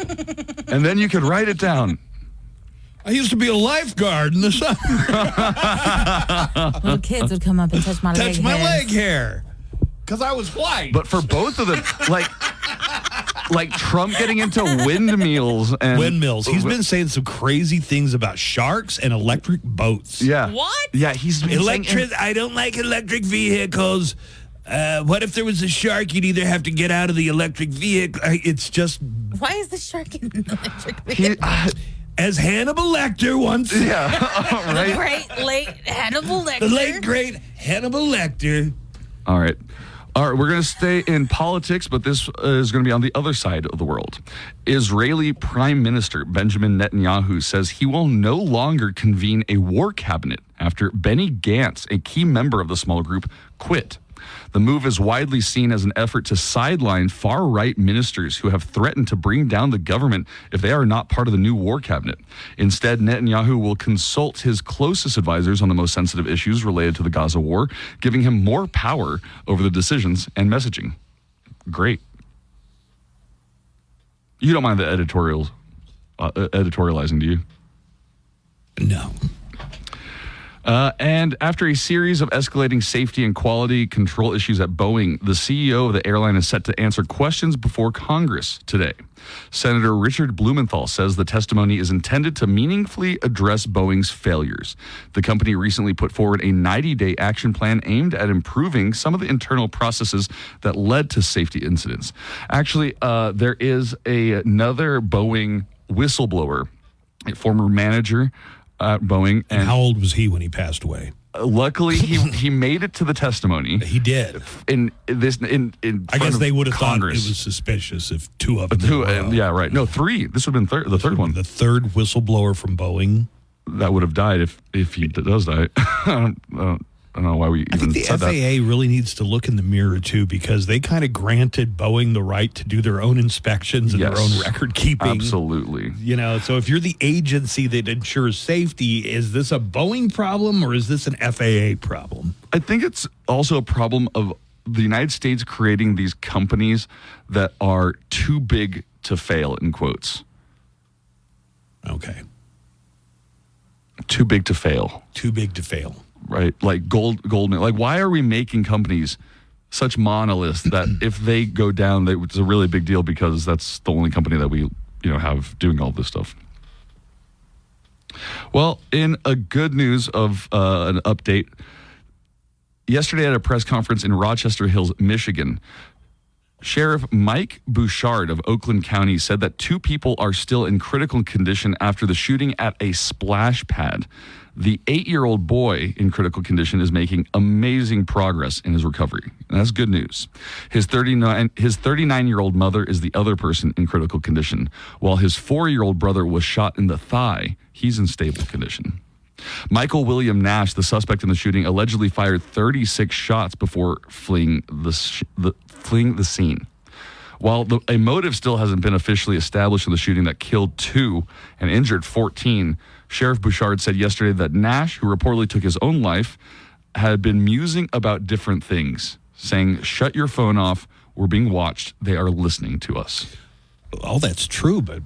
S11: And then you could write it down.
S8: I used to be a lifeguard in the summer.
S10: Little kids would come up and touch my
S8: leg hair. Because I was white.
S11: But for both of them, like Trump getting into windmills.
S8: He's been saying some crazy things about sharks and electric boats.
S11: Yeah.
S10: What?
S11: Yeah, he's been
S8: I don't like electric vehicles. What if there was a shark? You'd either have to get out of the electric vehicle. It's just...
S10: Why is the shark in an electric vehicle?
S8: As Hannibal Lecter once...
S11: Yeah,
S10: right. The great late Hannibal Lecter.
S8: The late great Hannibal Lecter.
S11: All right, we're going to stay in politics, but this is going to be on the other side of the world. Israeli Prime Minister Benjamin Netanyahu says he will no longer convene a war cabinet after Benny Gantz, a key member of the small group, quit. The move is widely seen as an effort to sideline far-right ministers who have threatened to bring down the government if they are not part of the new war cabinet. Instead, Netanyahu will consult his closest advisors on the most sensitive issues related to the Gaza war, giving him more power over the decisions and messaging. Great. You don't mind the editorializing, do you?
S8: No.
S11: And after a series of escalating safety and quality control issues at Boeing, the CEO of the airline is set to answer questions before Congress today. Senator Richard Blumenthal says the testimony is intended to meaningfully address Boeing's failures. The company recently put forward a 90-day action plan aimed at improving some of the internal processes that led to safety incidents. Actually, there is another Boeing whistleblower, a former manager at Boeing.
S8: And how old was he when he passed away?
S11: Luckily, he made it to the testimony.
S8: He did.
S11: In
S8: I guess they would have thought it
S11: Congress.
S8: was suspicious if two of them.
S11: Yeah, right. No, three. This would have been the third one.
S8: The third whistleblower from Boeing
S11: that would have died if he does die. I don't know why we even
S8: I think the
S11: said
S8: FAA
S11: that.
S8: really needs to look in the mirror too, because they kind of granted Boeing the right to do their own inspections and their own record keeping.
S11: Absolutely.
S8: You know, so if you're the agency that ensures safety, is this a Boeing problem or is this an FAA problem?
S11: I think it's also a problem of the United States creating these companies that are too big to fail, in quotes.
S8: Okay.
S11: Too big to fail.
S8: Too big to fail.
S11: Right, like Goldman. Like, why are we making companies such monoliths that if they go down, it's a really big deal because that's the only company that we, have doing all this stuff. Well, in a good news of an update, yesterday at a press conference in Rochester Hills, Michigan, Sheriff Mike Bouchard of Oakland County said that 2 people are still in critical condition after the shooting at a splash pad. The 8-year-old boy in critical condition is making amazing progress in his recovery. And that's good news. His 39-year-old mother is the other person in critical condition, while his 4-year-old brother was shot in the thigh. He's in stable condition. Michael William Nash, the suspect in the shooting, allegedly fired 36 shots before fleeing the scene. While a motive still hasn't been officially established in the shooting that killed 2 and injured 14, Sheriff Bouchard said yesterday that Nash, who reportedly took his own life, had been musing about different things, saying, "Shut your phone off. We're being watched. They are listening to us."
S8: All that's true, but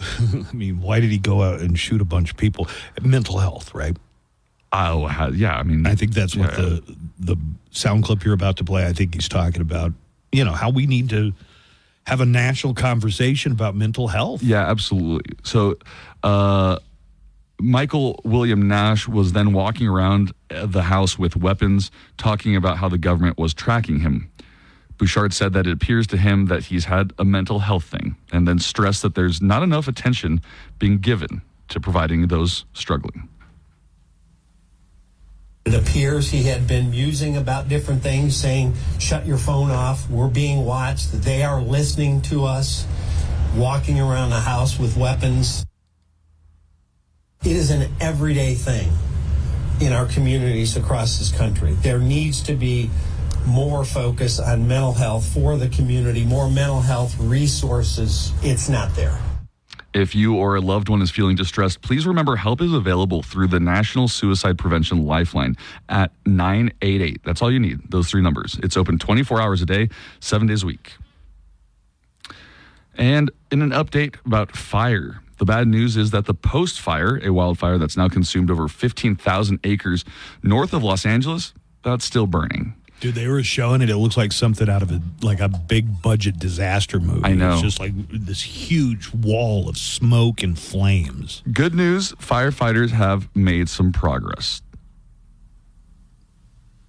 S8: I mean, why did he go out and shoot a bunch of people? Mental health, right?
S11: Oh, yeah. I mean,
S8: I think that's what the sound clip you're about to play, I think he's talking about, how we need to have a national conversation about mental health.
S11: Yeah, absolutely. So, Michael William Nash was then walking around the house with weapons, talking about how the government was tracking him. Bouchard said that it appears to him that he's had a mental health thing, and then stressed that there's not enough attention being given to providing those struggling.
S7: It appears he had been musing about different things, saying, "Shut your phone off. We're being watched. They are listening to us," walking around the house with weapons. It is an everyday thing in our communities across this country. There needs to be more focus on mental health for the community, more mental health resources. It's not there.
S11: If you or a loved one is feeling distressed, please remember help is available through the National Suicide Prevention Lifeline at 988. That's all you need, those 3 numbers. It's open 24 hours a day, 7 days a week. And in an update about fire, the bad news is that the Post Fire, a wildfire that's now consumed over 15,000 acres north of Los Angeles, that's still burning.
S8: Dude, they were showing it. It looks like something out of a big budget disaster movie.
S11: I know.
S8: It's just like this huge wall of smoke and flames.
S11: Good news, firefighters have made some progress.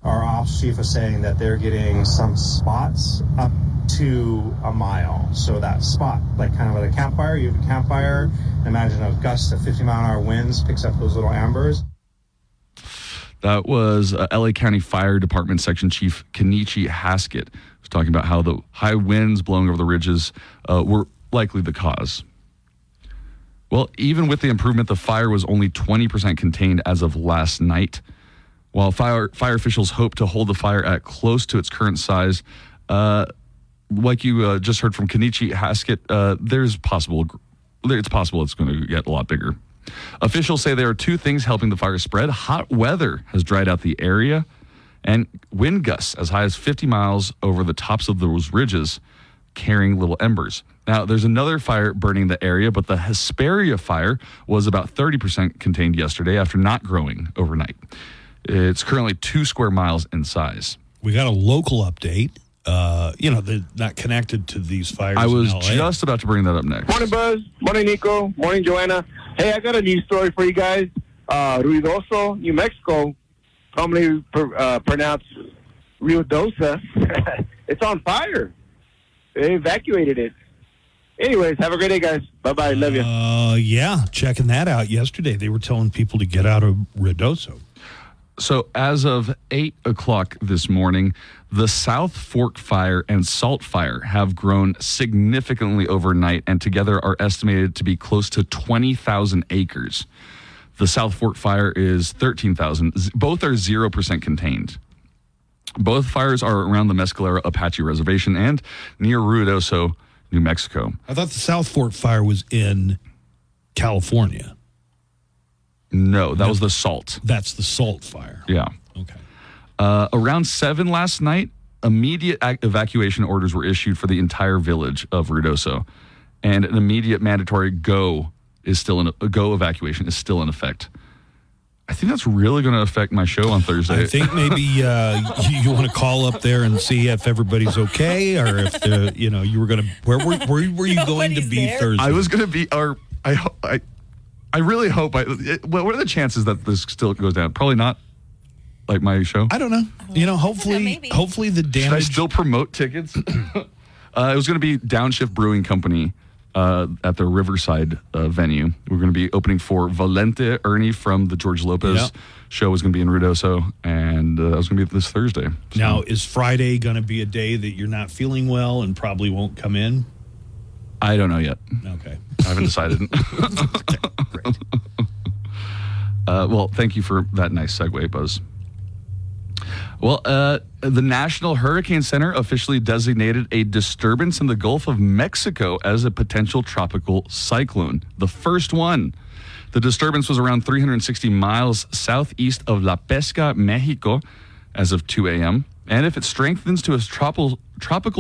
S9: Our ops chief is saying that they're getting some spots up to a mile. So that spot, like kind of at a campfire, you have a campfire, imagine a gust of 50-mile-an-hour winds picks up those little ambers.
S11: That was LA County Fire Department Section Chief Kenichi Haskett, who's talking about how the high winds blowing over the ridges were likely the cause. Well, even with the improvement, the fire was only 20% contained as of last night. While fire officials hope to hold the fire at close to its current size, like you just heard from Kenichi Haskett, it's possible it's going to get a lot bigger. Officials say there are 2 things helping the fire spread. Hot weather has dried out the area, and wind gusts as high as 50 miles over the tops of those ridges, carrying little embers. Now, there's another fire burning the area, but the Hesperia fire was about 30% contained yesterday after not growing overnight. It's currently 2 square miles in size.
S8: We got a local update. They're not connected to these fires.
S11: I was
S8: in LA.
S11: just about to bring that up next.
S12: Morning, Buzz. Morning, Nico. Morning, Joanna. Hey, I got a news story for you guys. Ruidoso, New Mexico, commonly pronounced Ruidosa. It's on fire. They evacuated it. Anyways, have a great day, guys. Bye-bye. Love you.
S8: Yeah, checking that out yesterday. They were telling people to get out of Ruidoso.
S11: So as of 8 o'clock this morning, the South Fork Fire and Salt Fire have grown significantly overnight and together are estimated to be close to 20,000 acres. The South Fork Fire is 13,000. Both are 0% contained. Both fires are around the Mescalero Apache Reservation and near Ruidoso, New Mexico.
S8: I thought the South Fork Fire was in California.
S11: No, that was the Salt.
S8: That's the Salt Fire.
S11: Yeah.
S8: Okay.
S11: Around 7 last night, immediate evacuation orders were issued for the entire village of Ruidoso, and an immediate mandatory go evacuation is still in effect. I think that's really going to affect my show on Thursday.
S8: I think maybe you want to call up there and see if everybody's okay, or if you were going to. Where were you going to be Thursday?
S11: I was going to be. I really hope. What are the chances that this still goes down? Probably not. Like my show.
S8: I don't know. Hopefully the damage.
S11: Should I still promote tickets? It was going to be Downshift Brewing Company at their Riverside venue. We're going to be opening for Valente Ernie from the George Lopez show. Was going to be in Ruidoso, and I was going to be this Thursday. So.
S8: Now, is Friday going to be a day that you're not feeling well and probably won't come in?
S11: I don't know yet.
S8: Okay.
S11: I haven't decided.
S8: Okay, great.
S11: Well, thank you for that nice segue, Buzz. Well, the National Hurricane Center officially designated a disturbance in the Gulf of Mexico as a potential tropical cyclone, the first one. The disturbance was around 360 miles southeast of La Pesca, Mexico, as of 2 a.m. And if it strengthens to a tropical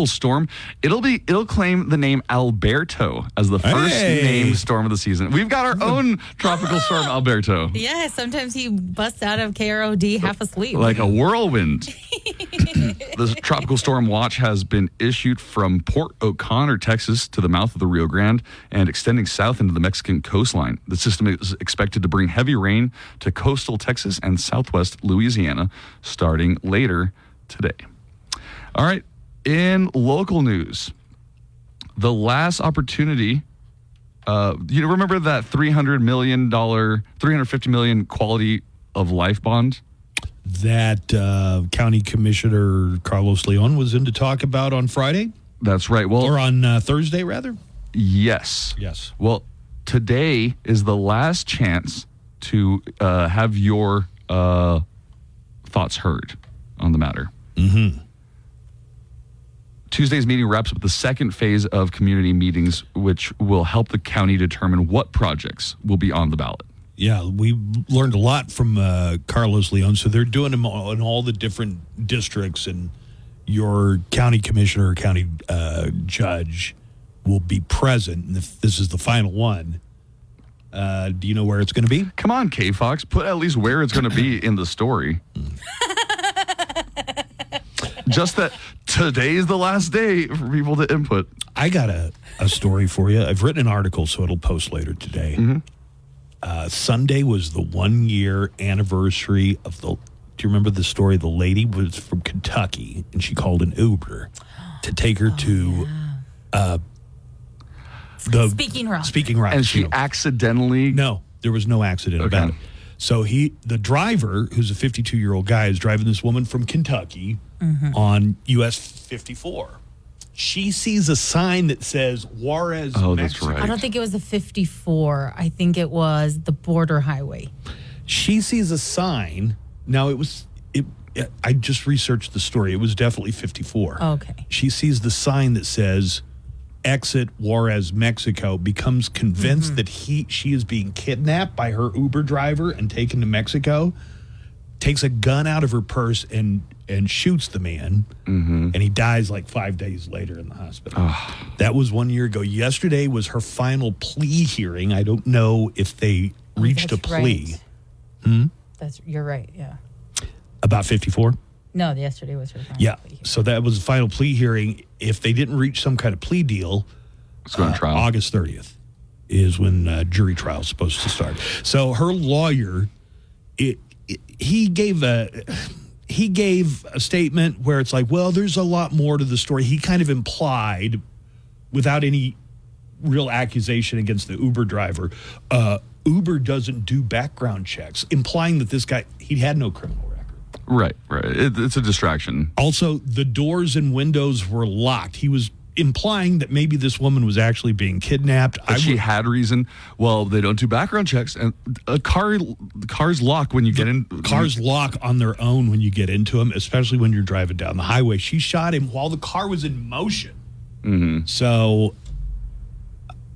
S11: storm, it'll claim the name Alberto as the first named storm of the season. We've got our own tropical storm, Alberto.
S10: Yeah, sometimes he busts out of KROD half asleep.
S11: Like a whirlwind. The tropical storm watch has been issued from Port O'Connor, Texas, to the mouth of the Rio Grande and extending south into the Mexican coastline. The system is expected to bring heavy rain to coastal Texas and southwest Louisiana starting later today. All right. In local news, the last opportunity, you remember that $350 million quality of life bond?
S8: That County Commissioner Carlos Leon was in to talk about on Friday?
S11: That's right. Well,
S8: or on Thursday, rather?
S11: Yes.
S8: Yes.
S11: Well, today is the last chance to have your thoughts heard on the matter.
S8: Mm-hmm.
S11: Tuesday's meeting wraps up the second phase of community meetings, which will help the county determine what projects will be on the ballot.
S8: Yeah, we learned a lot from Carlos Leon. So they're doing them in all the different districts, and your county commissioner or county judge will be present. And if this is the final one, do you know where it's going to be?
S11: Come on, K-Fox. Put at least where it's going to be in the story. Just that today's the last day for people to input.
S8: I got a story for you. I've written an article, so it'll post later today.
S11: Mm-hmm.
S8: Sunday was the 1-year anniversary of the... Do you remember the story? The lady was from Kentucky, and she called an Uber to take her to... the
S10: Speaking Rock.
S8: Speaking Rock.
S11: And she accidentally...
S8: No, there was no accident about it. So the driver, who's a 52-year-old guy, is driving this woman from Kentucky on US 54. She sees a sign that says Juarez,
S11: Mexico.
S8: That's right.
S10: I don't think it was the 54. I think it was the border highway.
S8: She sees a sign. Now I just researched the story. It was definitely 54.
S10: Okay.
S8: She sees the sign that says exit Juarez, Mexico, becomes convinced that she is being kidnapped by her Uber driver and taken to Mexico, takes a gun out of her purse and shoots the man, and he dies like 5 days later in the hospital. That was 1 year ago. Yesterday was her final plea hearing. I don't know if they reached a plea.
S10: Right. You're right, yeah.
S8: About 54?
S10: No, yesterday was her final
S8: Yeah.
S10: plea.
S8: So that was the final plea hearing. If they didn't reach some kind of plea deal,
S11: it's going to trial.
S8: August 30th is when jury trial is supposed to start. So her lawyer, he gave a statement where it's like, well, there's a lot more to the story. He kind of implied, without any real accusation against the Uber driver. Uber doesn't do background checks, implying that this guy, he had no criminal record.
S11: Right. It's a distraction.
S8: Also, the doors and windows were locked. He was implying that maybe this woman was actually being kidnapped.
S11: She had reason. Well, they don't do background checks, and cars lock when you get in.
S8: Cars lock on their own when you get into them, especially when you're driving down the highway. She shot him while the car was in motion.
S11: Mm-hmm.
S8: So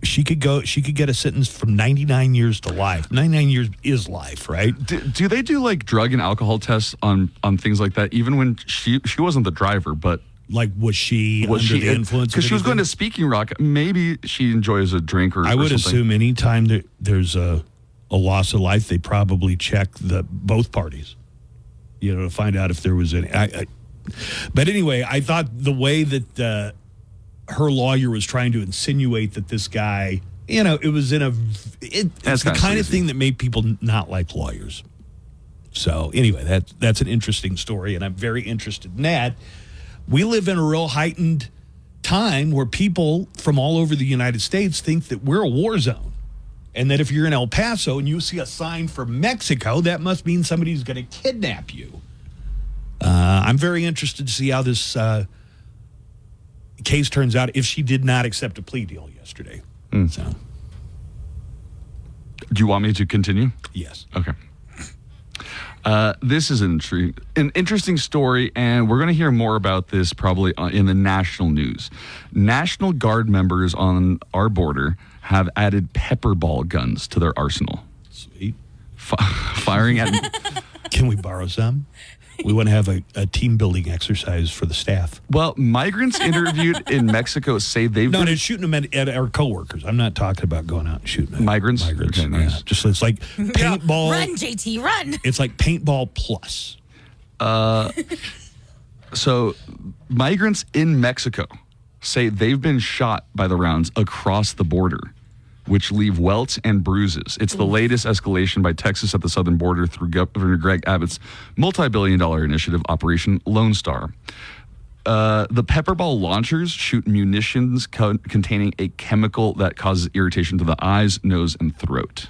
S8: she could get a sentence from 99 years to life. 99 years is life, right?
S11: Do they do like drug and alcohol tests on things like that? Even when she wasn't the driver, but
S8: like was she under the influence?
S11: Because she was going to Speaking Rock. Maybe she enjoys a drink or.
S8: I would
S11: something.
S8: assume anytime there's a loss of life, they probably check both parties, to find out if there was any. But anyway, I thought the way that her lawyer was trying to insinuate that this guy, it was it's the kind of thing that made people not like lawyers. So anyway, that's an interesting story, and I'm very interested in that. We live in a real heightened time where people from all over the United States think that we're a war zone, and that if you're in El Paso and you see a sign for Mexico, that must mean somebody's going to kidnap you. I'm very interested to see how this case turns out if she did not accept a plea deal yesterday. So,
S11: do you want me to continue?
S8: Yes.
S11: Okay. This is an interesting story, and we're going to hear more about this probably in the national news. National Guard members on our border have added pepper ball guns to their arsenal.
S8: Sweet.
S11: Firing at...
S8: Can we borrow some? We want to have a team building exercise for the staff.
S11: Well, migrants interviewed in Mexico say they've
S8: been... No, shooting them at our coworkers. I'm not talking about going out and shooting them.
S11: Migrants?
S8: Okay, nice. Yeah, just it's like paintball.
S10: Run, JT, run.
S8: It's like paintball plus.
S11: So migrants in Mexico say they've been shot by the rounds across the border, which leave welts and bruises. It's the latest escalation by Texas at the southern border through Governor Greg Abbott's multi-billion-dollar initiative, Operation Lone Star. The pepperball launchers shoot munitions containing a chemical that causes irritation to the eyes, nose, and throat.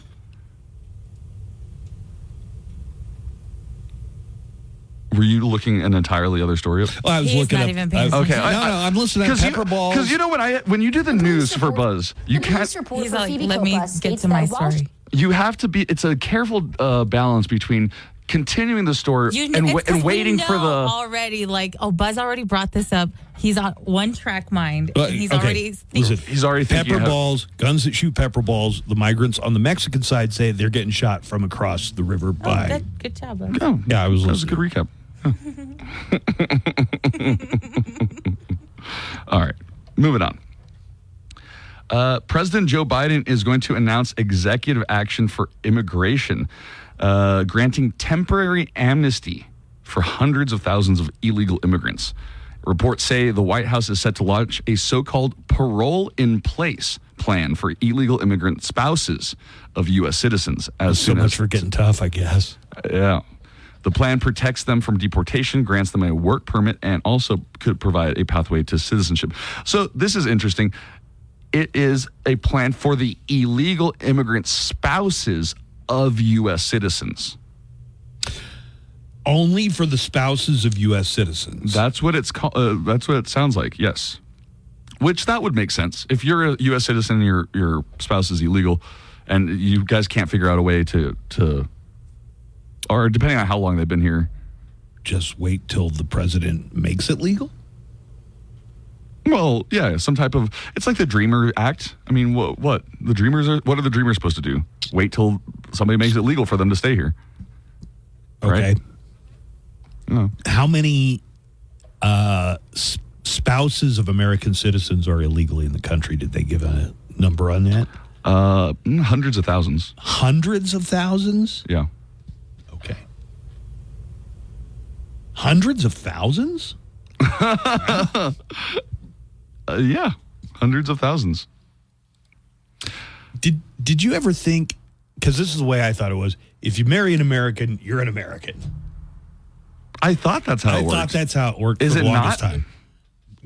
S11: Were you looking an entirely other story up?
S8: Well, I was looking
S10: not
S8: up.
S10: Even paying
S11: okay,
S8: I'm listening to pepper balls.
S11: Because when you do the news for Buzz, you can't.
S10: He's like, let me get to my story.
S11: You have to be. It's a careful balance between continuing the story and waiting for the.
S10: Already, Buzz already brought this up. He's on one track mind. He's already thinking.
S11: He's already thinking
S8: pepper balls, guns that shoot pepper balls. The migrants on the Mexican side say they're getting shot from across the river by.
S10: Good job, Buzz.
S11: Oh,
S8: yeah, I was.
S11: That was a good recap. All right, moving on. President Joe Biden is going to announce executive action for immigration, granting temporary amnesty for hundreds of thousands of illegal immigrants. Reports say the White House is set to launch a so-called parole in place plan for illegal immigrant spouses of U.S. citizens.
S8: So much for getting tough, I guess.
S11: Yeah. The plan protects them from deportation, grants them a work permit, and also could provide a pathway to citizenship. So this is interesting. It is a plan for the illegal immigrant spouses of U.S. citizens.
S8: Only for the spouses of U.S. citizens.
S11: That's what it's called. That's what it sounds like. Yes, which that would make sense if you're a U.S. citizen and your spouse is illegal, and you guys can't figure out a way to. Or depending on how long they've been here.
S8: Just wait till the president makes it legal?
S11: Well, yeah, some type of... It's like the Dreamer Act. I mean, what? The Dreamers are... What are the Dreamers supposed to do? Wait till somebody makes it legal for them to stay here.
S8: Okay.
S11: Right? No.
S8: How many spouses of American citizens are illegally in the country? Did they give a number on that?
S11: Hundreds of thousands.
S8: Hundreds of thousands?
S11: Yeah.
S8: Okay. Hundreds of thousands?
S11: Yeah, hundreds of thousands.
S8: Did you ever think, because this is the way I thought it was, if you marry an American, you're an American.
S11: I thought that's how it worked.
S8: I thought that's how it worked
S11: for
S8: the longest time.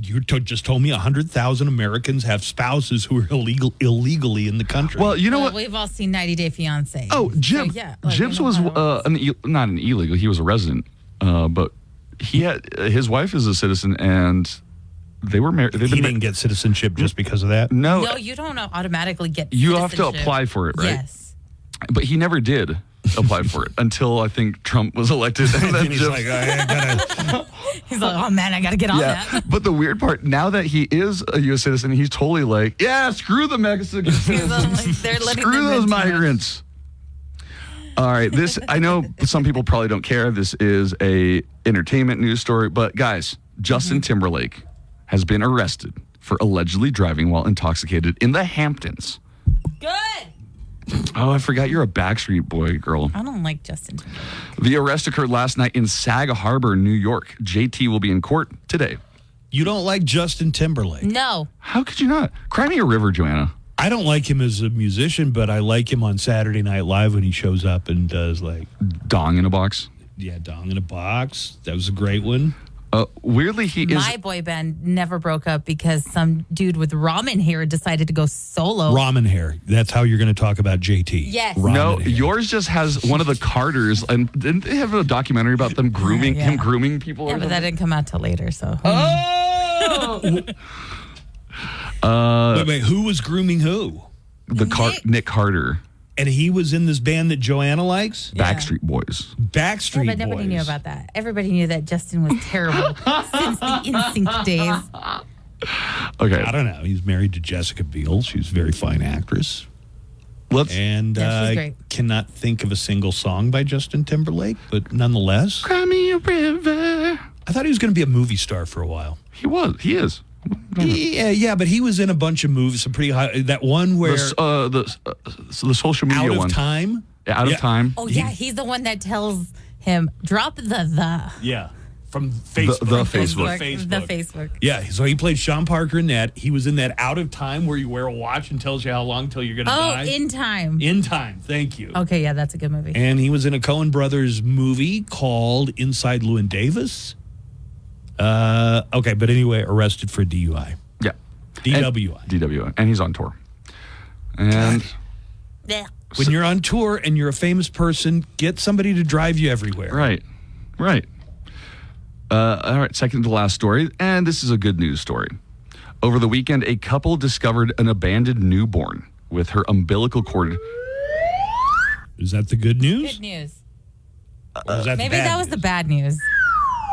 S8: You just told me 100,000 Americans have spouses who are illegally in the country.
S11: Well, you know what?
S10: We've all seen 90 Day Fiance.
S11: Oh, Jim.
S10: So, yeah, like,
S11: Jim's
S10: you know
S11: was not an illegal. He was a resident, but he had his wife is a citizen, and they were married.
S8: He didn't get citizenship just because of that?
S11: No.
S10: No, you don't automatically get
S11: You have to
S10: citizenship.
S11: apply for it, right?
S10: Yes.
S11: But he never did apply for it until I think Trump was elected. And then
S8: he's like, I gotta.
S10: He's like, oh man, I got to get on that.
S11: But the weird part, now that he is a U.S. citizen, he's totally like, yeah, screw the Mexicans.
S10: They're letting
S11: Screw
S10: them
S11: those
S10: in.
S11: migrants. All right, this I know some people probably don't care. This is a entertainment news story, but guys, Justin Timberlake has been arrested for allegedly driving while intoxicated in the Hamptons.
S10: Good.
S11: Oh, I forgot you're a Backstreet Boy girl.
S10: I don't like Justin Timberlake.
S11: The arrest occurred last night in Sag Harbor, New York. JT will be in court today.
S8: You don't like Justin Timberlake?
S10: No.
S11: How could you not? Cry me a river, Joanna.
S8: I don't like him as a musician, but I like him on Saturday Night Live when he shows up and does like
S11: Dong in a Box.
S8: Yeah, Dong in a Box. That was a great one.
S11: Weirdly, he is.
S10: My boy band never broke up because some dude with ramen hair decided to go solo.
S8: Ramen hair. That's how you're going to talk about JT.
S10: Yes.
S11: No, yours just has one of the Carters, and didn't they have a documentary about them grooming him grooming people?
S10: Yeah,
S11: or
S10: but that didn't come out till later, so.
S8: Wait, who was grooming who?
S11: Nick Carter.
S8: And he was in this band that Joanna likes?
S11: Backstreet Boys.
S8: Backstreet
S10: Yeah, but nobody
S8: Boys.
S10: knew about that. Everybody knew that Justin was terrible since the NSYNC days.
S11: Okay.
S8: I don't know. He's married to Jessica Biel. She's a very fine actress. And
S10: Yeah, she's
S8: I
S10: great.
S8: cannot think of a single song by Justin Timberlake, but nonetheless.
S11: Cry me a river.
S8: I thought he was going to be a movie star for a while.
S11: He is.
S8: Yeah, but he was in a bunch of movies, some pretty high. That one where
S11: the social media
S8: Out of
S11: one.
S8: Time.
S11: Yeah, Out of Time.
S10: Oh, yeah, he's the one that tells him, drop the.
S8: Yeah, from Facebook.
S11: The Facebook.
S10: The Facebook.
S8: Yeah, so he played Sean Parker in that. He was in that Out of Time where you wear a watch and tells you how long till you're going to die.
S10: In Time.
S8: In Time, thank you.
S10: Okay, yeah, that's a good movie.
S8: And he was in a Coen Brothers movie called Inside Llewyn Davis. Okay, but anyway, arrested for DUI.
S11: Yeah.
S8: DWI.
S11: DWI. And he's on tour. And
S8: when you're on tour and you're a famous person, get somebody to drive you everywhere.
S11: Right. All right, second to last story, and this is a good news story. Over the weekend, a couple discovered an abandoned newborn with her umbilical cord.
S8: Is that the good news?
S10: Good news.
S8: Or is that
S10: Maybe
S8: the bad
S10: that was
S8: news?
S10: the bad news.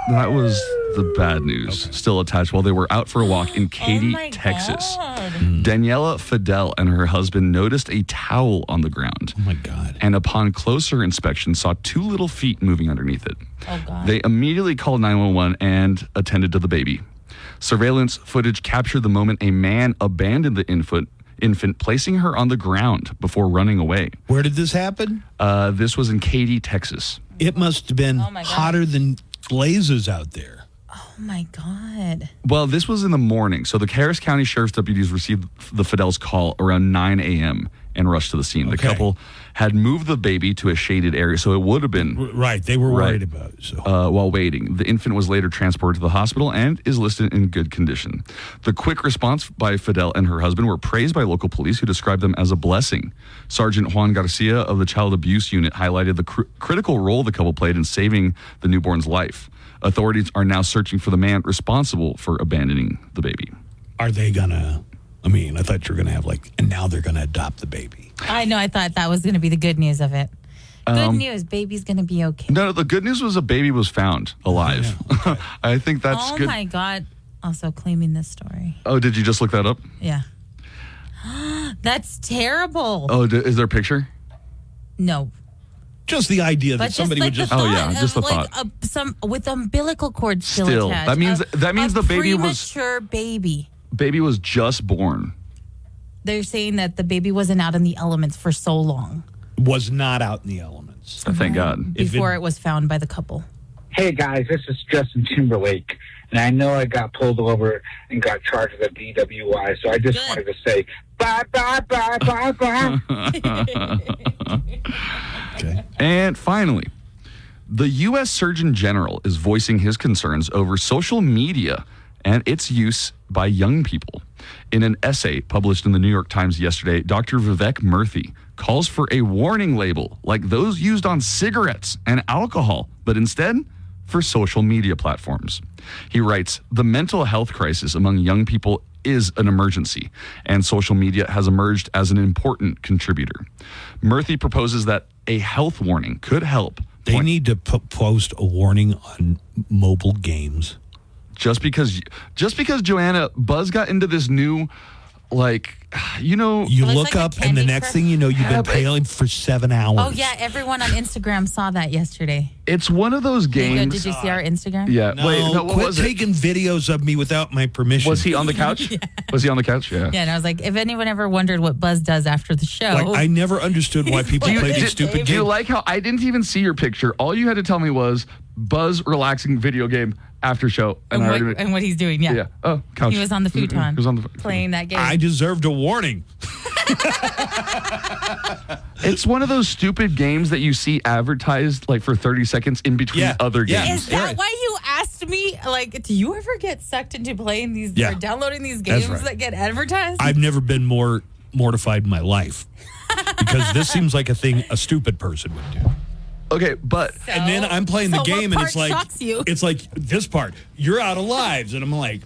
S11: That was the bad news. Still attached while they were out for a walk in Katy, Texas. Daniela Fidel and her husband noticed a towel on the ground.
S8: Oh, my God.
S11: And upon closer inspection, saw two little feet moving underneath it.
S10: Oh, God.
S11: They immediately called 911 and attended to the baby. Surveillance footage captured the moment a man abandoned the infant, placing her on the ground before running away.
S8: Where did this happen?
S11: This was in Katy, Texas.
S8: It must have been hotter than blazes out there.
S10: Oh, my God.
S11: Well, this was in the morning. So the Harris County Sheriff's deputies received the Fidel's call around 9 a.m. and rushed to the scene. The couple had moved the baby to a shaded area, so it would have been...
S8: Right, they were worried about it. So.
S11: While waiting. The infant was later transported to the hospital and is listed in good condition. The quick response by Fidel and her husband were praised by local police, who described them as a blessing. Sergeant Juan Garcia of the Child Abuse Unit highlighted the critical role the couple played in saving the newborn's life. Authorities are now searching for the man responsible for abandoning the baby.
S8: Are they gonna... I mean, I thought you were going to have and now they're going to adopt the baby.
S10: I know. I thought that was going to be the good news of it. Good news. Baby's going to be okay.
S11: No, the good news was a baby was found alive. Yeah, okay. I think that's good.
S10: Oh, my God. Also claiming this story.
S11: Oh, did you just look that up?
S10: Yeah. That's terrible.
S11: Oh, is there a picture?
S10: No.
S8: Just the idea that somebody would just...
S11: Oh, yeah, just the thought.
S10: Some with umbilical cord still attached.
S11: That means the baby was...
S10: premature baby.
S11: Baby was just born.
S10: They're saying that the baby wasn't out in the elements for so long.
S8: Was not out in the elements.
S11: Thank God.
S10: Before it was found by the couple.
S13: Hey, guys, this is Justin Timberlake. And I know I got pulled over and got charged with a DWI, so I just wanted to say, bye, bye, bye, bye, bye.
S11: Okay. And finally, the U.S. Surgeon General is voicing his concerns over social media and its use by young people. In an essay published in the New York Times yesterday, Dr. Vivek Murthy calls for a warning label like those used on cigarettes and alcohol, but instead for social media platforms. He writes, the mental health crisis among young people is an emergency, and social media has emerged as an important contributor. Murthy proposes that a health warning could help.
S8: They need to post a warning on mobile games.
S11: Just because Joanna, Buzz got into this new, you
S8: look up and the next thing you know, you've been playing for 7 hours.
S10: Oh, yeah. Everyone on Instagram saw that yesterday.
S11: It's one of those games.
S10: Did you see our Instagram?
S11: Yeah.
S8: What quit taking videos of me without my permission.
S11: Was he on the couch? Yeah. Was he on the couch? Yeah.
S10: Yeah, and I was like, if anyone ever wondered what Buzz does after the show.
S8: I never understood why people play these stupid games.
S11: Do you like how I didn't even see your picture? All you had to tell me was Buzz relaxing video game after show.
S10: And what he's doing, yeah.
S11: Yeah. Oh, couch.
S10: He was on the futon.
S11: He was on the
S10: playing that game.
S8: I deserved a warning.
S11: It's one of those stupid games that you see advertised for 30 seconds in between other games.
S10: Is that why you asked me, do you ever get sucked into playing these or downloading these games that get advertised?
S8: I've never been more mortified in my life because this seems like a thing a stupid person would do.
S11: Okay, but
S8: and then I'm playing the game and
S10: it's like
S8: this part, you're out of lives, and I'm like,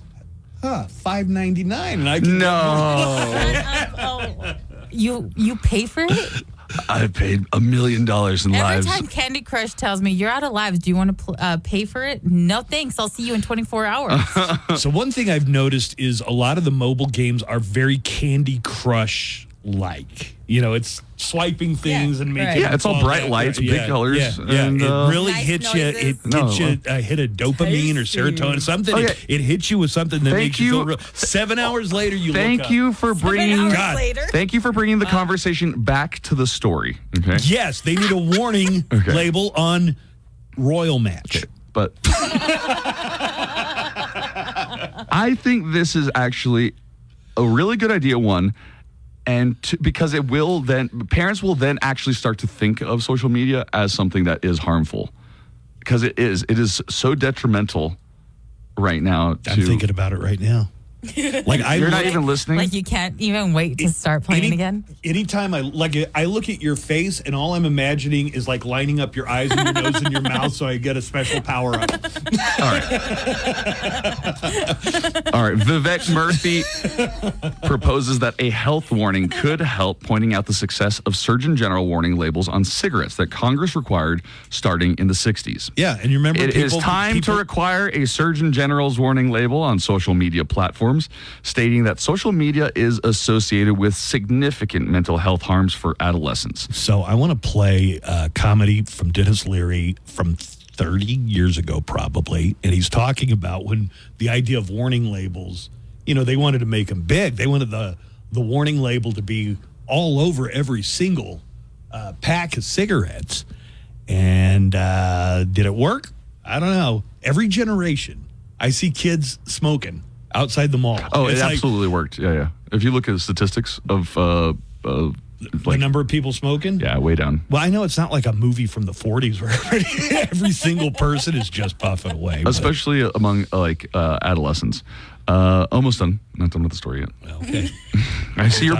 S8: $5.99, and I can
S10: You pay for it?
S11: I paid $1 million in lives.
S10: Every time Candy Crush tells me you're out of lives, do you want to pay for it? No, thanks. I'll see you in 24 hours.
S8: So one thing I've noticed is a lot of the mobile games are very Candy Crush like. It's swiping things and making
S11: it's all bright lights, big colors.
S8: Yeah.
S11: And,
S8: it really hits you. It hits you. Hit a dopamine or serotonin, something.
S11: Okay.
S8: It hits you with something that makes you feel real. 7 hours later, you look up.
S11: Thank you for bringing the
S10: Uh,
S11: conversation back to the story. Okay.
S8: Yes, they need a warning label on Royal Match.
S11: Okay. But I think this is actually a really good idea, one. And because parents will then actually start to think of social media as something that is harmful, because it is so detrimental right now.
S8: I'm thinking about it right now.
S11: You're not even listening.
S10: You can't even wait to start playing again.
S8: Anytime I look at your face, and all I'm imagining is lining up your eyes and your nose and your mouth, so I get a special power up.
S11: All right. Vivek Murthy proposes that a health warning could help, pointing out the success of Surgeon General warning labels on cigarettes that Congress required starting in the 60s.
S8: Yeah, and you remember
S11: it is time to require a Surgeon General's warning label on social media platforms, stating that social media is associated with significant mental health harms for adolescents.
S8: So I want to play a comedy from Dennis Leary from 30 years ago, probably. And he's talking about when the idea of warning labels, they wanted to make them big. They wanted the warning label to be all over every single pack of cigarettes. And did it work? I don't know. Every generation, I see kids smoking outside the mall.
S11: Oh, it absolutely worked. Yeah. If you look at the statistics of
S8: the number of people smoking?
S11: Yeah, way down.
S8: Well, I know it's not like a movie from the 40s where every single person is just puffing away.
S11: Especially among adolescents. Almost done. Not done with the story yet.
S8: Okay.
S11: I see your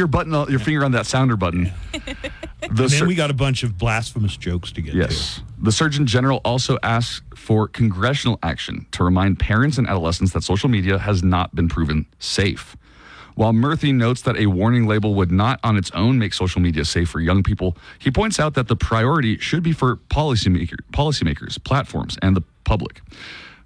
S11: button. Your finger on that sounder button.
S8: Yeah. And then we got a bunch of blasphemous jokes to get to.
S11: Yes. The Surgeon General also asked for congressional action to remind parents and adolescents that social media has not been proven safe. While Murthy notes that a warning label would not on its own make social media safe for young people, he points out that the priority should be for policymakers, platforms, and the public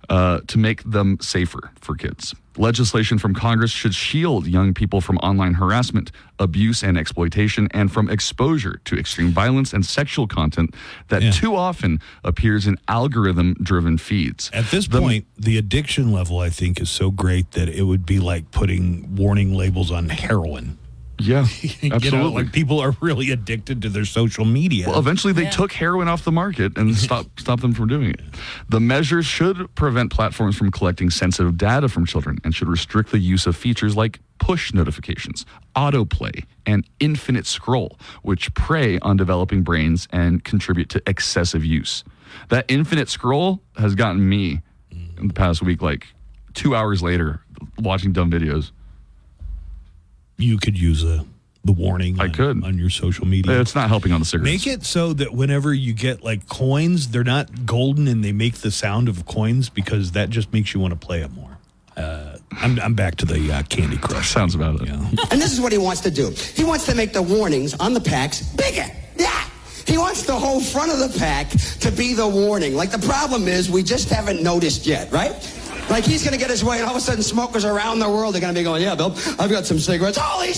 S11: to make them safer for kids. Legislation from Congress should shield young people from online harassment, abuse, and exploitation, and from exposure to extreme violence and sexual content that too often appears in algorithm-driven feeds.
S8: At this point, the addiction level, I think, is so great that it would be like putting warning labels on heroin.
S11: Yeah, absolutely.
S8: People are really addicted to their social media.
S11: Well, eventually they took heroin off the market and stopped them from doing it. The measures should prevent platforms from collecting sensitive data from children and should restrict the use of features like push notifications, autoplay, and infinite scroll, which prey on developing brains and contribute to excessive use. That infinite scroll has gotten me in the past week 2 hours later watching dumb videos.
S8: You could use the warning on your social media.
S11: It's not helping on the cigarettes.
S8: Make it so that whenever you get like coins, they're not golden and they make the sound of coins, because that just makes you want to play it more. I'm back to the Candy Crush.
S11: Sounds about it.
S8: Yeah.
S14: And this is what he wants to do. He wants to make the warnings on the packs bigger. Yeah. He wants the whole front of the pack to be the warning. Like, the problem is we just haven't noticed yet, right? Like, he's going to get his way, and all of a sudden smokers around the world are going to be going, yeah, Bill, I've got some cigarettes. Holy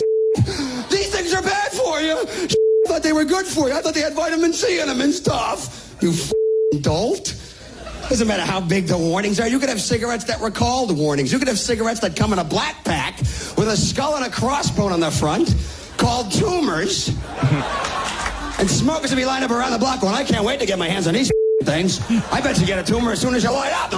S14: these things are bad for you. I thought they were good for you. I thought they had vitamin C in them and stuff. You dolt. Doesn't matter how big the warnings are. You could have cigarettes that were called warnings. You could have cigarettes that come in a black pack with a skull and a crossbone on the front called tumors. And smokers will be lined up around the block going, I can't wait to get my hands on these things. I bet you get a tumor as soon as you light up.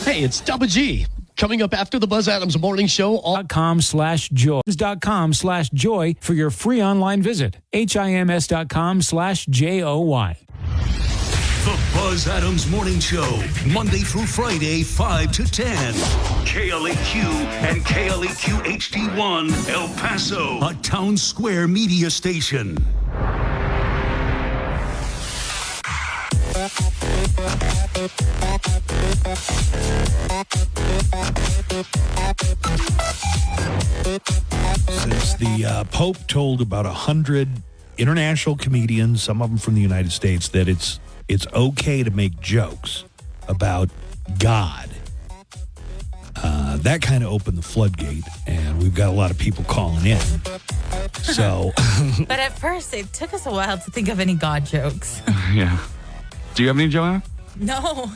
S15: Hey, it's Double G. Coming up after the Buzz Adams Morning Show.
S16: .com/joy. .com/joy for your free online visit. HIMS.com/JOY.
S2: The Buzz Adams Morning Show, Monday through Friday, 5 to 10. KLAQ and KLAQ HD1, El Paso, a Town Square media station.
S8: Since the Pope told about 100 international comedians, some of them from the United States, that it's okay to make jokes about God. That kind of opened the floodgate, and we've got a lot of people calling in. So,
S10: But at first, it took us a while to think of any God jokes.
S11: Yeah. Do you have any, Joanna?
S10: No.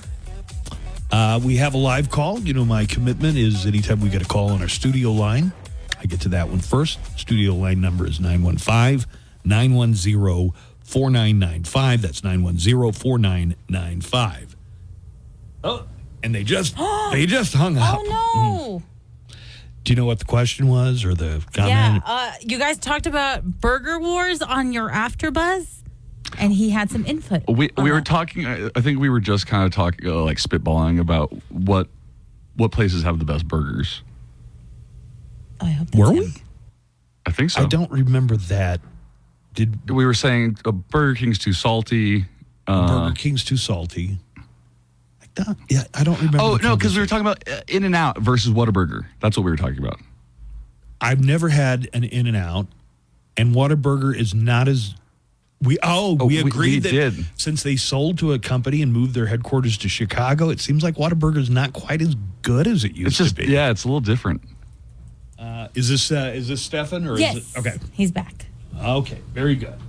S8: We have a live call. You know, my commitment is anytime we get a call on our studio line, I get to that one first. Studio line number is 915-910-4995. That's 910-4995. Oh, and they just hung up.
S10: Oh, no.
S8: Do you know what the question was or the comment?
S10: Yeah, you guys talked about Burger Wars on your AfterBuzz, and he had some input.
S11: We were talking, I think we were just kind of talking, like spitballing about what places have the best burgers.
S10: I hope
S8: Were we?
S11: I think so.
S8: I don't remember that.
S11: We were saying Burger King's too salty.
S8: Burger King's too salty. I don't remember.
S11: Oh, no, because we were talking about In-N-Out versus Whataburger. That's what we were talking about.
S8: I've never had an In-N-Out, and Whataburger is not as... We agreed that since they sold to a company and moved their headquarters to Chicago, it seems like Whataburger is not quite as good as it used to be.
S11: Yeah, it's a little different.
S8: Is this Stefan? Or
S10: Yes.
S8: Is it, okay.
S10: He's back.
S8: Okay, very good.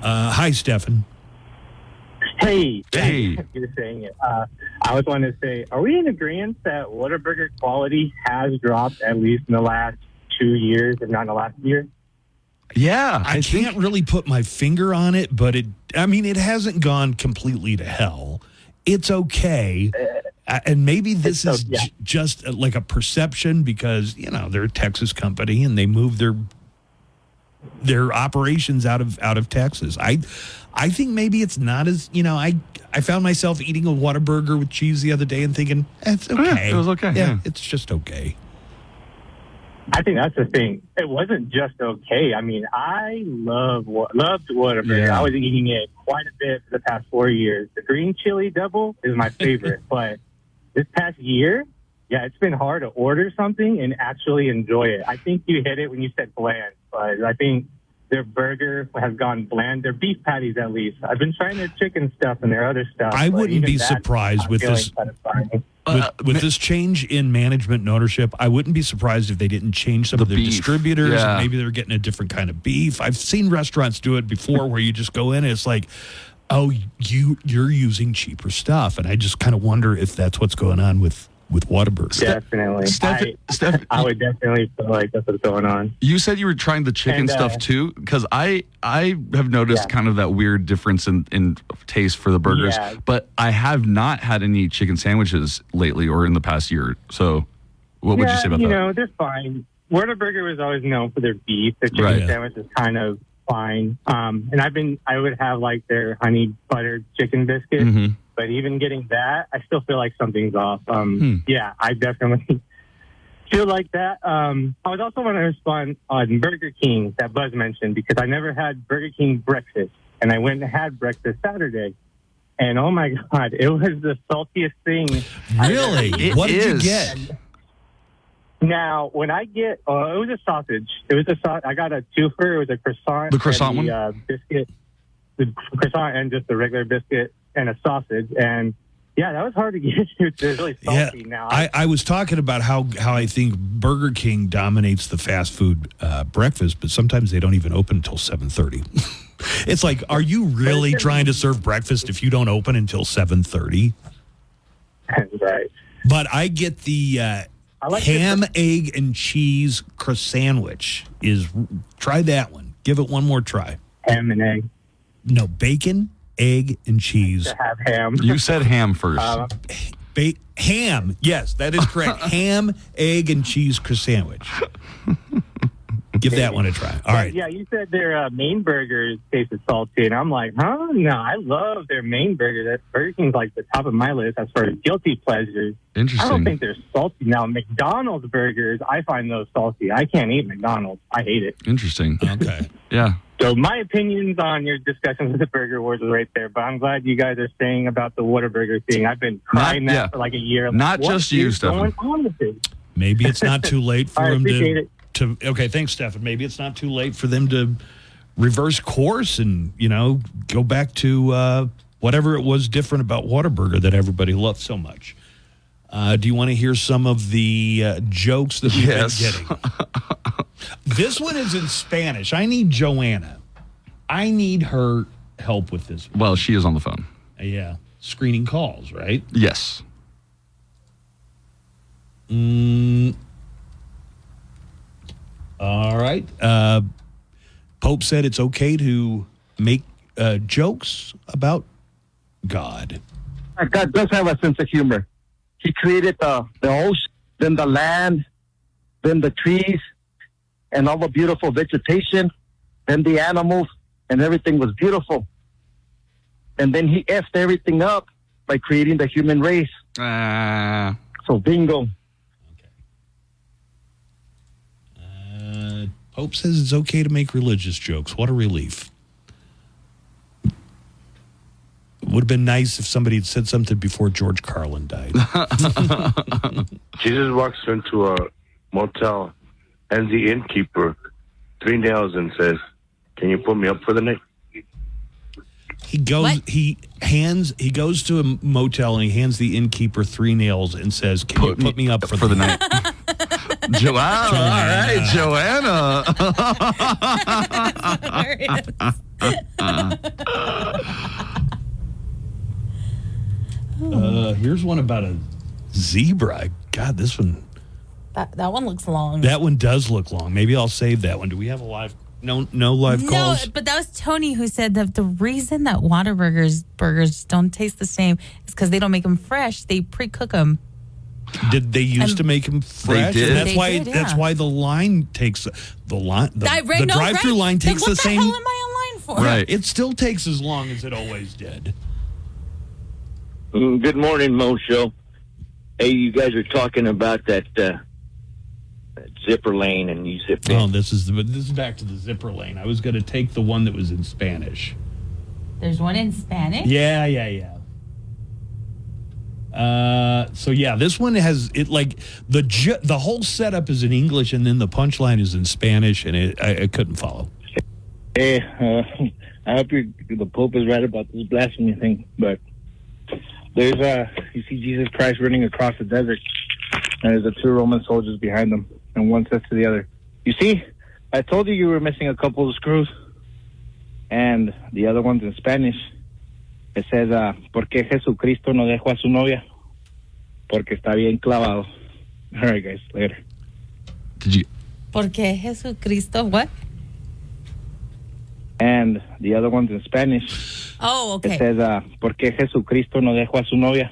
S8: Hi, Stefan.
S17: Hey. You're saying it. I was wanting to say, are we in agreement that Whataburger quality has dropped at least in the last 2 years, if not in the last year?
S11: Yeah.
S8: I can't really put my finger on it, but it hasn't gone completely to hell. It's okay. And maybe this is just like a perception because, they're a Texas company and they moved their operations out of Texas. I think maybe it's not as, I found myself eating a Whataburger with cheese the other day and thinking, it's okay.
S11: Yeah, it was okay. Yeah,
S8: it's just okay.
S17: I think that's the thing. It wasn't just okay. I mean, I loved Whataburger.
S8: Yeah.
S17: I was eating it quite a bit for the past 4 years. The green chili double is my favorite. But this past year, it's been hard to order something and actually enjoy it. I think you hit it when you said bland. But I think their burger has gone bland. Their beef patties, at least. I've been trying their chicken stuff and their other stuff.
S8: I wouldn't be surprised with this. With this change in management and ownership, I wouldn't be surprised if they didn't change some of their distributors.
S11: Yeah.
S8: And maybe they're getting a different kind of beef. I've seen restaurants do it before where you just go in and it's like, oh, you're using cheaper stuff. And I just kind of wonder if that's what's going on with Whataburger.
S17: Definitely. I would definitely feel like that's what's going on.
S11: You said you were trying the chicken stuff too, because I have noticed kind of that weird difference in taste for the burgers, but I have not had any chicken sandwiches lately or in the past year. So what would you say about that?
S17: They're fine. Whataburger was always known for their beef. Their chicken sandwich is kind of fine. And I would have like their honey buttered chicken biscuit.
S11: Mm-hmm.
S17: But even getting that, I still feel like something's off. Yeah, I definitely feel like that. I was also want to respond on Burger King that Buzz mentioned, because I never had Burger King breakfast, and I went and had breakfast Saturday. And oh my God, it was the saltiest thing.
S8: Really? What did you get?
S17: Now, when I get, it was a sausage. I got a twofer. It was a croissant.
S11: The croissant
S17: and
S11: one?
S17: Biscuit. The croissant and just the regular biscuit and a sausage. And yeah, that was hard to get. It's really salty now.
S8: I was talking about how I think Burger King dominates the fast food breakfast, but sometimes they don't even open until 7:30. It's like, are you really trying to serve breakfast if you don't open until 7:30?
S17: Right.
S8: But I get the ham, egg, and cheese croissant. Try that one. Give it one more try.
S17: Ham and egg.
S8: No, bacon, egg, and cheese.
S17: To have ham.
S11: You said ham first.
S8: Ham. Yes, that is correct. Ham, egg, and cheese croissant. Give that one a try. All right.
S17: Yeah, you said their main burgers tasted salty, and I'm like, huh? No, I love their main burger. That Burger King's like the top of my list as far as guilty pleasures.
S11: Interesting.
S17: I don't think they're salty. Now, McDonald's burgers, I find those salty. I can't eat McDonald's. I hate it.
S11: Interesting.
S8: Okay.
S11: Yeah.
S17: So my opinions on your discussions with the Burger Wars is right there, but I'm glad you guys are saying about the Whataburger thing. I've been crying that for like a year.
S11: Not
S17: What
S11: just you,
S17: is going
S11: Stefan.
S17: on with this?
S8: Maybe it's not too late for
S17: I
S8: them
S17: appreciate it.
S8: Okay, thanks, Stefan. Maybe it's not too late for them to reverse course and, go back to whatever it was different about Whataburger that everybody loved so much. Do you want to hear some of the jokes that we've been getting? This one is in Spanish. I need Joanna. I need her help with this one.
S11: Well, she is on the phone.
S8: Yeah. Screening calls, right?
S11: Yes.
S8: All right. Pope said it's okay to make jokes about God.
S12: God does have a sense of humor. He created the ocean, then the land, then the trees, and all the beautiful vegetation, then the animals, and everything was beautiful. And then he effed everything up by creating the human race. So bingo.
S8: Pope says it's okay to make religious jokes. What a relief. Would have been nice if somebody had said something before George Carlin died.
S4: Jesus walks into a motel, hands the innkeeper 3 nails and says, "Can you put me up for the night?"
S8: He goes to a motel and he hands the innkeeper 3 nails and says, "Can you put me up for the night?"
S11: Joanna. All right, Joanna.
S8: Here's one about a zebra. God, this one.
S10: That one looks long.
S8: That one does look long. Maybe I'll save that one. Do we have a live? No live calls?
S10: No, but that was Tony who said that the reason that Whataburger's burgers don't taste the same is because they don't make them fresh. They pre-cook them.
S8: Did they used to make them fresh?
S11: They did.
S8: And that's
S10: They
S8: why.
S10: did,
S8: That's
S10: yeah.
S8: why the line takes the line. The drive-through line takes
S10: like,
S8: the same.
S10: What the hell am I in line for?
S11: Right.
S8: It still takes as long as it always did.
S6: Good morning, Mo Show. Hey, you guys are talking about that zipper lane, and you zipped in.
S8: Oh, this is back to the zipper lane. I was going to take the one that was in Spanish.
S10: There's one in Spanish?
S8: Yeah. So yeah, this one has it like the whole setup is in English and then the punchline is in Spanish, and I couldn't follow.
S18: Hey, I hope the Pope is right about this blasphemy thing, but there's you see Jesus Christ running across the desert, and there's the 2 Roman soldiers behind him, and one says to the other, "You see, I told you were missing a couple of screws." And the other one's in Spanish. It says, "¿Por qué Jesucristo no dejó a su novia? Porque está bien clavado." All right, guys, later.
S11: Did you?
S10: Porque Jesucristo, what?
S18: And the other one's in Spanish.
S10: Oh, okay.
S18: It says, ¿por qué Jesucristo no dejó a su novia?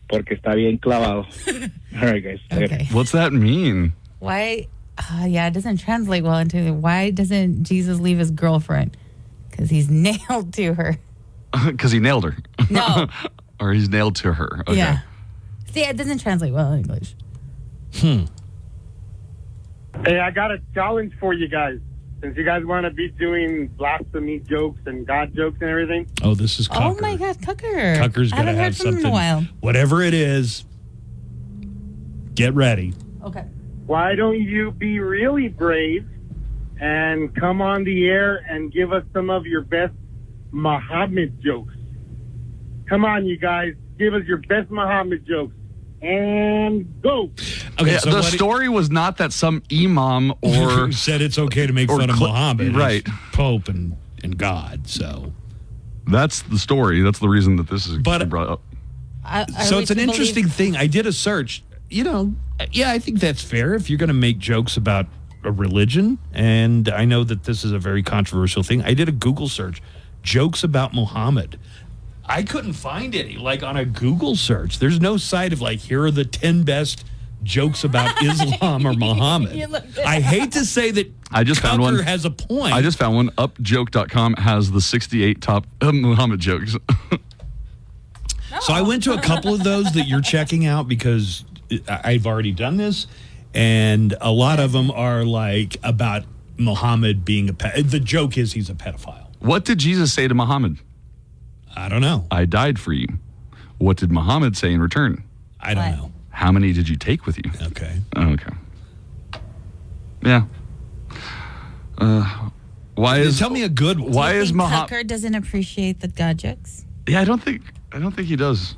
S18: Porque está bien clavado. All right, guys. later.
S10: Okay.
S11: What's that mean?
S10: Why? It doesn't translate well into why doesn't Jesus leave his girlfriend? Because he's nailed to her.
S11: Because he nailed her.
S10: No.
S11: Or he's nailed to her. Okay.
S10: Yeah. See, it doesn't translate well in English.
S19: Hey, I got a challenge for you guys. Since you guys want to be doing blasphemy jokes and God jokes and everything.
S8: Oh, this is Cucker.
S10: Oh my God, Cucker.
S8: Cucker's
S10: I
S8: going to
S10: haven't heard
S8: have
S10: from him
S8: something.
S10: in a while.
S8: Whatever it is, get ready.
S10: Okay.
S19: Why don't you be really brave and come on the air and give us some of your best Muhammad jokes? Come on, you guys. Give us your best Muhammad jokes. And go.
S8: Okay,
S11: Yeah,
S8: so
S11: the story was not that some imam or
S8: said it's okay to make
S11: or
S8: fun of
S11: cl-
S8: Muhammad,
S11: right?
S8: as Pope and God. So
S11: that's the story. That's the reason that this is brought up.
S8: So it's an interesting thing. I did a search. You know, yeah, I think that's fair if you're going to make jokes about a religion. And I know that this is a very controversial thing. I did a Google search, jokes about Muhammad. I couldn't find any, like on a Google search. There's no site of like, here are the 10 best jokes about Islam or Muhammad. I hate to say that
S11: I just found one.
S8: has a point.
S11: I just found one. Upjoke.com has the 68 top Muhammad jokes.
S8: So I went to a couple of those that you're checking out because I've already done this. And a lot of them are like about Muhammad being the joke is he's a pedophile.
S11: What did Jesus say to Muhammad?
S8: I don't know.
S11: I died for you. What did Muhammad say in return?
S8: I don't know.
S11: How many did you take with you?
S8: Okay.
S11: Okay. Yeah. Why is
S8: tell me a good one?
S11: Why is Muhammad?
S10: Tucker doesn't appreciate the God jokes?
S11: Yeah, I don't think he does.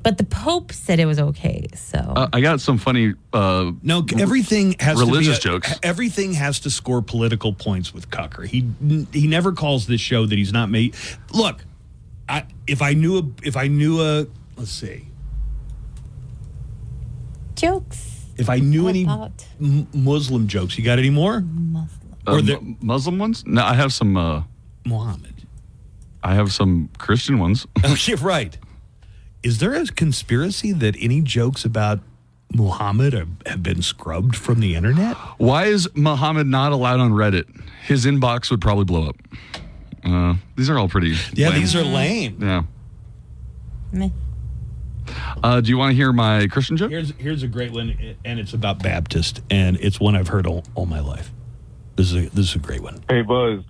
S10: But the Pope said it was okay, so.
S11: I got some funny.
S8: No, everything has
S11: religious
S8: to be
S11: jokes.
S8: Everything has to score political points with Cucker. He never calls this show that he's not made. Look, if I knew a let's see,
S10: jokes.
S8: If I knew any Muslim jokes, you got any more?
S11: Or the Muslim ones? No, I have some.
S8: Muhammad.
S11: I have some Christian ones.
S8: Yeah, right. Is there a conspiracy that any jokes about Muhammad have been scrubbed from the internet?
S11: Why is Muhammad not allowed on Reddit? His inbox would probably blow up. These are all pretty.
S8: Yeah,
S11: lame.
S8: these are lame.
S11: Yeah.
S10: Meh.
S11: Do you want to hear my Christian joke?
S8: Here's a great one, and it's about Baptist, and it's one I've heard all my life. This is a great one.
S20: Hey, Buzz.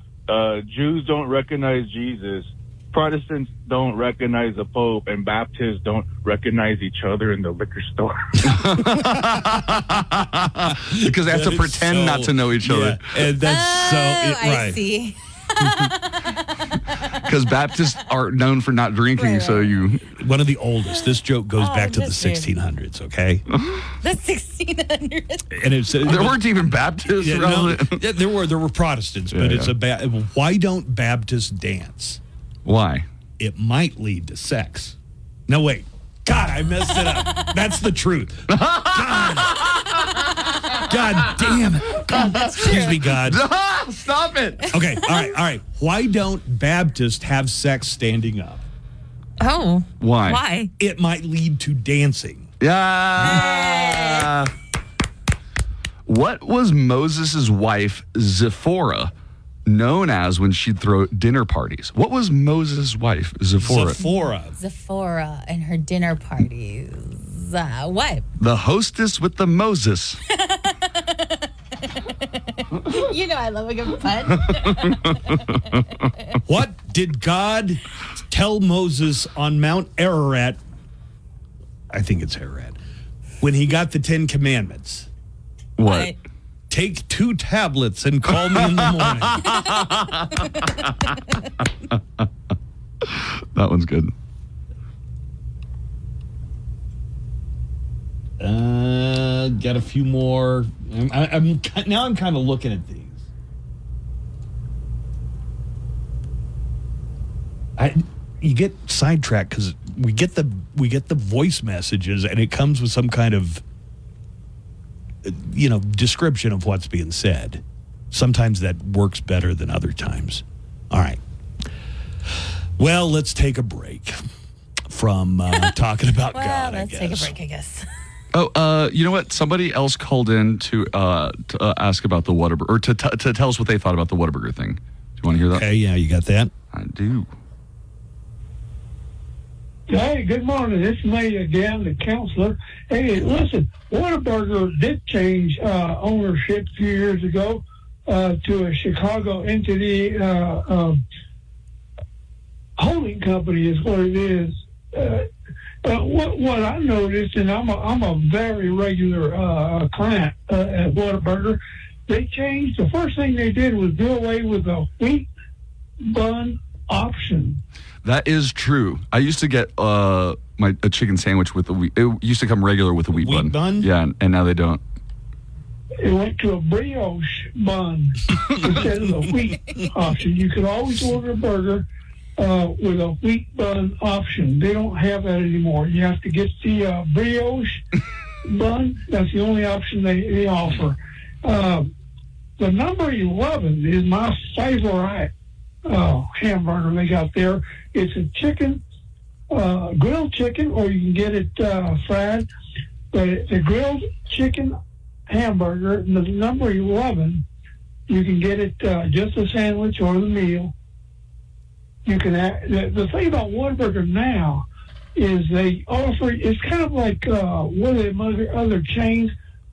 S20: Jews don't recognize Jesus. Protestants don't recognize the Pope, and Baptists don't recognize each other in the liquor store.
S11: Because they have to pretend not to know each other.
S8: And that's
S10: I see.
S11: Because Baptists are known for not drinking, so you...
S8: One of the oldest. This joke goes back to the
S10: that's weird.
S8: 1600s, okay?
S10: The 1600s.
S8: And it's
S11: there weren't even Baptists.
S8: Yeah,
S11: around
S8: no, yeah, there were Protestants, but it's why don't Baptists dance?
S11: Why?
S8: It might lead to sex. No, wait. God, I messed it up. That's the truth. God damn it. Excuse me, God.
S11: Stop it.
S8: Okay, all right. Why don't Baptists have sex standing up?
S10: Oh.
S11: Why?
S10: Why?
S8: It might lead to dancing.
S11: Yeah. What was Moses' wife, Zipporah, known as when she'd throw dinner parties? What was Moses' wife, Zipporah?
S10: Zephora and her dinner parties. What?
S11: The hostess with the Moses.
S10: You know I love a good pun.
S8: What did God tell Moses on Mount Ararat? I think it's Ararat. When he got the 10 Commandments.
S11: What?
S8: Take 2 tablets and call me in the morning.
S11: That one's good.
S8: Got a few more. I'm kind of looking at these. You get sidetracked because we get the voice messages and it comes with some kind of description of what's being said. Sometimes that works better than other times. All right. Well, let's take a break from talking about God.
S10: Let's take a break, I guess.
S11: Oh, you know what? Somebody else called in to ask about the Whataburger, or to tell us what they thought about the Whataburger thing. Do you want to hear that?
S8: Okay, yeah, you got that?
S11: I do.
S21: Hey, good morning. It's me again, the counselor. Hey, listen, Whataburger did change ownership a few years ago to a Chicago entity. Holding company is what it is. But what I noticed, and I'm a very regular client at Whataburger, they changed. The first thing they did was do away with the wheat bun option.
S11: That is true. I used to get a chicken sandwich with the wheat. It used to come regular with a wheat bun. Yeah, and now they don't.
S21: It went to a brioche bun instead of the wheat option. You could always order a burger with a wheat bun option. They don't have that anymore. You have to get the brioche bun. That's the only option they offer. The number 11 is my favorite hamburger they got there. It's a chicken, grilled chicken, or you can get it fried. But it's a grilled chicken hamburger, the number 11, you can get it just a sandwich or the meal. You can the thing about Whataburger now is they offer, it's kind of like one of them other chains.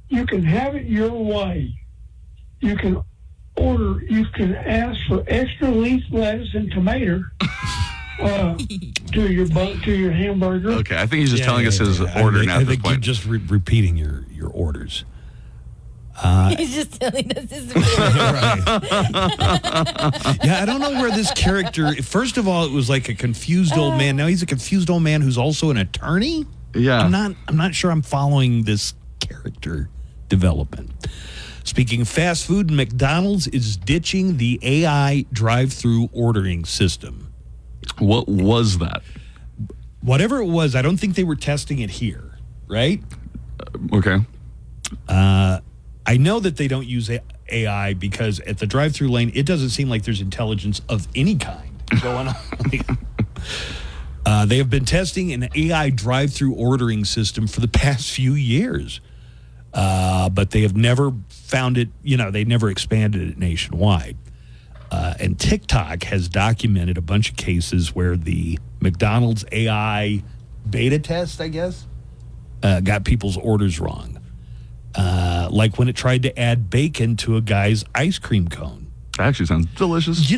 S21: You can have it your way. You can ask for extra leaf lettuce and tomato to your hamburger.
S11: Okay, I think he's just telling us his order now.
S8: I think you're just repeating your orders.
S10: He's just telling us his
S8: Yeah, I don't know where this character. First of all, it was like a confused old man. Now he's a confused old man who's also an attorney.
S11: Yeah,
S8: I'm not sure I'm following this character development. Speaking of fast food, McDonald's is ditching the AI drive-through ordering system.
S11: What was that?
S8: Whatever it was, I don't think they were testing it here, right?
S11: Okay.
S8: I know that they don't use AI because at the drive-through lane, it doesn't seem like there's intelligence of any kind going on. They have been testing an AI drive-through ordering system for the past few years, but they have never found it, they never expanded it nationwide. And TikTok has documented a bunch of cases where the McDonald's AI beta test, I guess, got people's orders wrong. Like when it tried to add bacon to a guy's ice cream cone.
S11: That actually sounds delicious.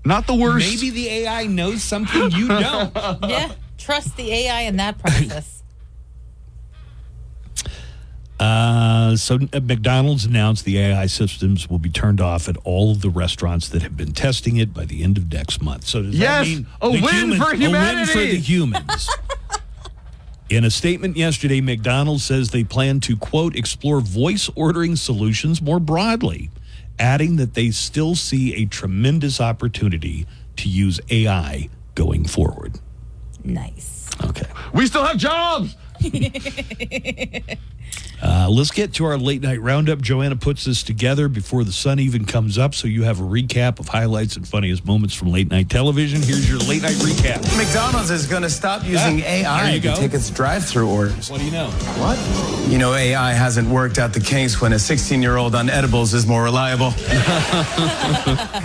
S11: Not the worst.
S8: Maybe the AI knows something you don't.
S10: Yeah, trust the AI in that process.
S8: So McDonald's announced the AI systems will be turned off at all of the restaurants that have been testing it by the end of next month. So does that mean
S11: a win for humanity?
S8: A win for the humans. In a statement yesterday, McDonald's says they plan to, quote, explore voice ordering solutions more broadly, adding that they still see a tremendous opportunity to use AI going forward.
S10: Nice.
S8: Okay.
S11: We still have jobs!
S8: Let's get to our late night roundup. Joanna puts this together before the sun even comes up, so you have a recap of highlights and funniest moments from late night television. Here's your late night recap.
S22: McDonald's is going to stop using AI to take its drive-through orders.
S8: What do you know?
S22: What? AI hasn't worked out the kinks when a 16-year-old on edibles is more reliable.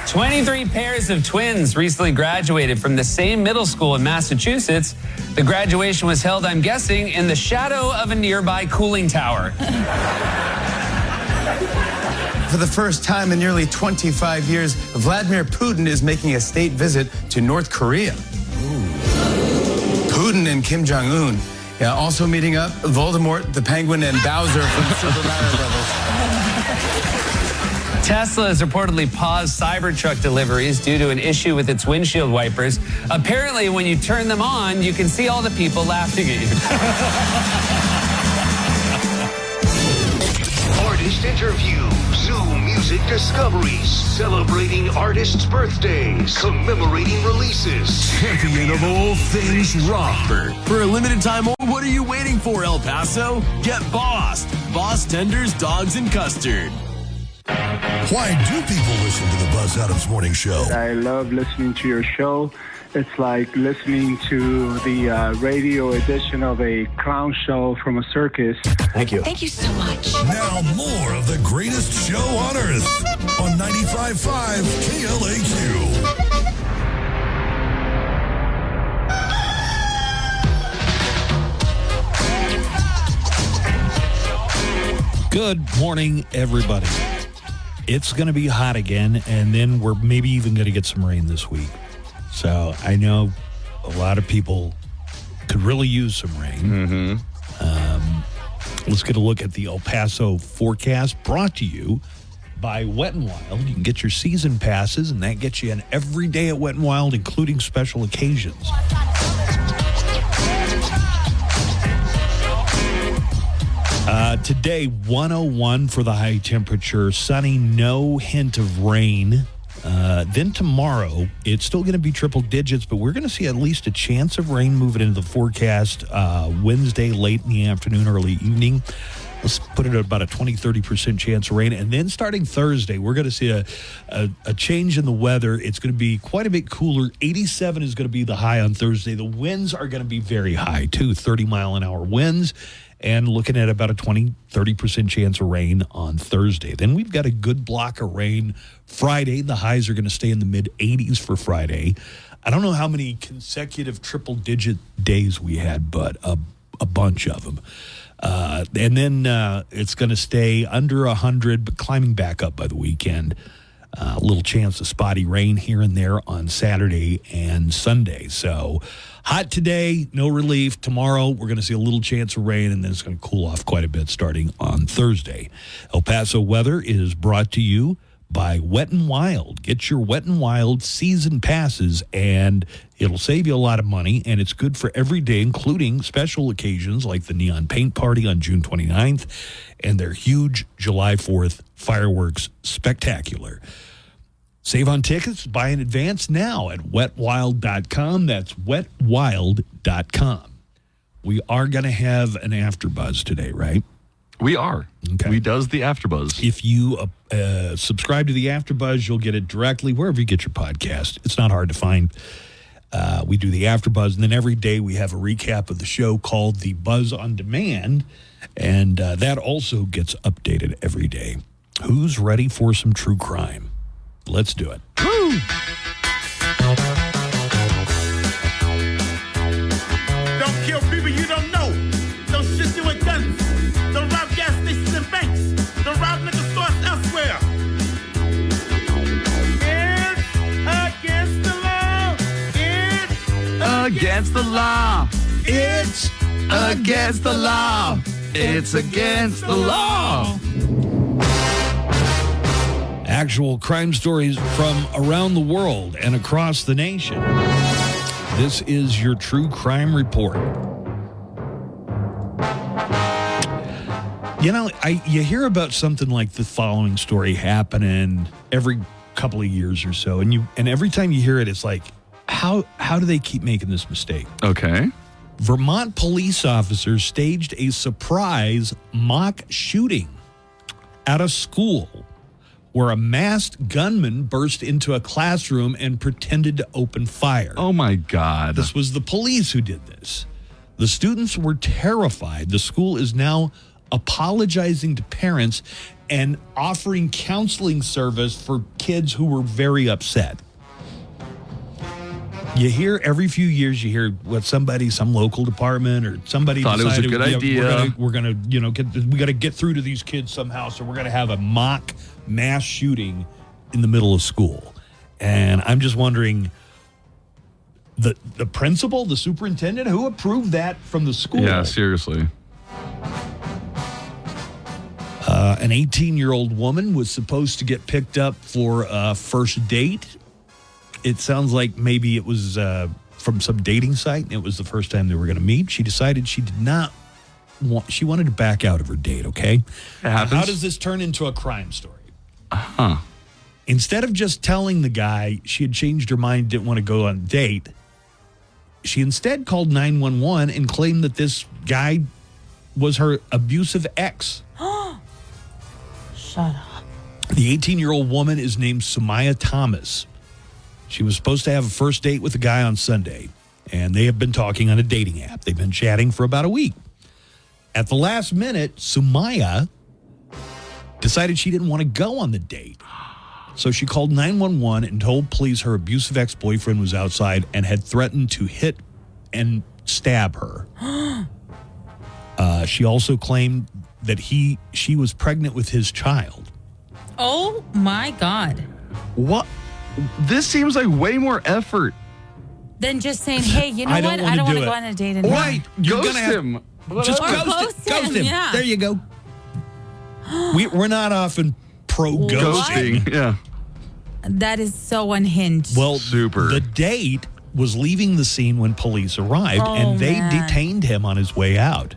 S23: 23 pairs of twins recently graduated from the same middle school in Massachusetts. The graduation was held, I'm guessing, in the shadow of a nearby cooling tower.
S22: For the first time in nearly 25 years, Vladimir Putin is making a state visit to North Korea. Putin and Kim Jong-un also meeting up, Voldemort, the Penguin, and Bowser from Super Mario Brothers.
S23: Tesla has reportedly paused Cybertruck deliveries due to an issue with its windshield wipers. Apparently, when you turn them on, you can see all the people laughing at you.
S2: Artist interview, Zoom music discoveries, celebrating artists' birthdays, commemorating releases, champion of all things rock.
S24: For a limited time, what are you waiting for, El Paso? Get Bossed. Boss tenders, dogs, and custard.
S25: Why do people listen to the Buzz Adams Morning Show?
S26: I love listening to your show. It's like listening to the radio edition of a clown show from a circus.
S25: Thank you.
S27: Thank you so much.
S25: Now more of the greatest show on earth on 95.5 KLAQ.
S8: Good morning, everybody. It's going to be hot again, and then we're maybe even going to get some rain this week. So I know a lot of people could really use some rain. Let's get a look at the El Paso forecast, brought to you by Wet n Wild. You can get your season passes, and that gets you in every day at Wet n Wild, including special occasions. Today, 101 for the high temperature, sunny, no hint of rain. Then tomorrow, it's still going to be triple digits, but we're going to see at least a chance of rain moving into the forecast Wednesday, late in the afternoon, early evening. Let's put it at about a 20-30% chance of rain. And then starting Thursday, we're going to see a change in the weather. It's going to be quite a bit cooler. 87 is going to be the high on Thursday. The winds are going to be very high, too, 30-mile-an-hour winds. And looking at about a 20-30% chance of rain on Thursday. Then we've got a good block of rain Friday. The highs are going to stay in the mid-80s for Friday. I don't know how many consecutive triple-digit days we had, but a bunch of them. And then it's going to stay under 100, but climbing back up by the weekend. A little chance of spotty rain here and there on Saturday and Sunday. So hot today, no relief. Tomorrow, we're going to see a little chance of rain, and then it's going to cool off quite a bit starting on Thursday. El Paso weather is brought to you by Wet n Wild. Get your Wet n Wild season passes, and it'll save you a lot of money, and it's good for every day, including special occasions like the Neon Paint Party on June 29th and their huge July 4th fireworks spectacular. Save on tickets, buy in advance now at wetwild.com. That's wetwild.com. We are going to have an AfterBuzz today, right?
S11: We are.
S8: Okay.
S11: We does the AfterBuzz.
S8: If you subscribe to the AfterBuzz, you'll get it directly wherever you get your podcast. It's not hard to find. We do the AfterBuzz, and then every day we have a recap of the show called the Buzz on Demand, and that also gets updated every day. Who's ready for some true crime? Let's do it.
S1: Woo! Don't kill people you don't know. Don't shoot you with guns. Don't rob gas stations and banks. Don't rob liquor stores elsewhere. It's against the law. It's
S11: against the law. It's against the law. It's against the law.
S8: Actual crime stories from around the world and across the nation. This is your True Crime Report. You know, you hear about something like the following story happening every couple of years or so, and every time you hear it, it's like, how do they keep making this mistake?
S11: Okay.
S8: Vermont police officers staged a surprise mock shooting at a school where a masked gunman burst into a classroom and pretended to open fire.
S11: Oh, my God.
S8: This was the police who did this. The students were terrified. The school is now apologizing to parents and offering counseling service for kids who were very upset. You hear every few years, you hear what some local department or somebody
S11: thought
S8: decided,
S11: it was a good idea.
S8: We're gonna we got to get through to these kids somehow. So we're gonna have a mock mass shooting in the middle of school. And I'm just wondering, the principal, the superintendent, who approved that from the school?
S11: Yeah, seriously.
S8: An 18-year-old woman was supposed to get picked up for a first date. It sounds like maybe it was from some dating site. It was the first time they were going to meet. She decided she did not want, she wanted to back out of her date, okay? How does this turn into a crime story?
S11: Uh-huh.
S8: Instead of just telling the guy she had changed her mind, didn't want to go on a date, she instead called 911 and claimed that this guy was her abusive ex.
S10: Shut up.
S8: The 18-year-old woman is named Sumaya Thomas. She was supposed to have a first date with a guy on Sunday, and they have been talking on a dating app. They've been chatting for about a week. At the last minute, Sumaya decided she didn't want to go on the date. So she called 911 and told police her abusive ex-boyfriend was outside and had threatened to hit and stab her. She also claimed that she was pregnant with his child.
S10: Oh my God.
S11: What? This seems like way more effort.
S10: Then just saying, hey, you know
S8: I
S10: what?
S8: don't
S10: I don't want
S8: do
S10: to
S8: it.
S10: go on a date anymore.
S8: Right. You're
S11: Ghost
S8: gonna
S11: him.
S8: Just
S10: Or
S8: ghost him.
S10: yeah.
S8: There you go. We're not often pro ghosting.
S11: Yeah.
S10: That is so unhinged.
S8: Well,
S11: super.
S8: The date was leaving the scene when police arrived,
S10: Oh,
S8: and they
S10: man.
S8: detained him on his way out.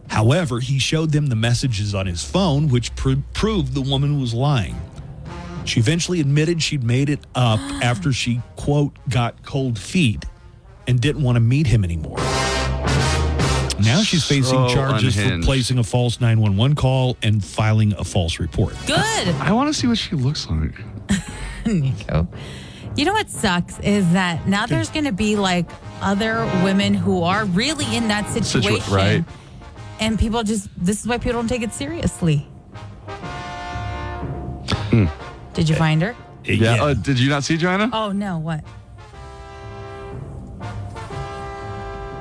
S8: However, he showed them the messages on his phone, which proved the woman was lying. She eventually admitted she'd made it up after she, quote, got cold feet and didn't want to meet him anymore. Now she's facing charges
S11: unhinged.
S8: for placing a false 911 call and filing a false report.
S10: Good.
S11: I want to see what she looks like.
S10: Nico. You know what sucks is that now there's going to be like other women who are really in that situation.
S11: Right.
S10: And people this is why people don't take it seriously. Did you find her?
S11: Yeah. Did you not see Joanna?
S10: Oh, no. What?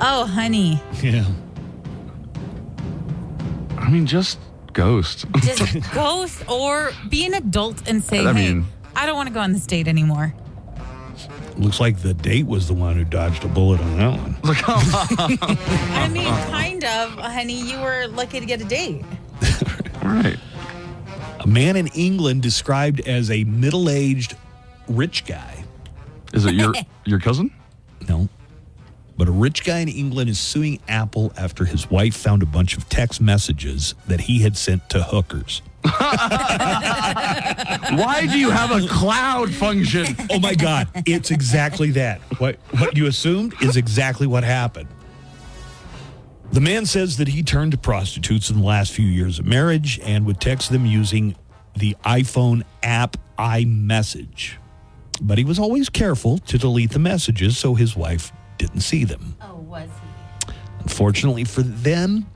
S10: Oh, honey.
S8: Yeah.
S11: I mean, just ghost.
S10: Just ghost or be an adult and say,
S11: I
S10: hey,
S11: mean-
S10: I don't want to go on this date anymore.
S8: Looks like the date was the one who dodged a bullet on that one.
S10: I mean, kind of, honey. You were lucky to get a date.
S11: Right.
S8: A man in England described as a middle-aged rich guy.
S11: Is it your cousin?
S8: No. But a rich guy in England is suing Apple after his wife found a bunch of text messages that he had sent to hookers.
S11: Why do you have a cloud function?
S8: Oh my God, it's exactly that. What you assumed is exactly what happened. The man says that he turned to prostitutes in the last few years of marriage and would text them using the iPhone app iMessage. But he was always careful to delete the messages so his wife didn't see them.
S10: Oh, was he?
S8: Unfortunately for him,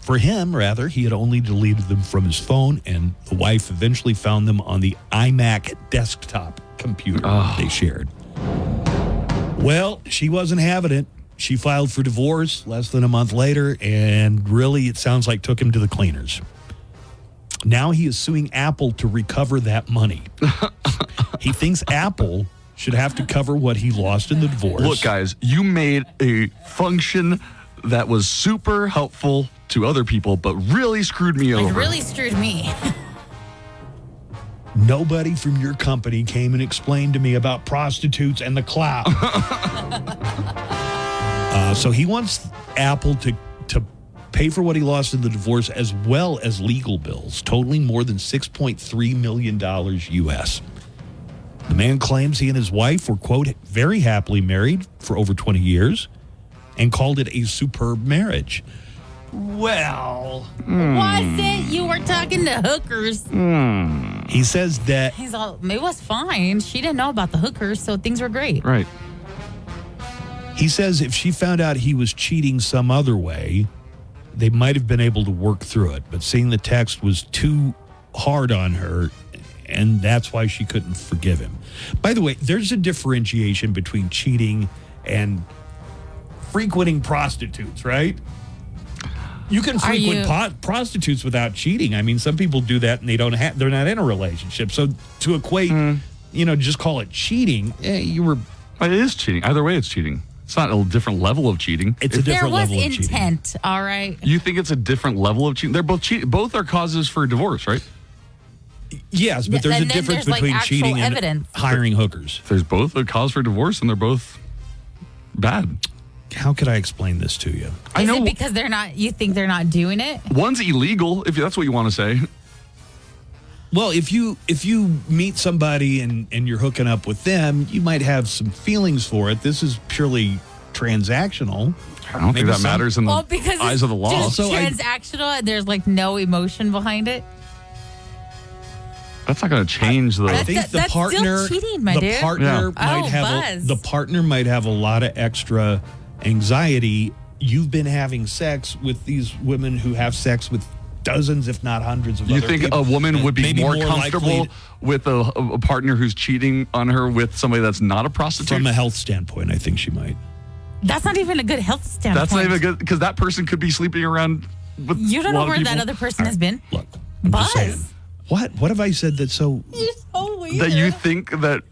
S8: he had only deleted them from his phone, and the wife eventually found them on the iMac desktop computer they shared. Well, she wasn't having it. She filed for divorce less than a month later, and really, it sounds like took him to the cleaners. Now he is suing Apple to recover that money. He thinks Apple should have to cover what he lost in the divorce.
S11: Look, guys, you made a function that was super helpful to other people, but really screwed me over.
S10: It really screwed me.
S8: Nobody from your company came and explained to me about prostitutes and the cloud. So he wants Apple to pay for what he lost in the divorce as well as legal bills, totaling more than $6.3 million U.S. The man claims he and his wife were, quote, very happily married for over 20 years and called it a superb marriage. Well,
S10: Was it? You were talking to hookers.
S8: He says that
S10: He's all, it was fine. She didn't know about the hookers, so things were great.
S11: Right.
S8: he says if she found out he was cheating some other way, they might have been able to work through it. But seeing the text was too hard on her, and that's why she couldn't forgive him. By the way, there's a differentiation between cheating and frequenting prostitutes, right? You can frequent prostitutes without cheating. I mean, some people do that and they're not in a relationship. So to equate, just call it cheating.
S11: It is cheating. Either way, it's cheating. It's not a different level of cheating.
S8: It's a different level of cheating.
S10: There was intent, all right?
S11: You think it's a different level of cheating? They're both cheating. Both are causes for divorce, right?
S8: Yes, but there's a difference between cheating and hiring hookers.
S11: There's both a cause for divorce, and they're both bad.
S8: How could I explain this to you?
S11: I know
S10: Is it because you think they're not doing it?
S11: One's illegal, if that's what you want to say.
S8: Well, if you meet somebody and you're hooking up with them, you might have some feelings for it. This is purely transactional.
S11: I don't think that matters in the
S10: because
S11: eyes of the law.
S10: It's just transactional and there's like no emotion behind it.
S11: That's not going to change the.
S8: I think the partner,
S10: still cheating, my dude.
S8: The partner might have a lot of extra anxiety. You've been having sex with these women who have sex with dozens, if not hundreds of
S11: You
S8: other
S11: think
S8: people.
S11: a woman would be
S8: Maybe
S11: more comfortable with a partner who's cheating on her with somebody that's not a prostitute?
S8: From a health standpoint, I think she might.
S10: That's not even a good health standpoint.
S11: That's not even good because that person could be sleeping around
S10: You don't know where that other person has been?
S8: Look, I'm just saying.
S10: Buzz.
S8: What have I said that's so...
S10: You're so weird.
S11: That you think that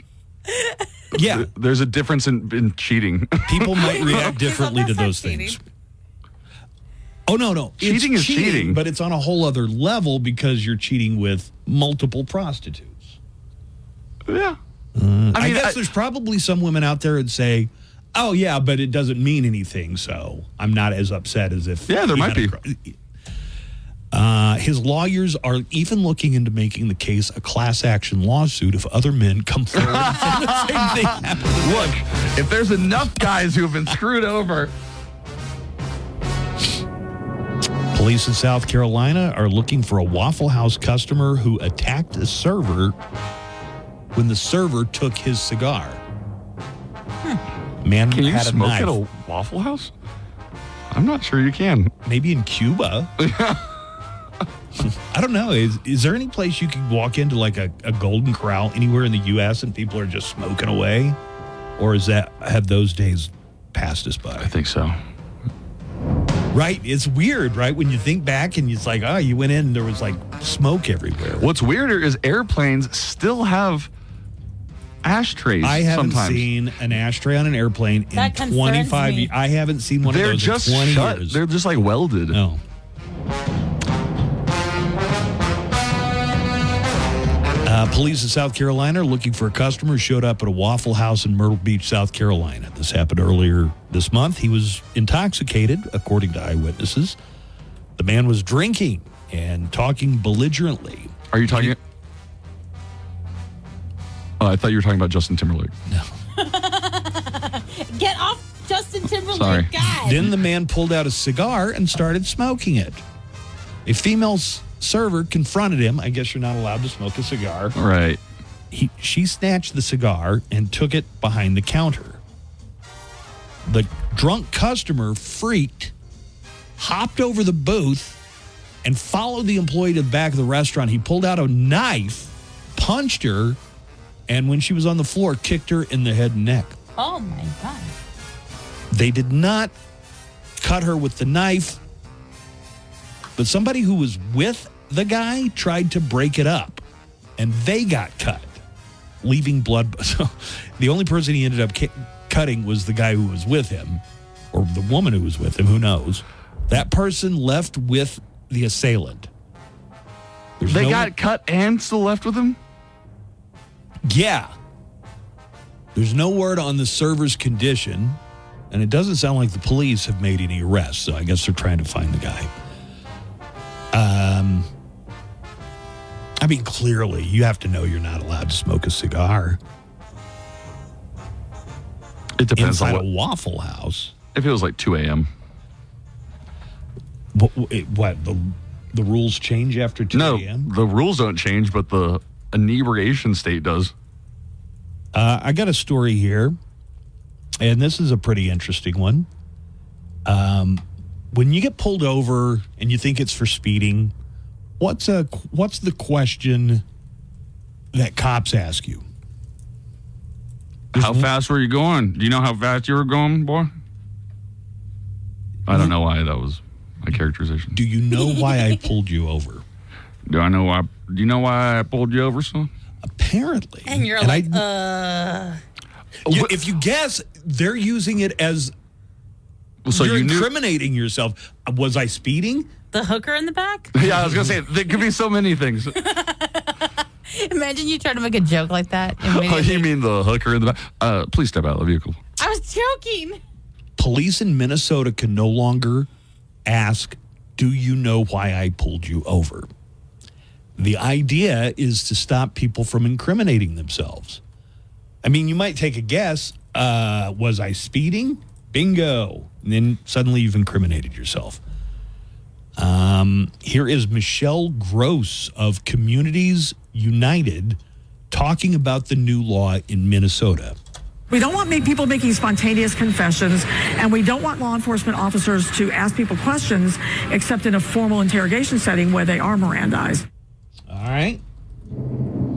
S8: Yeah.
S11: there's a difference in cheating.
S8: People might react differently to those things. Oh, no.
S11: Cheating is cheating.
S8: But it's on a whole other level because you're cheating with multiple prostitutes.
S11: Yeah.
S8: I guess there's probably some women out there that say, oh, yeah, but it doesn't mean anything, so I'm not as upset as if...
S11: Yeah, there might be.
S8: His lawyers are even looking into making the case a class action lawsuit if other men come forward and say the same thing happened.
S11: Look, if there's enough guys who have been screwed over...
S8: Police in South Carolina are looking for a Waffle House customer who attacked a server when the server took his cigar. Man
S11: Can you
S8: had a
S11: smoke
S8: knife.
S11: at a Waffle House? I'm not sure you can.
S8: Maybe in Cuba. I don't know. Is there any place you could walk into like a Golden Corral anywhere in the U.S. and people are just smoking away? Or have those days passed us by?
S11: I think so.
S8: Right? It's weird, right? When you think back and it's like, oh, you went in and there was like smoke everywhere.
S11: What's weirder is airplanes still have ashtrays.
S8: I haven't
S11: sometimes.
S8: seen an ashtray on an airplane in
S10: That concerns
S8: 25
S10: me.
S8: years. I haven't seen one
S11: They're
S8: of those
S11: just
S8: in 20
S11: shut.
S8: years.
S11: They're just like welded.
S8: No. Police in South Carolina are looking for a customer who showed up at a Waffle House in Myrtle Beach, South Carolina. This happened earlier this month. He was intoxicated, according to eyewitnesses. The man was drinking and talking belligerently.
S11: Are you talking? Oh, I thought you were talking about Justin Timberlake.
S8: No.
S10: Get off Justin Timberlake,
S11: Sorry.
S10: God.
S8: Then the man pulled out a cigar and started smoking it. A female server confronted him. I guess you're not allowed to smoke a cigar.
S11: Right.
S8: She snatched the cigar and took it behind the counter. The drunk customer freaked, hopped over the booth, and followed the employee to the back of the restaurant. He pulled out a knife, punched her, and when she was on the floor, kicked her in the head and neck.
S10: Oh, my God.
S8: They did not cut her with the knife, but somebody who was with the guy tried to break it up, and they got cut, leaving blood. So the only person he ended up cutting was the guy who was with him, or the woman who was with him, who knows. That person left with the assailant.
S11: They got cut and still left with him?
S8: Yeah. There's no word on the server's condition, and it doesn't sound like the police have made any arrests, so I guess they're trying to find the guy. I mean, clearly, you have to know you're not allowed to smoke a cigar.
S11: It depends
S8: inside
S11: on
S8: a Waffle House.
S11: If it was like 2 a.m.
S8: What the rules change after 2 a.m.?
S11: No, the rules don't change, but the inebriation state does.
S8: I got a story here, and this is a pretty interesting one. When you get pulled over and you think it's for speeding, what's the question that cops ask you?
S11: How fast were you going? Do you know how fast you were going, boy? I don't know why that was my characterization.
S8: Do you know why I pulled you over?
S11: Do you know why I pulled you over, son?
S8: Apparently.
S10: And you're
S8: if you guess, they're using it as
S11: so
S8: you're
S11: you knew-
S8: incriminating yourself. Was I speeding?
S10: The hooker in the back?
S11: Yeah, I was going to say, there could be so many things.
S10: Imagine you try to make a joke like that.
S11: Oh, you mean the hooker in the back? Please step out of the vehicle.
S10: I was joking.
S8: Police in Minnesota can no longer ask, do you know why I pulled you over? The idea is to stop people from incriminating themselves. I mean, you might take a guess. Was I speeding? Bingo. And then suddenly you've incriminated yourself. Here is Michelle Gross of Communities United talking about the new law in Minnesota.
S3: We don't want people making spontaneous confessions, and we don't want law enforcement officers to ask people questions except in a formal interrogation setting where they are Mirandized.
S8: All right.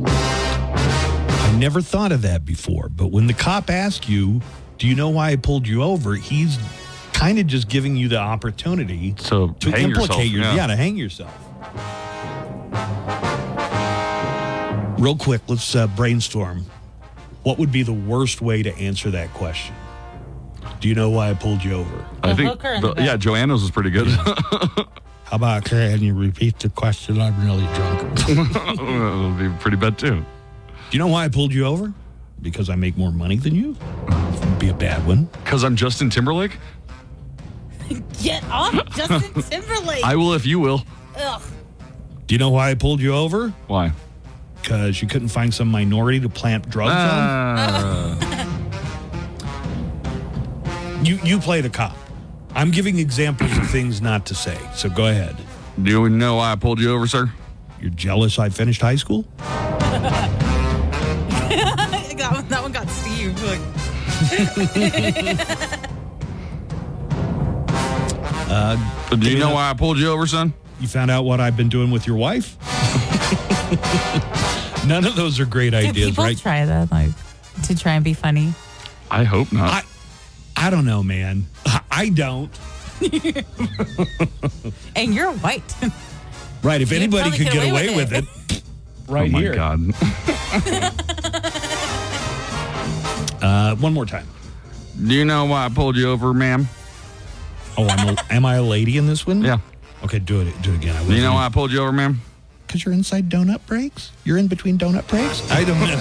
S8: I never thought of that before, but when the cop asks you, do you know why I pulled you over? He's kind of just giving you the opportunity
S11: to hang
S8: implicate
S11: yourself,
S8: to hang yourself. Real quick, let's brainstorm. What would be the worst way to answer that question? Do you know why I pulled you over?
S11: I think, Joanna's was pretty good.
S8: How about, can you repeat the question? I'm really drunk.
S11: It'll be pretty bad, too.
S8: Do you know why I pulled you over? Because I make more money than you? Would be a bad one.
S11: Because I'm Justin Timberlake?
S10: Get off Justin Timberlake.
S11: I will if you will.
S10: Ugh.
S8: Do you know why I pulled you over?
S11: Why?
S8: Because you couldn't find some minority to plant drugs on? You play the cop. I'm giving examples of things not to say, so go ahead.
S11: Do you know why I pulled you over, sir?
S8: You're jealous I finished high school?
S10: That one got Steve.
S11: Do you know why I pulled you over, son?
S8: You found out what I've been doing with your wife? None of those are great ideas,
S10: people
S8: right?
S10: Try that, to try and be funny.
S11: I hope not.
S8: I don't know, man. I don't.
S10: And you're white.
S8: Right. If anybody could get away with it, right here.
S11: Oh, my
S8: God. One more time.
S11: Do you know why I pulled you over, ma'am?
S8: Oh, am I a lady in this one?
S11: Yeah.
S8: Okay, do it again.
S11: Do you know why I pulled you over, ma'am?
S8: Because you're inside donut breaks? You're in between donut breaks? I don't know.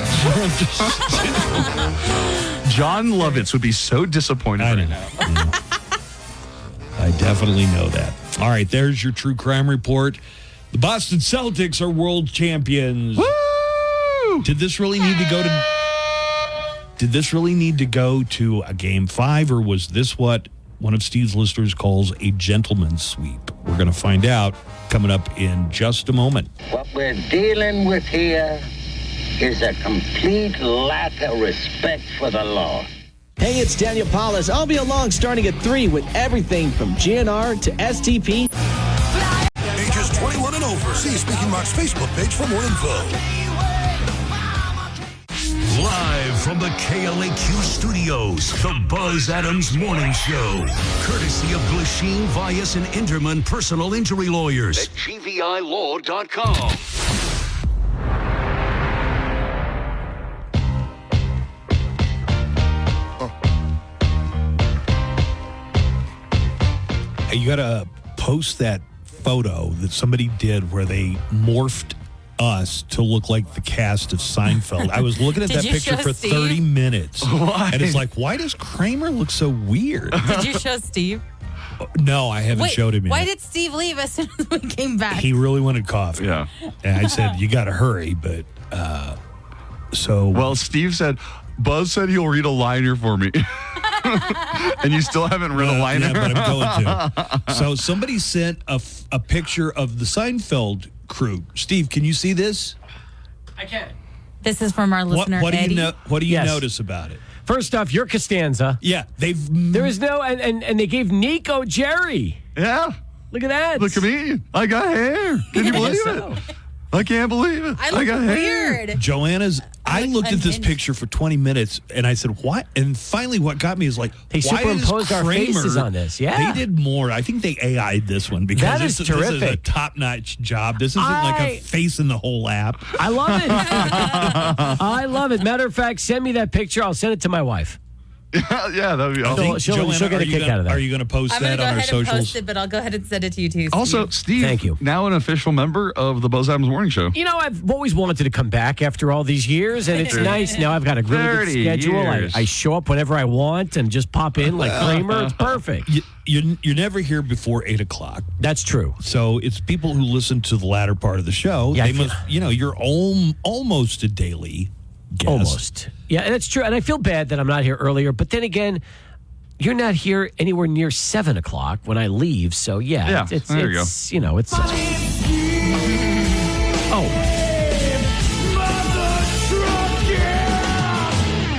S11: John Lovitz would be so disappointed right now.
S8: I definitely know that. All right, there's your true crime report. The Boston Celtics are world champions.
S11: Woo!
S8: Did this really need to go to a game 5, or was this what one of Steve's listeners calls a gentleman's sweep? We're going to find out coming up in just a moment.
S5: What we're dealing with here is a complete lack of respect for the law.
S7: Hey, it's Daniel Paulus. I'll be along starting at 3 with everything from GNR to STP.
S25: Ages 21 and over. See Speaking Mark's Facebook page for more info.
S2: Live from the KLAQ studios, the Buzz Adams Morning Show. Courtesy of Glasheen, Vyas, and Inderman Personal Injury Lawyers at GVILaw.com.
S8: You got to post that photo that somebody did where they morphed us to look like the cast of Seinfeld. I was looking at that picture for 30 minutes.
S11: Why?
S8: And it's like, why does Kramer look so weird?
S10: Did you show Steve?
S8: No, I haven't showed him yet.
S10: Why did Steve leave as soon as we came back?
S8: He really wanted coffee.
S11: Yeah.
S8: And I said, you got to hurry. But
S11: Well, Steve said, Buzz said he'll read a liner for me. And you still haven't read a liner?
S8: Yeah, but I'm going to. So somebody sent a picture of the Seinfeld crew. Steve, can you see this?
S9: I can.
S10: This is from our listener,
S8: what do
S10: Eddie.
S8: What do you notice about it?
S9: First off, your Costanza.
S8: Yeah,
S9: there is no, and they gave Nico Jerry.
S11: Yeah.
S9: Look at that.
S11: Look at me. I got hair. Can you believe it? I can't believe it.
S10: I got weird.
S11: hair.
S8: Joanna's. I looked at this picture for 20 minutes and I said, what? And finally, what got me is like,
S9: they
S8: why
S9: superimposed our faces on this. Yeah.
S8: They did more. I think they AI'd this one because
S9: that is terrific.
S8: This is a top-notch job. This isn't like a face in the whole app.
S9: I love it. I love it. Matter of fact, send me that picture. I'll send it to my wife.
S11: Yeah, that would be awesome.
S9: She'll get a kick out of that.
S8: Are you going to post
S10: I'm
S8: that on our socials?
S10: I'm going to go ahead and post it, but I'll go ahead and send it to you too, Steve.
S11: Also, Steve,
S9: thank you.
S11: Now an official member of the Buzz Adams Morning Show.
S9: You know, I've always wanted to come back after all these years, and it's nice. Now I've got a really good schedule. I show up whenever I want and just pop in like Kramer. It's perfect.
S8: You're never here before 8 o'clock.
S9: That's true.
S8: So it's people who listen to the latter part of the show.
S9: Yeah,
S8: they must, you're almost a daily guest.
S9: Almost. Yeah, and it's true. And I feel bad that I'm not here earlier. But then again, you're not here anywhere near 7 o'clock when I leave. So, yeah.
S11: There you go.
S9: You know, it's...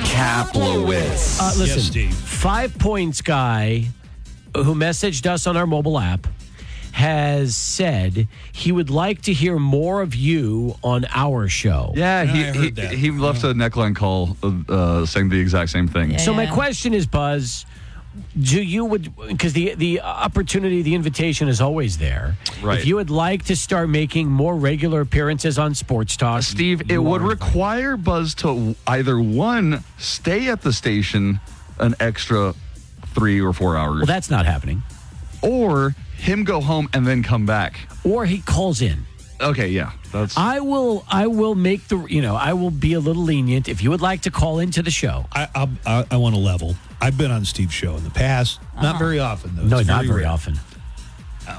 S11: Kaplowitz.
S9: Listen,
S8: Yes, Steve.
S9: 5 Points guy who messaged us on our mobile app has said he would like to hear more of you on our show.
S11: Yeah,
S8: I heard that.
S11: he left a neckline call saying the exact same thing.
S9: So my question is, Buzz, because the opportunity, the invitation is always there.
S11: Right.
S9: If you would like to start making more regular appearances on Sports Talk,
S11: Steve, it would require Buzz to either one, stay at the station an extra 3 or 4 hours.
S9: Well, that's not happening.
S11: Or him go home and then come back.
S9: Or he calls in.
S11: Okay, yeah.
S9: I will make I will be a little lenient if you would like to call into the show.
S8: I want to level. I've been on Steve's show in the past. Not very often, though.
S9: No,
S8: It's
S9: not very
S8: rare.
S9: often.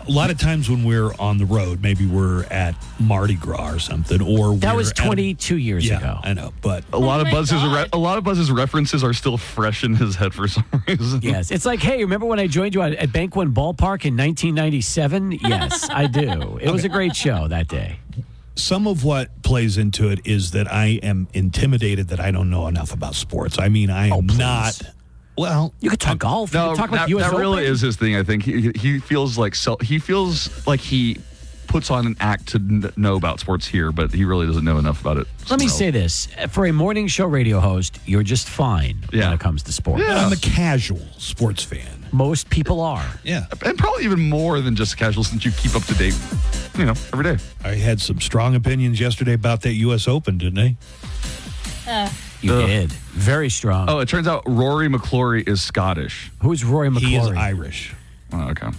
S8: A lot of times when we're on the road, maybe we're at Mardi Gras or something, or
S9: That
S8: we're
S9: was
S8: at
S9: 22 years
S8: yeah,
S9: ago.
S8: I know, but
S11: a lot of Buzz's references are still fresh in his head for some reason.
S9: Yes, it's like, hey, remember when I joined you at Bank One Ballpark in 1997? Yes, I do. It was a great show that day.
S8: some of what plays into it is that I am intimidated that I don't know enough about sports. I mean, I am not. Well,
S9: you could talk golf.
S11: No,
S9: you could talk about
S11: that,
S9: the US
S11: that really
S9: Open.
S11: is his thing. I think he feels like he puts on an act to know about sports here, but he really doesn't know enough about it.
S9: Let me say this: for a morning show radio host, you're just fine when it comes to sports.
S8: Yeah. I'm a casual sports fan.
S9: Most people are.
S8: Yeah,
S11: and probably even more than just casual, since you keep up to date, every day.
S8: I had some strong opinions yesterday about that U.S. Open, didn't I?
S9: You did. Very strong.
S11: Oh, it turns out Rory McIlroy is Scottish.
S9: Who's Rory McIlroy?
S8: He is Irish.
S11: Oh, okay.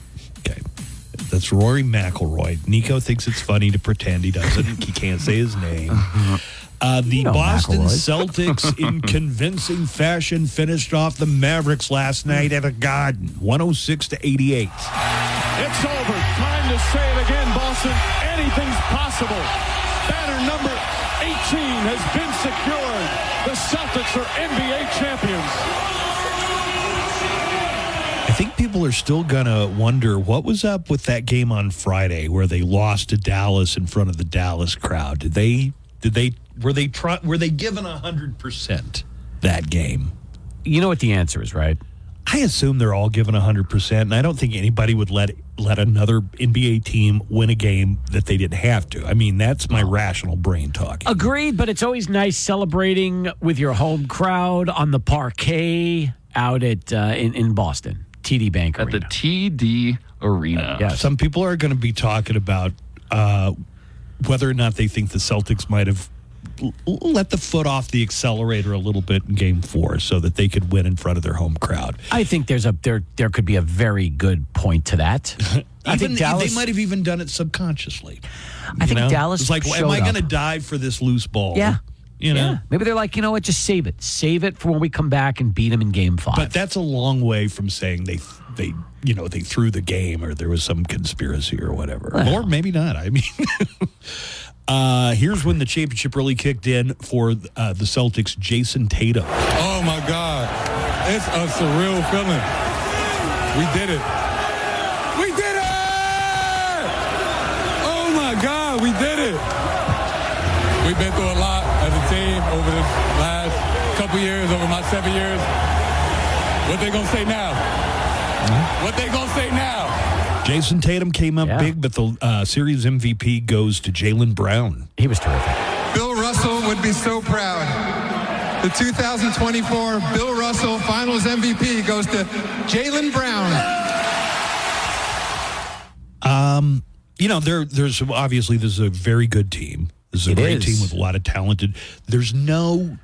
S8: That's Rory McIlroy. Nico thinks it's funny to pretend he doesn't. He can't say his name. The Boston Celtics, in convincing fashion, finished off the Mavericks last night at a Garden, 106-88.
S12: It's over. Time to say it again, Boston. Anything's possible. Banner number 18 has been secured. The Celtics are NBA champions.
S8: I think people are still going to wonder what was up with that game on Friday where they lost to Dallas in front of the Dallas crowd. Were they given 100% that game?
S9: You know what the answer is, right?
S8: I assume they're all given 100%, and I don't think anybody would let another NBA team win a game that they didn't have to. I mean, that's my rational brain talking.
S9: Agreed, but it's always nice celebrating with your home crowd on the parquet out at in Boston, TD Bank Arena.
S11: At the TD Arena.
S8: Yeah, some people are going to be talking about whether or not they think the Celtics might have let the foot off the accelerator a little bit in Game 4 so that they could win in front of their home crowd.
S9: I think there could be a very good point to that. I think Dallas,
S8: they might have even done it subconsciously.
S9: I think Dallas
S8: it's like, am I going to dive for this loose ball?
S9: Yeah.
S8: Yeah.
S9: Maybe they're like, you know what, just save it. Save it for when we come back and beat them in Game 5.
S8: But that's a long way from saying they threw the game or there was some conspiracy or whatever. Or maybe not. I mean, here's when the championship really kicked in for the Celtics, Jason Tatum.
S13: Oh, my God. It's a surreal feeling. We did it. We did it! Oh, my God, we did it. We've been through a lot as a team over the last couple years, over my 7 years. What they going to say now? What they going to say now?
S8: Jason Tatum came up big, but the series MVP goes to Jaylen Brown.
S9: He was terrific.
S14: Bill Russell would be so proud. The 2024 Bill Russell Finals MVP goes to Jaylen Brown.
S8: There's obviously this is a very good team. This is a great team with a lot of talented. There's no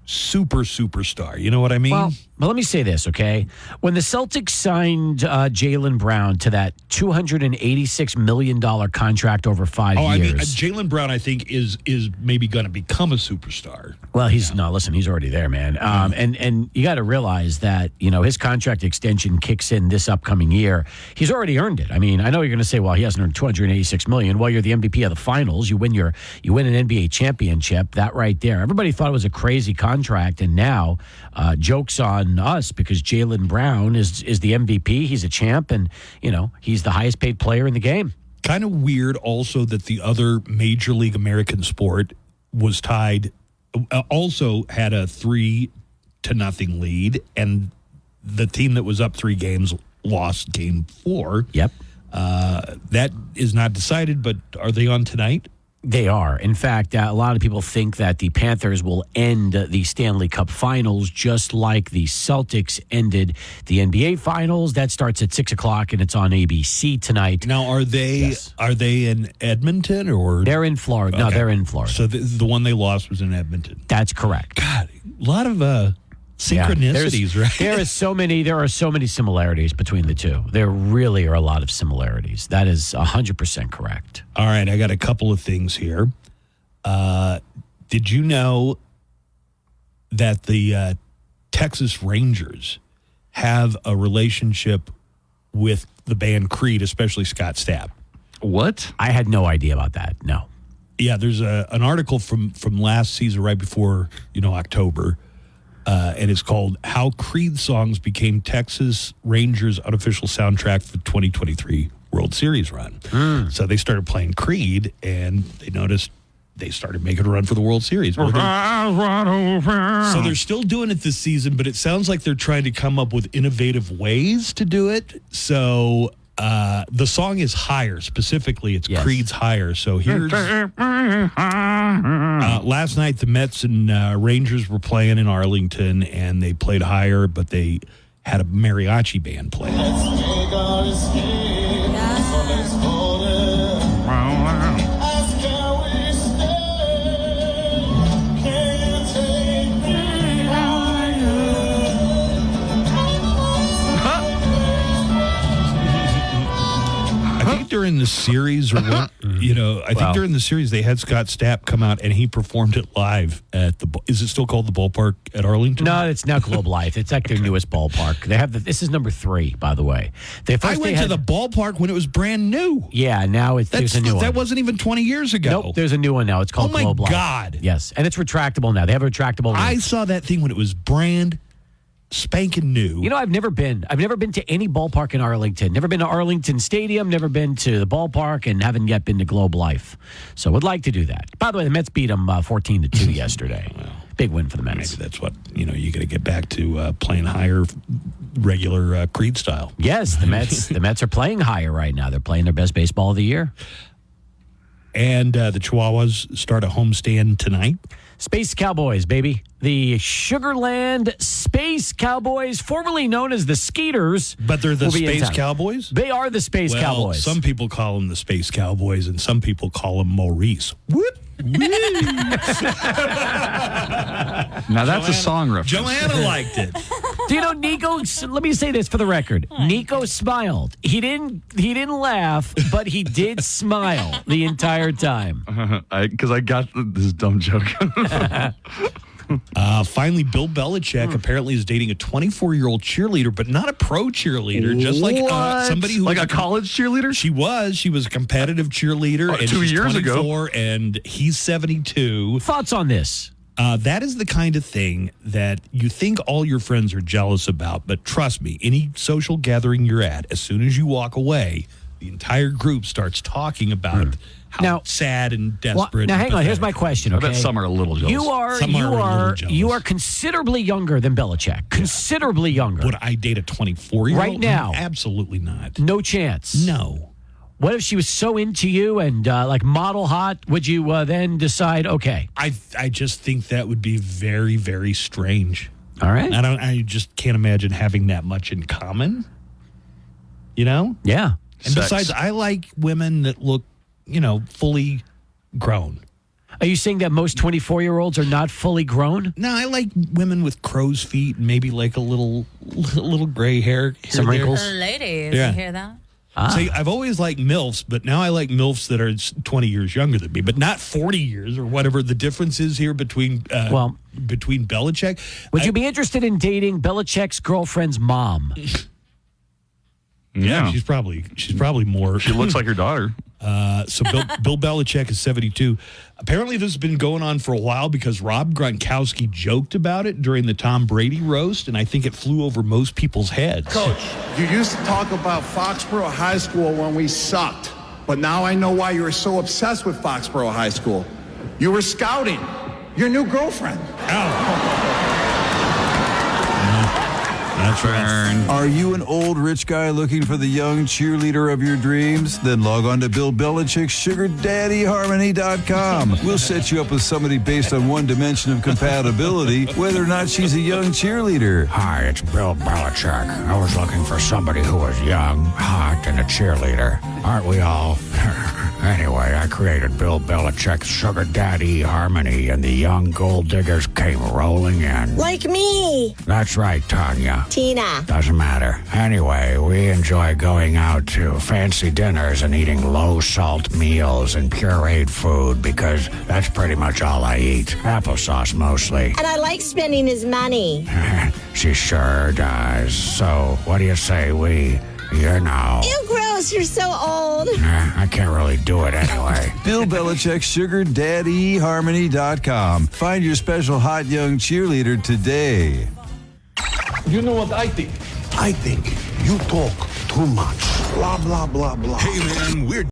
S8: superstar. You know what I mean?
S9: Well, let me say this, okay? When the Celtics signed Jaylen Brown to that $286 million contract over 5 years.
S8: I mean, Jaylen Brown, I think, is maybe going to become a superstar.
S9: Well, he's already there, man. And you got to realize that, his contract extension kicks in this upcoming year. He's already earned it. I mean, I know you're going to say, well, he hasn't earned $286 million. Well, you're the MVP of the finals. You win an NBA championship. That right there. Everybody thought it was a crazy contract, and now joke's on us because Jaylen Brown is the MVP. He's a champ, and, he's the highest paid player in the game.
S8: Kind of weird also that the other Major League American sport was tied, also had a 3-0 lead, and the team that was up 3 games lost Game 4.
S9: Yep.
S8: That is not decided, but are they on tonight?
S9: They are. In fact, a lot of people think that the Panthers will end the Stanley Cup Finals just like the Celtics ended the NBA Finals. That starts at 6 o'clock, and it's on ABC tonight.
S8: Now, are they in Edmonton or
S9: they're in Florida?
S8: Okay.
S9: No, they're in Florida.
S8: So the one they lost was in Edmonton.
S9: That's correct.
S8: God, a lot of synchronicities, right?
S9: There are so many similarities between the two. There really are a lot of similarities. That is 100% correct.
S8: All right, I got a couple of things here. Did you know that the Texas Rangers have a relationship with the band Creed, especially Scott Stapp?
S11: What?
S9: I had no idea about that. No.
S8: Yeah, there's an article from last season, right before October. And it's called "How Creed Songs Became Texas Rangers' Unofficial Soundtrack for the 2023 World Series Run." So they started playing Creed, and they noticed they started making a run for the World Series. So they're still doing it this season, but it sounds like they're trying to come up with innovative ways to do it. So the song is Higher. Specifically, it's Creed's Higher. So here's... last night, the Mets and Rangers were playing in Arlington, and they played Higher, but they had a mariachi band play. I think during the series, or what, I think during the series they had Scott Stapp come out and he performed it live at the. Is it still called the ballpark at Arlington?
S9: No, it's now Globe Life. It's like their newest ballpark. They have this is number 3, by the way.
S8: I went to the ballpark when it was brand new.
S9: Yeah, now there's a new one.
S8: That wasn't even 20 years ago.
S9: Nope, there's a new one now. It's called Globe Life.
S8: Oh my God!
S9: Yes, and it's retractable now. They have a retractable.
S8: I saw that thing when it was brand spanking new.
S9: I've never been to any ballpark in Arlington. Never been to Arlington Stadium, never been to the ballpark, and haven't yet been to Globe Life. So would like to do that. By the way, the Mets beat them 14-2 yesterday. Big win for the Mets.
S8: Maybe that's what, you got to get back to playing Higher, regular Creed style.
S9: Yes, the Mets are playing Higher right now. They're playing their best baseball of the year.
S8: And the Chihuahuas start a homestand tonight.
S9: Space Cowboys, baby. The Sugarland Space Cowboys, formerly known as the Skeeters.
S8: But they're the Space Cowboys?
S9: They are the Space Cowboys.
S8: Some people call them the Space Cowboys, and some people call them Maurice. Whoop.
S11: Now that's a song reference.
S8: Joanna liked it.
S9: Do you know Nico? Let me say this for the record. Nico smiled. He didn't laugh, but he did smile the entire time.
S11: Because I got this dumb joke.
S8: Finally, Bill Belichick apparently is dating a 24-year-old cheerleader, but not a pro cheerleader, just like somebody who
S11: like a college cheerleader.
S8: She was a competitive cheerleader, and
S11: 2 years ago,
S8: 24, and he's 72.
S9: Thoughts on this?
S8: That is the kind of thing that you think all your friends are jealous about, but trust me, any social gathering you're at, as soon as you walk away, the entire group starts talking about how sad and desperate.
S9: Now, hang on. Here's my question. Okay,
S11: I bet some are a little jealous.
S9: You are considerably younger than Belichick. Considerably younger.
S8: Would I date a 24-year-old
S9: right now?
S8: Absolutely not.
S9: No chance.
S8: No.
S9: What if she was so into you and like model hot? Would you then decide? Okay.
S8: I just think that would be very, very strange.
S9: All right.
S8: I just can't imagine having that much in common. Yeah. And besides, I like women that look, fully grown.
S9: Are you saying that most 24-year-olds are not fully grown?
S8: No, I like women with crow's feet and maybe like a little gray hair.
S9: Some wrinkles.
S10: Ladies, you hear that?
S8: See, I've always liked MILFs, but now I like MILFs that are 20 years younger than me, but not 40 years or whatever the difference is here between Belichick.
S9: Would you be interested in dating Belichick's girlfriend's mom?
S8: Yeah, she's probably more.
S11: She looks like her daughter.
S8: So Bill Belichick is 72. Apparently, this has been going on for a while because Rob Gronkowski joked about it during the Tom Brady roast, and I think it flew over most people's heads.
S4: Coach, you used to talk about Foxborough High School when we sucked, but now I know why you were so obsessed with Foxborough High School. You were scouting your new girlfriend.
S8: That's right.
S6: Are you an old rich guy looking for the young cheerleader of your dreams? Then log on to Bill Belichick's SugarDaddyHarmony.com. We'll set you up with somebody based on one dimension of compatibility, whether or not she's a young cheerleader.
S15: Hi, it's Bill Belichick. I was looking for somebody who was young, hot, and a cheerleader. Aren't we all? Anyway, I created Bill Belichick's Sugar Daddy Harmony, and the young gold diggers came rolling in.
S16: Like me.
S15: That's right, Tanya.
S16: Tina.
S15: Doesn't matter. Anyway, we enjoy going out to fancy dinners and eating low-salt meals and pureed food because that's pretty much all I eat. Applesauce mostly.
S16: And I like spending his money.
S15: She sure does. So, what do you say you know.
S16: Ew, gross. You're so old.
S15: I can't really do it anyway.
S6: Bill Belichick's SugarDaddyHarmony.com. Find your special hot young cheerleader today.
S25: You know what I think? I think you talk too much. Blah, blah, blah, blah.
S2: Hey, man, we're